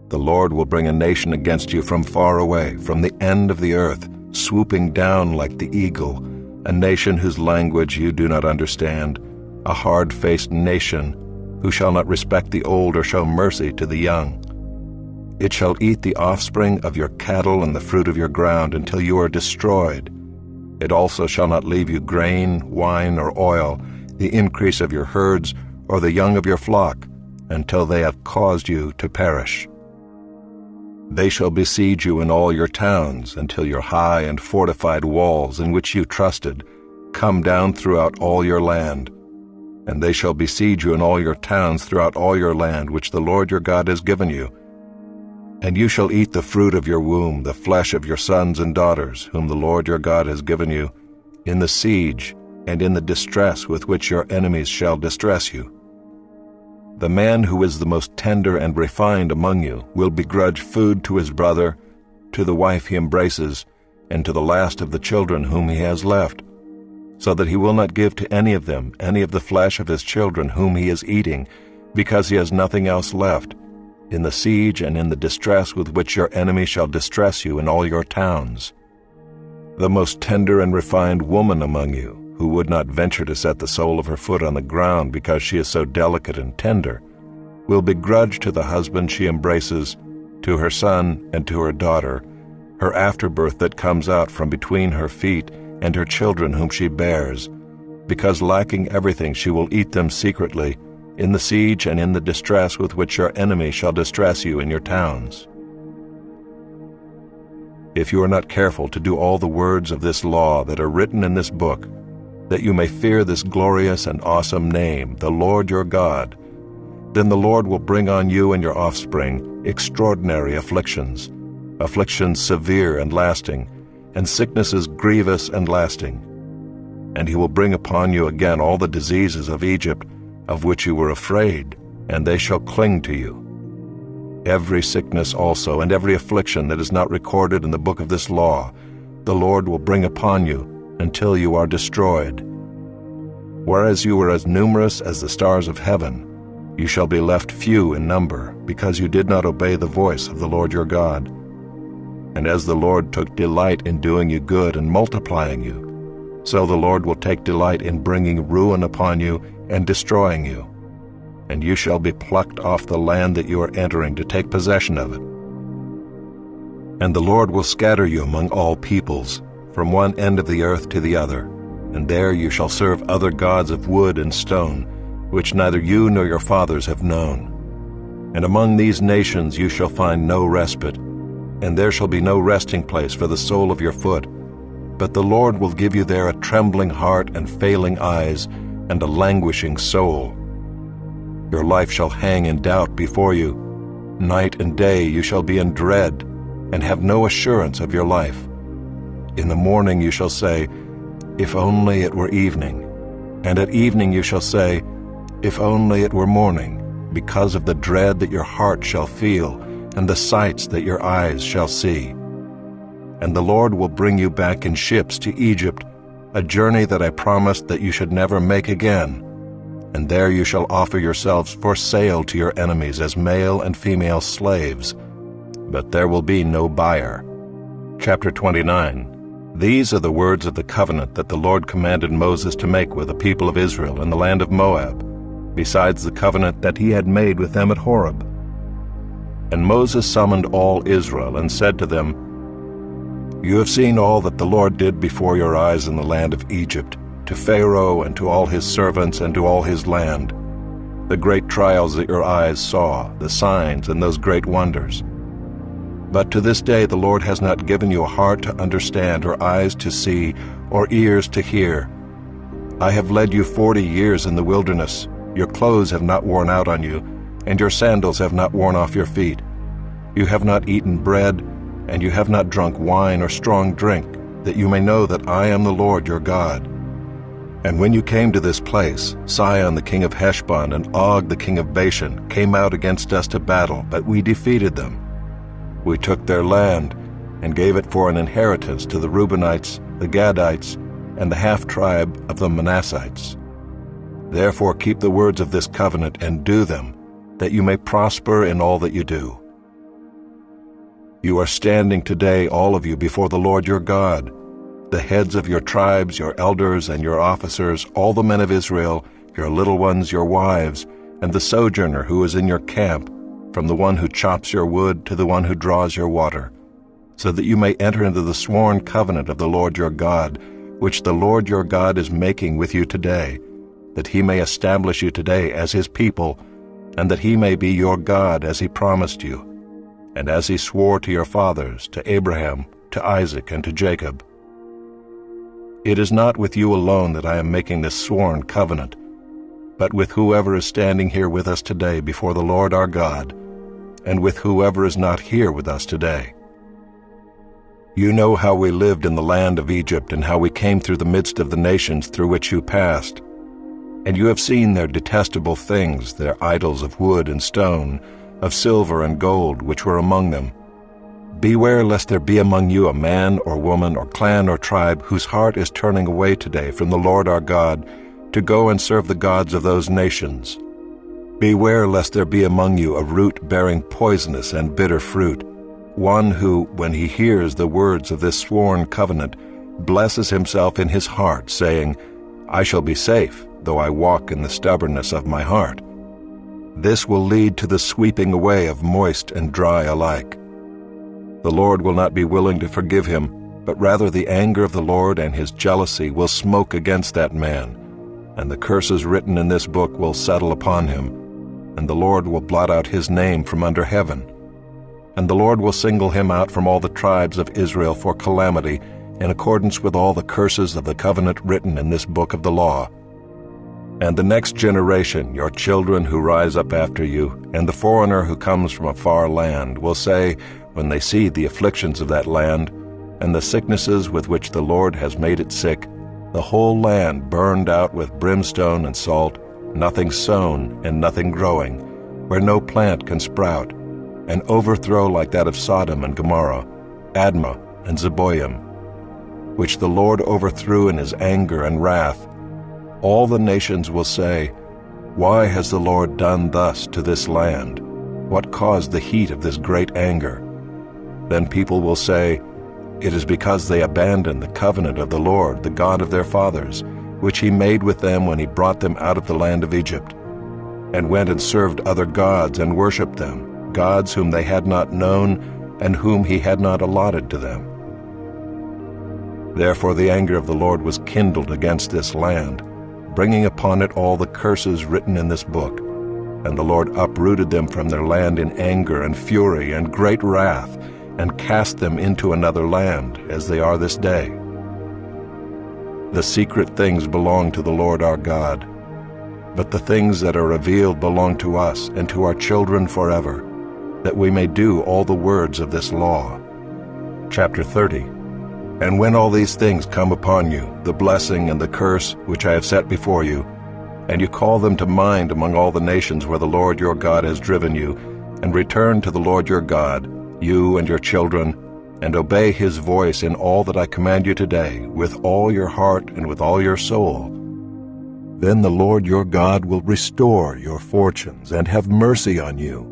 The Lord will bring a nation against you from far away, from the end of the earth, swooping down like the eagle, a nation whose language you do not understand, a hard-faced nation, who shall not respect the old or show mercy to the young. It shall eat the offspring of your cattle and the fruit of your ground until you are destroyed. It also shall not leave you grain, wine, or oil, the increase of your herds, or the young of your flock, until they have caused you to perish. They shall besiege you in all your towns, until your high and fortified walls, in which you trusted, come down throughout all your land. And they shall besiege you in all your towns throughout all your land, which the Lord your God has given you. And you shall eat the fruit of your womb, the flesh of your sons and daughters, whom the Lord your God has given you, in the siege and in the distress with which your enemies shall distress you. The man who is the most tender and refined among you will begrudge food to his brother, to the wife he embraces, and to the last of the children whom he has left, so that he will not give to any of them any of the flesh of his children whom he is eating, because he has nothing else left, in the siege and in the distress with which your enemy shall distress you in all your towns. The most tender and refined woman among you, who would not venture to set the sole of her foot on the ground because she is so delicate and tender, will begrudge to the husband she embraces, to her son and to her daughter, her afterbirth that comes out from between her feet, and her children whom she bears, because lacking everything she will eat them secretly, in the siege and in the distress with which your enemy shall distress you in your towns. If you are not careful to do all the words of this law that are written in this book, that you may fear this glorious and awesome name, the Lord your God, then the Lord will bring on you and your offspring extraordinary afflictions, afflictions severe and lasting, and sicknesses grievous and lasting. And he will bring upon you again all the diseases of Egypt, of which you were afraid, and they shall cling to you. Every sickness also and every affliction that is not recorded in the book of this law, the Lord will bring upon you until you are destroyed. Whereas you were as numerous as the stars of heaven, you shall be left few in number, because you did not obey the voice of the Lord your God. And as the Lord took delight in doing you good and multiplying you, so the Lord will take delight in bringing ruin upon you and destroying you. And you shall be plucked off the land that you are entering to take possession of it. And the Lord will scatter you among all peoples, from one end of the earth to the other, and there you shall serve other gods of wood and stone, which neither you nor your fathers have known. And among these nations you shall find no respite, and there shall be no resting place for the sole of your foot. But the Lord will give you there a trembling heart and failing eyes, and a languishing soul. Your life shall hang in doubt before you. Night and day you shall be in dread, and have no assurance of your life. In the morning you shall say, "If only it were evening." And at evening you shall say, "If only it were morning," because of the dread that your heart shall feel, and the sights that your eyes shall see. And the Lord will bring you back in ships to Egypt, a journey that I promised that you should never make again. and there you shall offer yourselves for sale to your enemies as male and female slaves, but there will be no buyer. Chapter 29. These are the words of the covenant that the Lord commanded Moses to make with the people of Israel in the land of Moab, besides the covenant that he had made with them at Horeb. And Moses summoned all Israel and said to them, You have seen all that the Lord did before your eyes in the land of Egypt, to Pharaoh and to all his servants and to all his land, the great trials that your eyes saw, the signs and those great wonders. But to this day the Lord has not given you a heart to understand, or eyes to see, or ears to hear. I have led you 40 years in the wilderness. Your clothes have not worn out on you, and your sandals have not worn off your feet. You have not eaten bread, and you have not drunk wine or strong drink, that you may know that I am the Lord your God. And when you came to this place, Sihon the king of Heshbon and Og the king of Bashan came out against us to battle, but we defeated them. We took their land and gave it for an inheritance to the Reubenites, the Gadites, and the half-tribe of the Manassites. Therefore keep the words of this covenant and do them, that you may prosper in all that you do. You are standing today, all of you, before the Lord your God, the heads of your tribes, your elders, and your officers, all the men of Israel, your little ones, your wives, and the sojourner who is in your camp, from the one who chops your wood to the one who draws your water, so that you may enter into the sworn covenant of the Lord your God, which the Lord your God is making with you today, that he may establish you today as his people, and that he may be your God as he promised you, and as he swore to your fathers, to Abraham, to Isaac, and to Jacob. It is not with you alone that I am making this sworn covenant, but with whoever is standing here with us today before the Lord our God, and with whoever is not here with us today. You know how we lived in the land of Egypt, and how we came through the midst of the nations through which you passed. And you have seen their detestable things, their idols of wood and stone, of silver and gold, which were among them. Beware lest there be among you a man or woman or clan or tribe whose heart is turning away today from the Lord our God to go and serve the gods of those nations. Beware lest there be among you a root bearing poisonous and bitter fruit, one who, when he hears the words of this sworn covenant, blesses himself in his heart, saying, I shall be safe, though I walk in the stubbornness of my heart. This will lead to the sweeping away of moist and dry alike. The Lord will not be willing to forgive him, but rather the anger of the Lord and his jealousy will smoke against that man, and the curses written in this book will settle upon him, and the Lord will blot out his name from under heaven. And the Lord will single him out from all the tribes of Israel for calamity, in accordance with all the curses of the covenant written in this book of the law. And the next generation, your children who rise up after you, and the foreigner who comes from a far land, will say, when they see the afflictions of that land, and the sicknesses with which the Lord has made it sick, the whole land burned out with brimstone and salt, nothing sown and nothing growing, where no plant can sprout, an overthrow like that of Sodom and Gomorrah, Admah and Zeboim, which the Lord overthrew in his anger and wrath. All the nations will say, Why has the Lord done thus to this land? What caused the heat of this great anger? Then people will say, It is because they abandoned the covenant of the Lord, the God of their fathers, which he made with them when he brought them out of the land of Egypt, and went and served other gods and worshipped them, gods whom they had not known and whom he had not allotted to them. Therefore the anger of the Lord was kindled against this land, bringing upon it all the curses written in this book. And the Lord uprooted them from their land in anger and fury and great wrath, and cast them into another land, as they are this day. The secret things belong to the Lord our God, but the things that are revealed belong to us and to our children forever, that we may do all the words of this law. Chapter 30. And when all these things come upon you, the blessing and the curse which I have set before you, and you call them to mind among all the nations where the Lord your God has driven you, and return to the Lord your God, you and your children, and obey his voice in all that I command you today, with all your heart and with all your soul, Then the Lord your God will restore your fortunes and have mercy on you,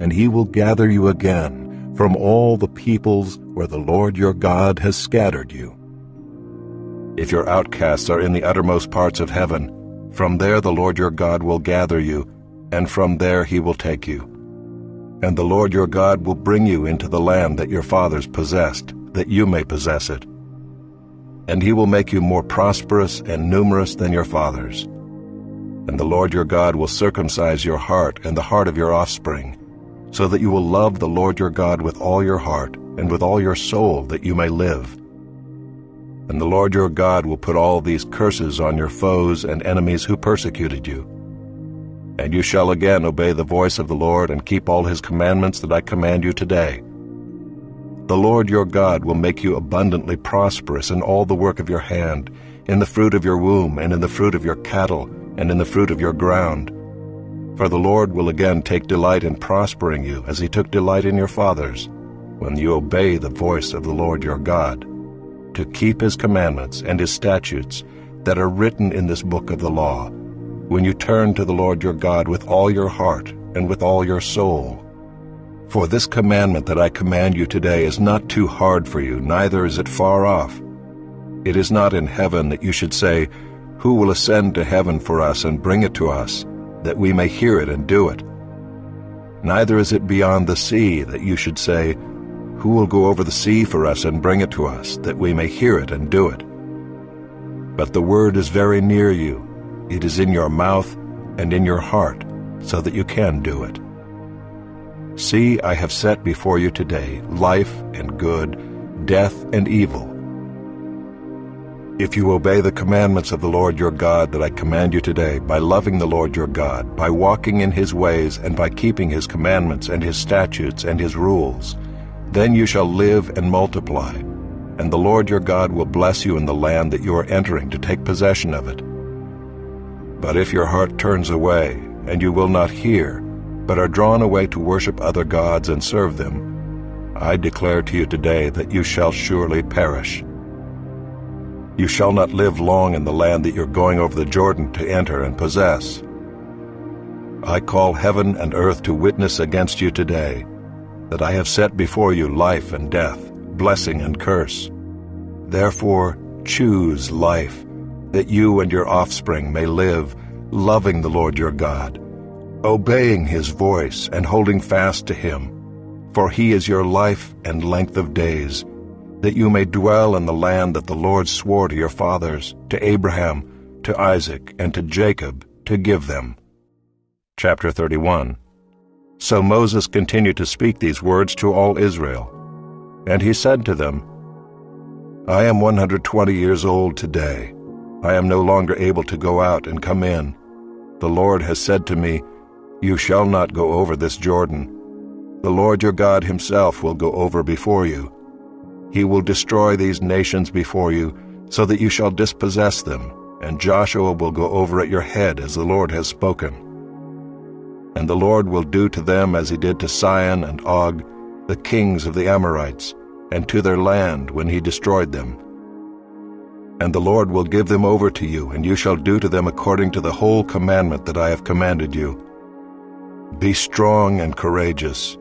and he will gather you again from all the peoples where the Lord your God has scattered you. If your outcasts are in the uttermost parts of heaven, from there the Lord your God will gather you, and from there he will take you. And the Lord your God will bring you into the land that your fathers possessed, that you may possess it. And he will make you more prosperous and numerous than your fathers. And the Lord your God will circumcise your heart and the heart of your offspring, so that you will love the Lord your God with all your heart and with all your soul, that you may live. And the Lord your God will put all these curses on your foes and enemies who persecuted you. And you shall again obey the voice of the Lord and keep all his commandments that I command you today. The Lord your God will make you abundantly prosperous in all the work of your hand, in the fruit of your womb, and in the fruit of your cattle, and in the fruit of your ground. For the Lord will again take delight in prospering you, as he took delight in your fathers, when you obey the voice of the Lord your God, to keep his commandments and his statutes that are written in this book of the law, when you turn to the Lord your God with all your heart and with all your soul. For this commandment that I command you today is not too hard for you, neither is it far off. It is not in heaven that you should say, "Who will ascend to heaven for us and bring it to us, that we may hear it and do it?" Neither is it beyond the sea that you should say, "Who will go over the sea for us and bring it to us, that we may hear it and do it?" But the word is very near you. It is in your mouth and in your heart, so that you can do it. See, I have set before you today life and good, death and evil. If you obey the commandments of the Lord your God that I command you today, by loving the Lord your God, by walking in his ways, and by keeping his commandments and his statutes and his rules, then you shall live and multiply, and the Lord your God will bless you in the land that you are entering to take possession of it. But if your heart turns away, and you will not hear, but are drawn away to worship other gods and serve them, I declare to you today that you shall surely perish. You shall not live long in the land that you're going over the Jordan to enter and possess. I call heaven and earth to witness against you today, that I have set before you life and death, blessing and curse. Therefore choose life, that you and your offspring may live, loving the Lord your God, obeying his voice and holding fast to him. For he is your life and length of days, that you may dwell in the land that the Lord swore to your fathers, to Abraham, to Isaac, and to Jacob, to give them. Chapter 31. So Moses continued to speak these words to all Israel. And he said to them, I am 120 years old today. I am no longer able to go out and come in. The Lord has said to me, You shall not go over this Jordan. The Lord your God himself will go over before you. He will destroy these nations before you, so that you shall dispossess them, and Joshua will go over at your head as the Lord has spoken. And the Lord will do to them as he did to Sihon and Og, the kings of the Amorites, and to their land when he destroyed them. And the Lord will give them over to you, and you shall do to them according to the whole commandment that I have commanded you. Be strong and courageous.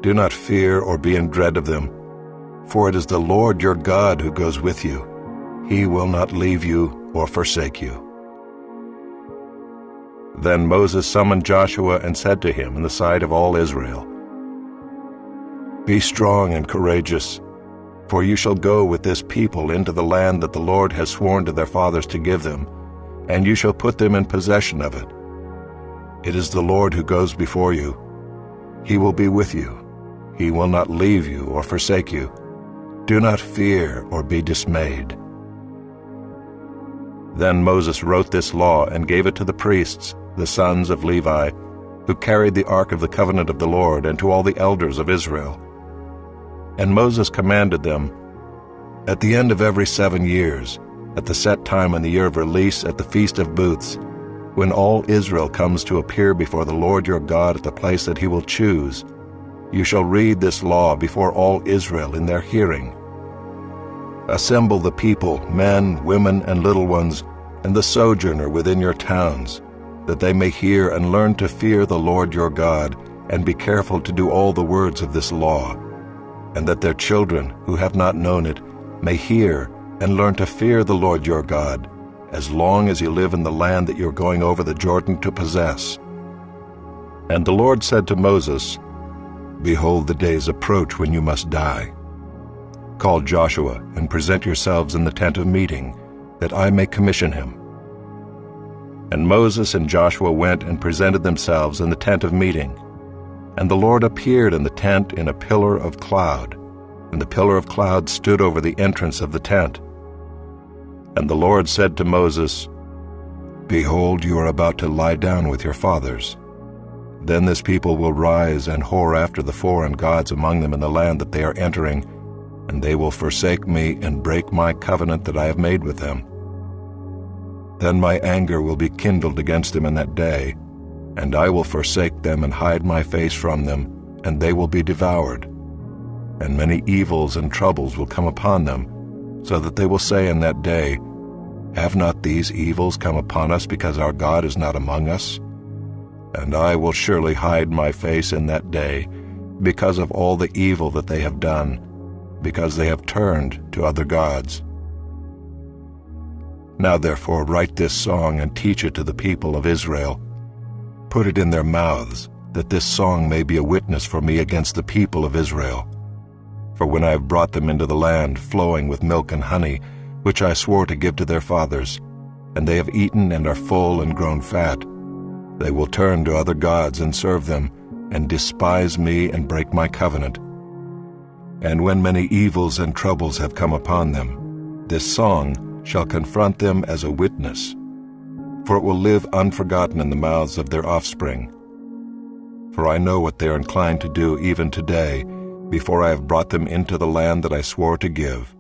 Do not fear or be in dread of them, for it is the Lord your God who goes with you. He will not leave you or forsake you. Then Moses summoned Joshua and said to him in the sight of all Israel, Be strong and courageous, for you shall go with this people into the land that the Lord has sworn to their fathers to give them, and you shall put them in possession of it. It is the Lord who goes before you. He will be with you. He will not leave you or forsake you. Do not fear or be dismayed. Then Moses wrote this law and gave it to the priests, the sons of Levi, who carried the ark of the covenant of the Lord, and to all the elders of Israel. And Moses commanded them, At the end of every 7 years, at the set time in the year of release at the Feast of Booths, when all Israel comes to appear before the Lord your God at the place that he will choose, you shall read this law before all Israel in their hearing. Assemble the people, men, women, and little ones, and the sojourner within your towns, that they may hear and learn to fear the Lord your God, and be careful to do all the words of this law, and that their children, who have not known it, may hear and learn to fear the Lord your God, as long as you live in the land that you are going over the Jordan to possess. And the Lord said to Moses, Behold, the days approach when you must die. Call Joshua and present yourselves in the tent of meeting, that I may commission him. And Moses and Joshua went and presented themselves in the tent of meeting. And the Lord appeared in the tent in a pillar of cloud, and the pillar of cloud stood over the entrance of the tent. And the Lord said to Moses, Behold, you are about to lie down with your fathers. Then this people will rise and whore after the foreign gods among them in the land that they are entering, and they will forsake me and break my covenant that I have made with them. Then my anger will be kindled against them in that day, and I will forsake them and hide my face from them, and they will be devoured. And many evils and troubles will come upon them, so that they will say in that day, Have not these evils come upon us because our God is not among us? And I will surely hide my face in that day, because of all the evil that they have done, because they have turned to other gods. Now therefore write this song and teach it to the people of Israel. Put it in their mouths, that this song may be a witness for me against the people of Israel. For when I have brought them into the land flowing with milk and honey, which I swore to give to their fathers, and they have eaten and are full and grown fat, they will turn to other gods and serve them, and despise me and break my covenant. And when many evils and troubles have come upon them, this song shall confront them as a witness, for it will live unforgotten in the mouths of their offspring. For I know what they are inclined to do even today, before I have brought them into the land that I swore to give.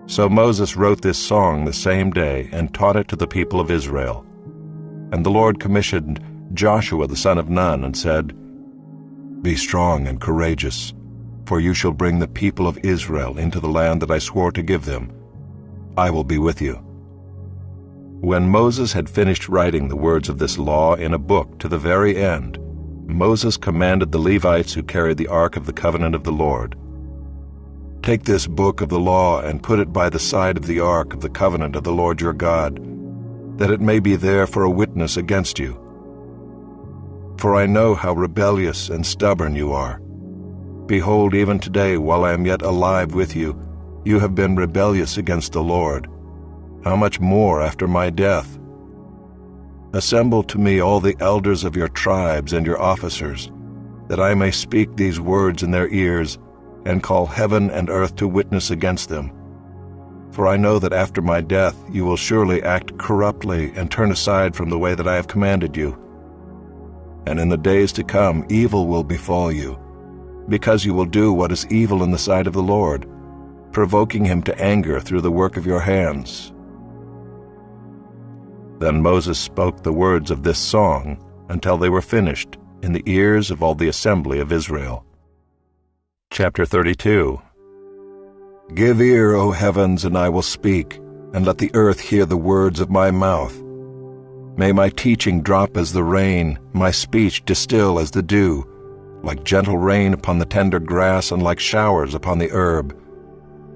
So Moses wrote this song the same day and taught it to the people of Israel. And the Lord commissioned Joshua the son of Nun and said, Be strong and courageous, for you shall bring the people of Israel into the land that I swore to give them. I will be with you. When Moses had finished writing the words of this law in a book to the very end, Moses commanded the Levites who carried the ark of the covenant of the Lord, Take this book of the law and put it by the side of the ark of the covenant of the Lord your God, that it may be there for a witness against you. For I know how rebellious and stubborn you are. Behold, even today, while I am yet alive with you, you have been rebellious against the Lord. How much more after my death? Assemble to me all the elders of your tribes and your officers, that I may speak these words in their ears, and call heaven and earth to witness against them. For I know that after my death you will surely act corruptly and turn aside from the way that I have commanded you. And in the days to come evil will befall you, because you will do what is evil in the sight of the Lord, provoking him to anger through the work of your hands. Then Moses spoke the words of this song until they were finished in the ears of all the assembly of Israel. Chapter 32. Give ear, O heavens, and I will speak, and let the earth hear the words of my mouth. May my teaching drop as the rain, my speech distill as the dew, like gentle rain upon the tender grass and like showers upon the herb.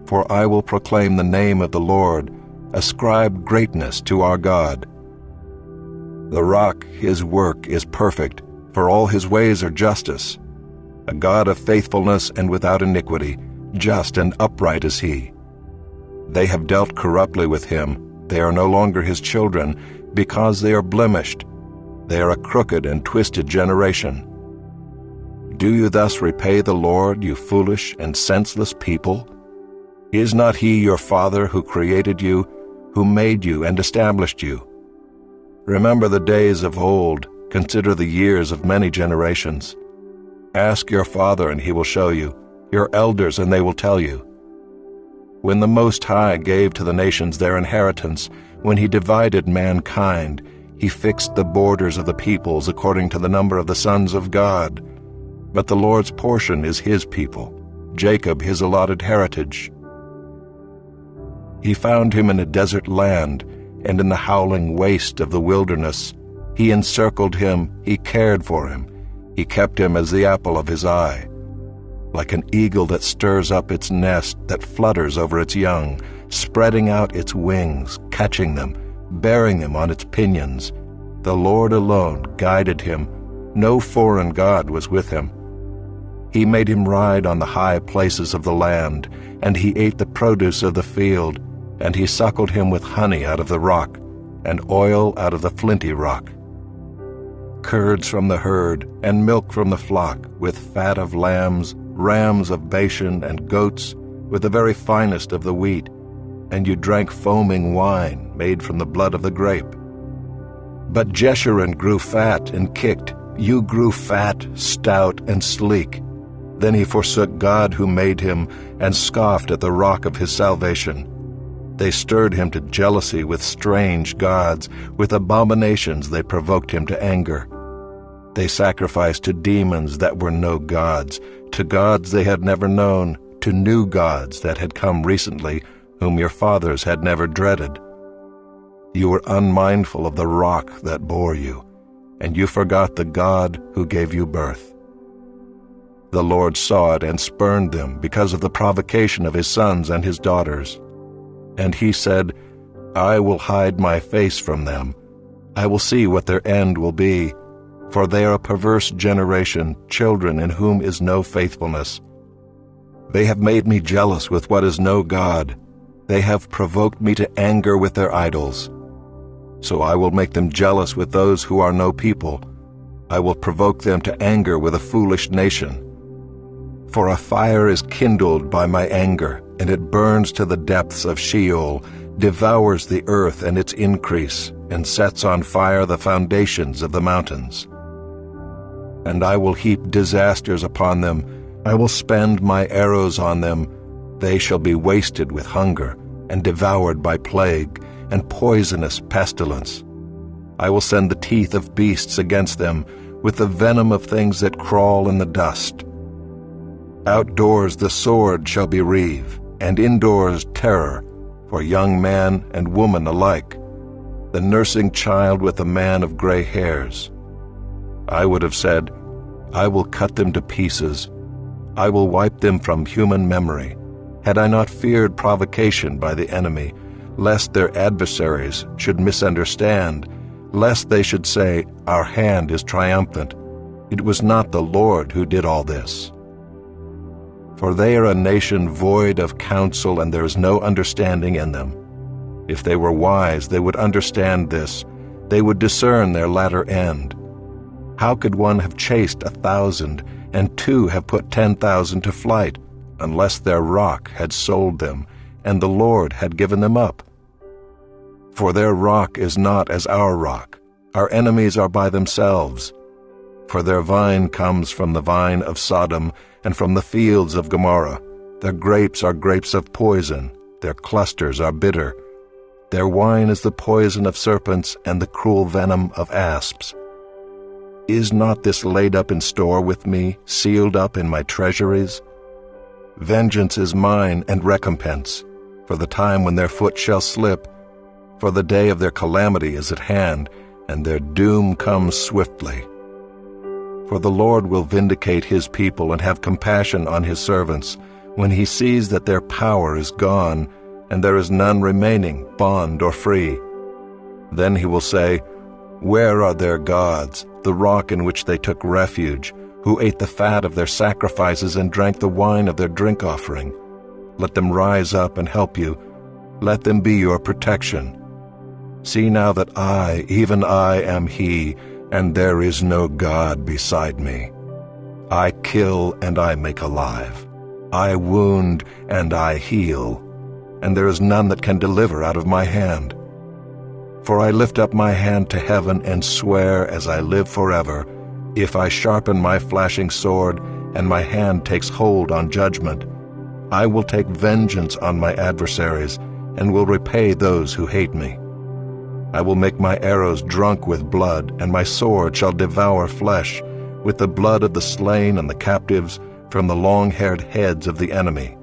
For I will proclaim the name of the Lord, ascribe greatness to our God. The rock, his work, is perfect, for all his ways are justice. A God of faithfulness and without iniquity, just and upright is he. They have dealt corruptly with him, they are no longer his children, because they are blemished. They are a crooked and twisted generation. Do you thus repay the Lord, you foolish and senseless people? Is not he your Father who created you, who made you and established you? Remember the days of old, consider the years of many generations. Ask your father, and he will show you, your elders, and they will tell you. When the Most High gave to the nations their inheritance, when he divided mankind, he fixed the borders of the peoples according to the number of the sons of God. But the Lord's portion is his people, Jacob his allotted heritage. He found him in a desert land, and in the howling waste of the wilderness. He encircled him, he cared for him, he kept him as the apple of his eye. Like an eagle that stirs up its nest, that flutters over its young, spreading out its wings, catching them, bearing them on its pinions. The Lord alone guided him. No foreign god was with him. He made him ride on the high places of the land, and he ate the produce of the field, and he suckled him with honey out of the rock, and oil out of the flinty rock. Curds from the herd, and milk from the flock, with fat of lambs, rams of Bashan, and goats, with the very finest of the wheat, and you drank foaming wine made from the blood of the grape. But Jeshurun grew fat and kicked. You grew fat, stout, and sleek. Then he forsook God who made him, and scoffed at the rock of his salvation. They stirred him to jealousy with strange gods. With abominations they provoked him to anger. They sacrificed to demons that were no gods, to gods they had never known, to new gods that had come recently, whom your fathers had never dreaded. You were unmindful of the rock that bore you, and you forgot the God who gave you birth. The Lord saw it and spurned them because of the provocation of his sons and his daughters. And he said, I will hide my face from them. I will see what their end will be. For they are a perverse generation, children in whom is no faithfulness. They have made me jealous with what is no God. They have provoked me to anger with their idols. So I will make them jealous with those who are no people. I will provoke them to anger with a foolish nation. For a fire is kindled by my anger, and it burns to the depths of Sheol, devours the earth and its increase, and sets on fire the foundations of the mountains. And I will heap disasters upon them. I will spend my arrows on them. They shall be wasted with hunger, and devoured by plague, and poisonous pestilence. I will send the teeth of beasts against them, with the venom of things that crawl in the dust. Outdoors the sword shall be reeve, and indoors terror, for young man and woman alike, the nursing child with the man of gray hairs. I would have said, I will cut them to pieces. I will wipe them from human memory, had I not feared provocation by the enemy, lest their adversaries should misunderstand, lest they should say, Our hand is triumphant. It was not the Lord who did all this. For they are a nation void of counsel, and there is no understanding in them. If they were wise, they would understand this. They would discern their latter end. How could one have chased 1,000, and two have put 10,000 to flight, unless their rock had sold them, and the Lord had given them up? For their rock is not as our rock. Our enemies are by themselves. For their vine comes from the vine of Sodom, and from the fields of Gomorrah. Their grapes are grapes of poison, their clusters are bitter. Their wine is the poison of serpents, and the cruel venom of asps. Is not this laid up in store with me, sealed up in my treasuries? Vengeance is mine and recompense, for the time when their foot shall slip. For the day of their calamity is at hand, and their doom comes swiftly. For the Lord will vindicate his people and have compassion on his servants, when he sees that their power is gone, and there is none remaining, bond or free. Then he will say, Where are their gods, the rock in which they took refuge, who ate the fat of their sacrifices and drank the wine of their drink offering? Let them rise up and help you. Let them be your protection. See now that I, even I, am he, and there is no God beside me. I kill and I make alive. I wound and I heal, and there is none that can deliver out of my hand. For I lift up my hand to heaven and swear as I live forever, if I sharpen my flashing sword and my hand takes hold on judgment, I will take vengeance on my adversaries and will repay those who hate me. I will make my arrows drunk with blood, and my sword shall devour flesh, with the blood of the slain and the captives, from the long-haired heads of the enemy.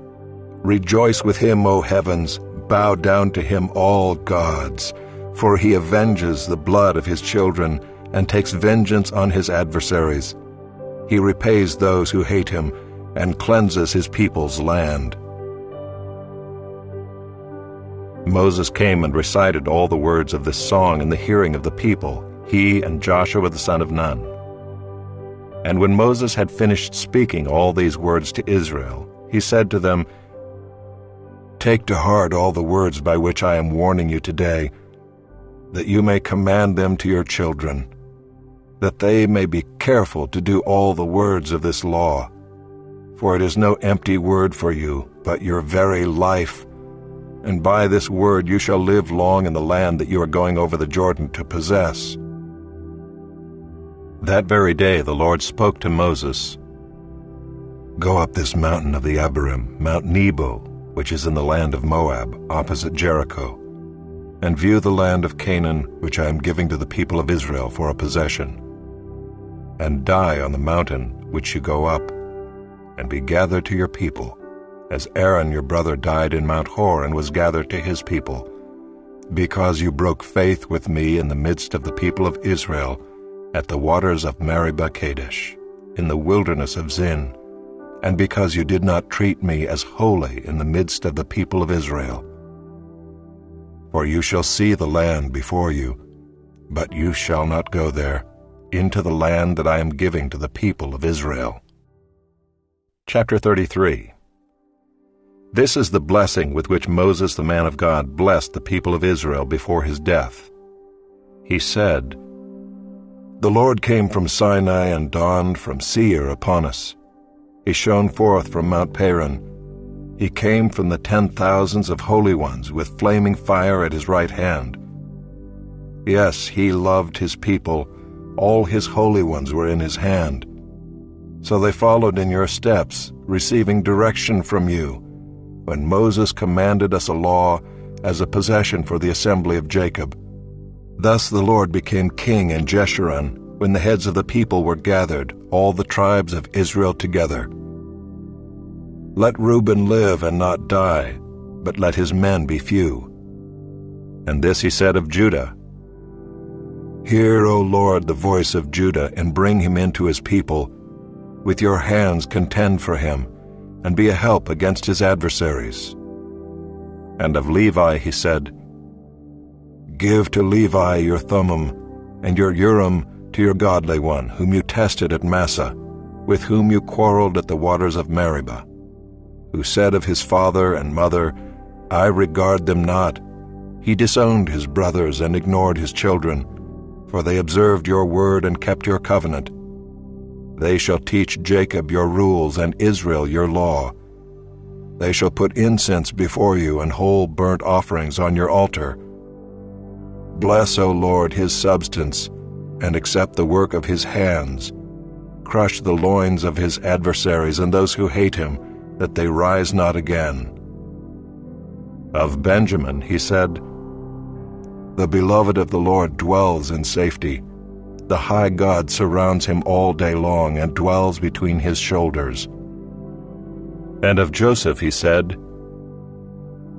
Rejoice with him, O heavens, bow down to him all gods, for he avenges the blood of his children and takes vengeance on his adversaries. He repays those who hate him and cleanses his people's land. Moses came and recited all the words of this song in the hearing of the people, he and Joshua the son of Nun. And when Moses had finished speaking all these words to Israel, he said to them, "Take to heart all the words by which I am warning you today, that you may command them to your children, that they may be careful to do all the words of this law. For it is no empty word for you, but your very life. And by this word you shall live long in the land that you are going over the Jordan to possess." That very day the Lord spoke to Moses, "Go up this mountain of the Abarim, Mount Nebo, which is in the land of Moab, opposite Jericho, and view the land of Canaan, which I am giving to the people of Israel for a possession. And die on the mountain which you go up, and be gathered to your people, as Aaron your brother died in Mount Hor and was gathered to his people, because you broke faith with me in the midst of the people of Israel, at the waters of Meribah Kadesh, in the wilderness of Zin, and because you did not treat me as holy in the midst of the people of Israel. For you shall see the land before you, but you shall not go there, into the land that I am giving to the people of Israel." Chapter 33. This is the blessing with which Moses the man of God blessed the people of Israel before his death. He said, "The Lord came from Sinai and dawned from Seir upon us. He shone forth from Mount Paran. He came from the 10,000s of holy ones with flaming fire at his right hand. Yes, he loved his people. All his holy ones were in his hand. So they followed in your steps, receiving direction from you, when Moses commanded us a law as a possession for the assembly of Jacob. Thus the Lord became king in Jeshurun, when the heads of the people were gathered, all the tribes of Israel together. Let Reuben live and not die, but let his men be few." And this he said of Judah, "Hear, O Lord, the voice of Judah, and bring him into his people. With your hands contend for him, and be a help against his adversaries." And of Levi he said, "Give to Levi your Thummim, and your Urim to your godly one, whom you tested at Massah, with whom you quarreled at the waters of Meribah, who said of his father and mother, 'I regard them not.' He disowned his brothers and ignored his children, for they observed your word and kept your covenant. They shall teach Jacob your rules and Israel your law. They shall put incense before you and whole burnt offerings on your altar. Bless, O Lord, his substance, and accept the work of his hands. Crush the loins of his adversaries and those who hate him, that they rise not again." Of Benjamin he said, "The beloved of the Lord dwells in safety. The high God surrounds him all day long and dwells between his shoulders." And of Joseph he said,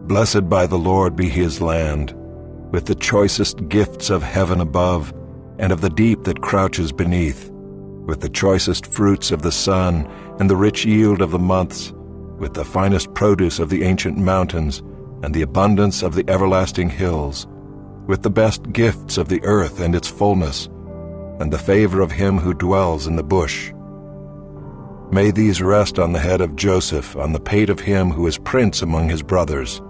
"Blessed by the Lord be his land, with the choicest gifts of heaven above, and of the deep that crouches beneath, with the choicest fruits of the sun, and the rich yield of the months, with the finest produce of the ancient mountains, and the abundance of the everlasting hills, with the best gifts of the earth and its fullness, and the favor of him who dwells in the bush. May these rest on the head of Joseph, on the pate of him who is prince among his brothers.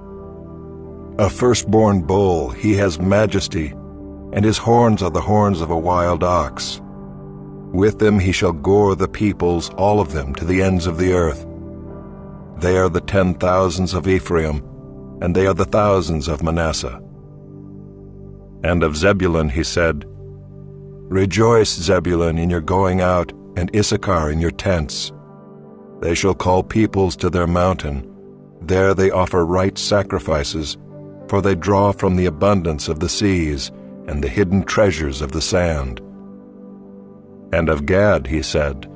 A firstborn bull, he has majesty, and his horns are the horns of a wild ox. With them he shall gore the peoples, all of them, to the ends of the earth. They are the 10,000s of Ephraim, and they are the thousands of Manasseh." And of Zebulun he said, "Rejoice, Zebulun, in your going out, and Issachar in your tents. They shall call peoples to their mountain. There they offer right sacrifices, for they draw from the abundance of the seas and the hidden treasures of the sand." And of Gad he said,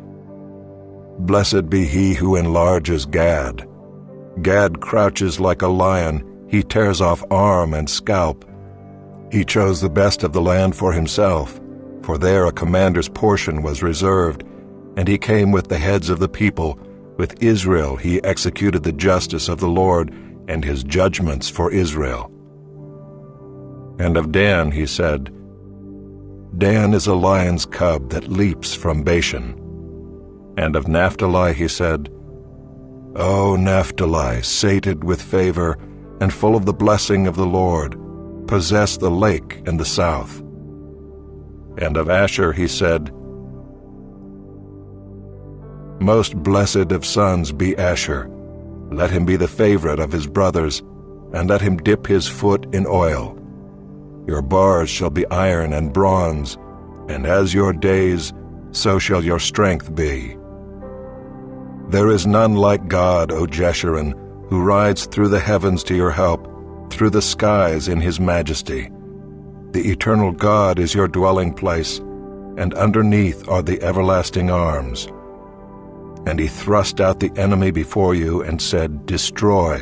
"Blessed be he who enlarges Gad. Gad crouches like a lion, He tears off arm and scalp. He chose the best of the land for himself, for there a commander's portion was reserved, and he came with the heads of the people. With Israel he executed the justice of the Lord and his judgments for Israel. And of Dan he said, Dan is a lion's cub that leaps from Bashan. And of Naphtali he said, O Naphtali, sated with favor, and full of the blessing of the Lord, possess the lake and the south. And of Asher he said, Most blessed of sons be Asher. Let him be the favorite of his brothers, and let him dip his foot in oil. Your bars shall be iron and bronze, and as your days, so shall your strength be. There is none like God, O Jeshurun, who rides through the heavens to your help, through the skies in his majesty. The eternal God is your dwelling place, and underneath are the everlasting arms. And he thrust out the enemy before you and said, Destroy.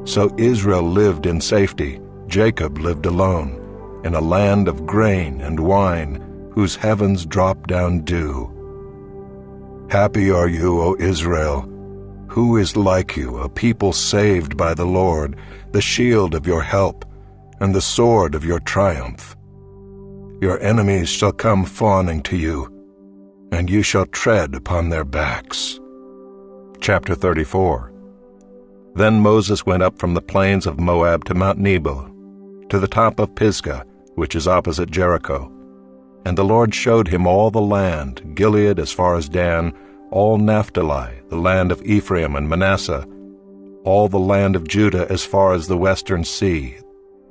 So Israel lived in safety, Jacob lived alone, in a land of grain and wine, whose heavens drop down dew. Happy are you, O Israel! Who is like you, a people saved by the Lord, the shield of your help, and the sword of your triumph? Your enemies shall come fawning to you, and you shall tread upon their backs. Chapter 34. Then Moses went up from the plains of Moab to Mount Nebo, to the top of Pisgah, which is opposite Jericho. And the Lord showed him all the land, Gilead as far as Dan, all Naphtali, the land of Ephraim and Manasseh, all the land of Judah as far as the western sea,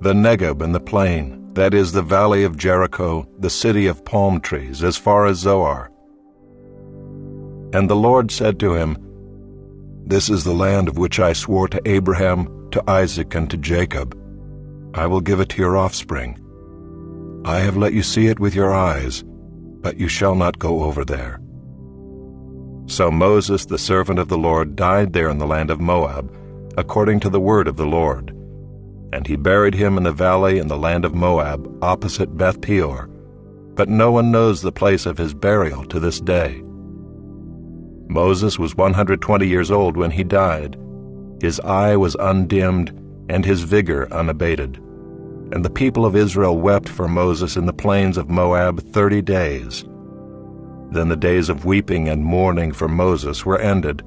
the Negeb and the plain, that is the valley of Jericho, the city of palm trees, as far as Zoar. And the Lord said to him, This is the land of which I swore to Abraham, to Isaac, and to Jacob. I will give it to your offspring. I have let you see it with your eyes, but you shall not go over there. So Moses, the servant of the Lord, died there in the land of Moab, according to the word of the Lord. And he buried him in the valley in the land of Moab, opposite Beth Peor, but no one knows the place of his burial to this day. Moses was 120 years old when he died. His eye was undimmed, and his vigor unabated. And the people of Israel wept for Moses in the plains of Moab 30 days. Then the days of weeping and mourning for Moses were ended.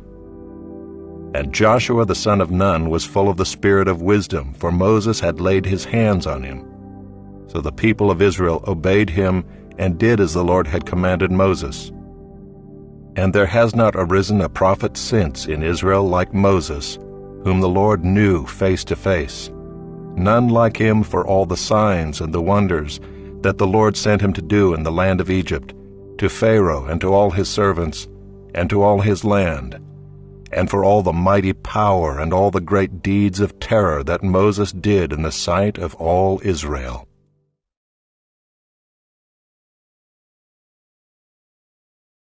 And Joshua the son of Nun was full of the spirit of wisdom, for Moses had laid his hands on him. So the people of Israel obeyed him and did as the Lord had commanded Moses. And there has not arisen a prophet since in Israel like Moses, whom the Lord knew face to face. None like him for all the signs and the wonders that the Lord sent him to do in the land of Egypt, to Pharaoh and to all his servants, and to all his land, and for all the mighty power and all the great deeds of terror that Moses did in the sight of all Israel.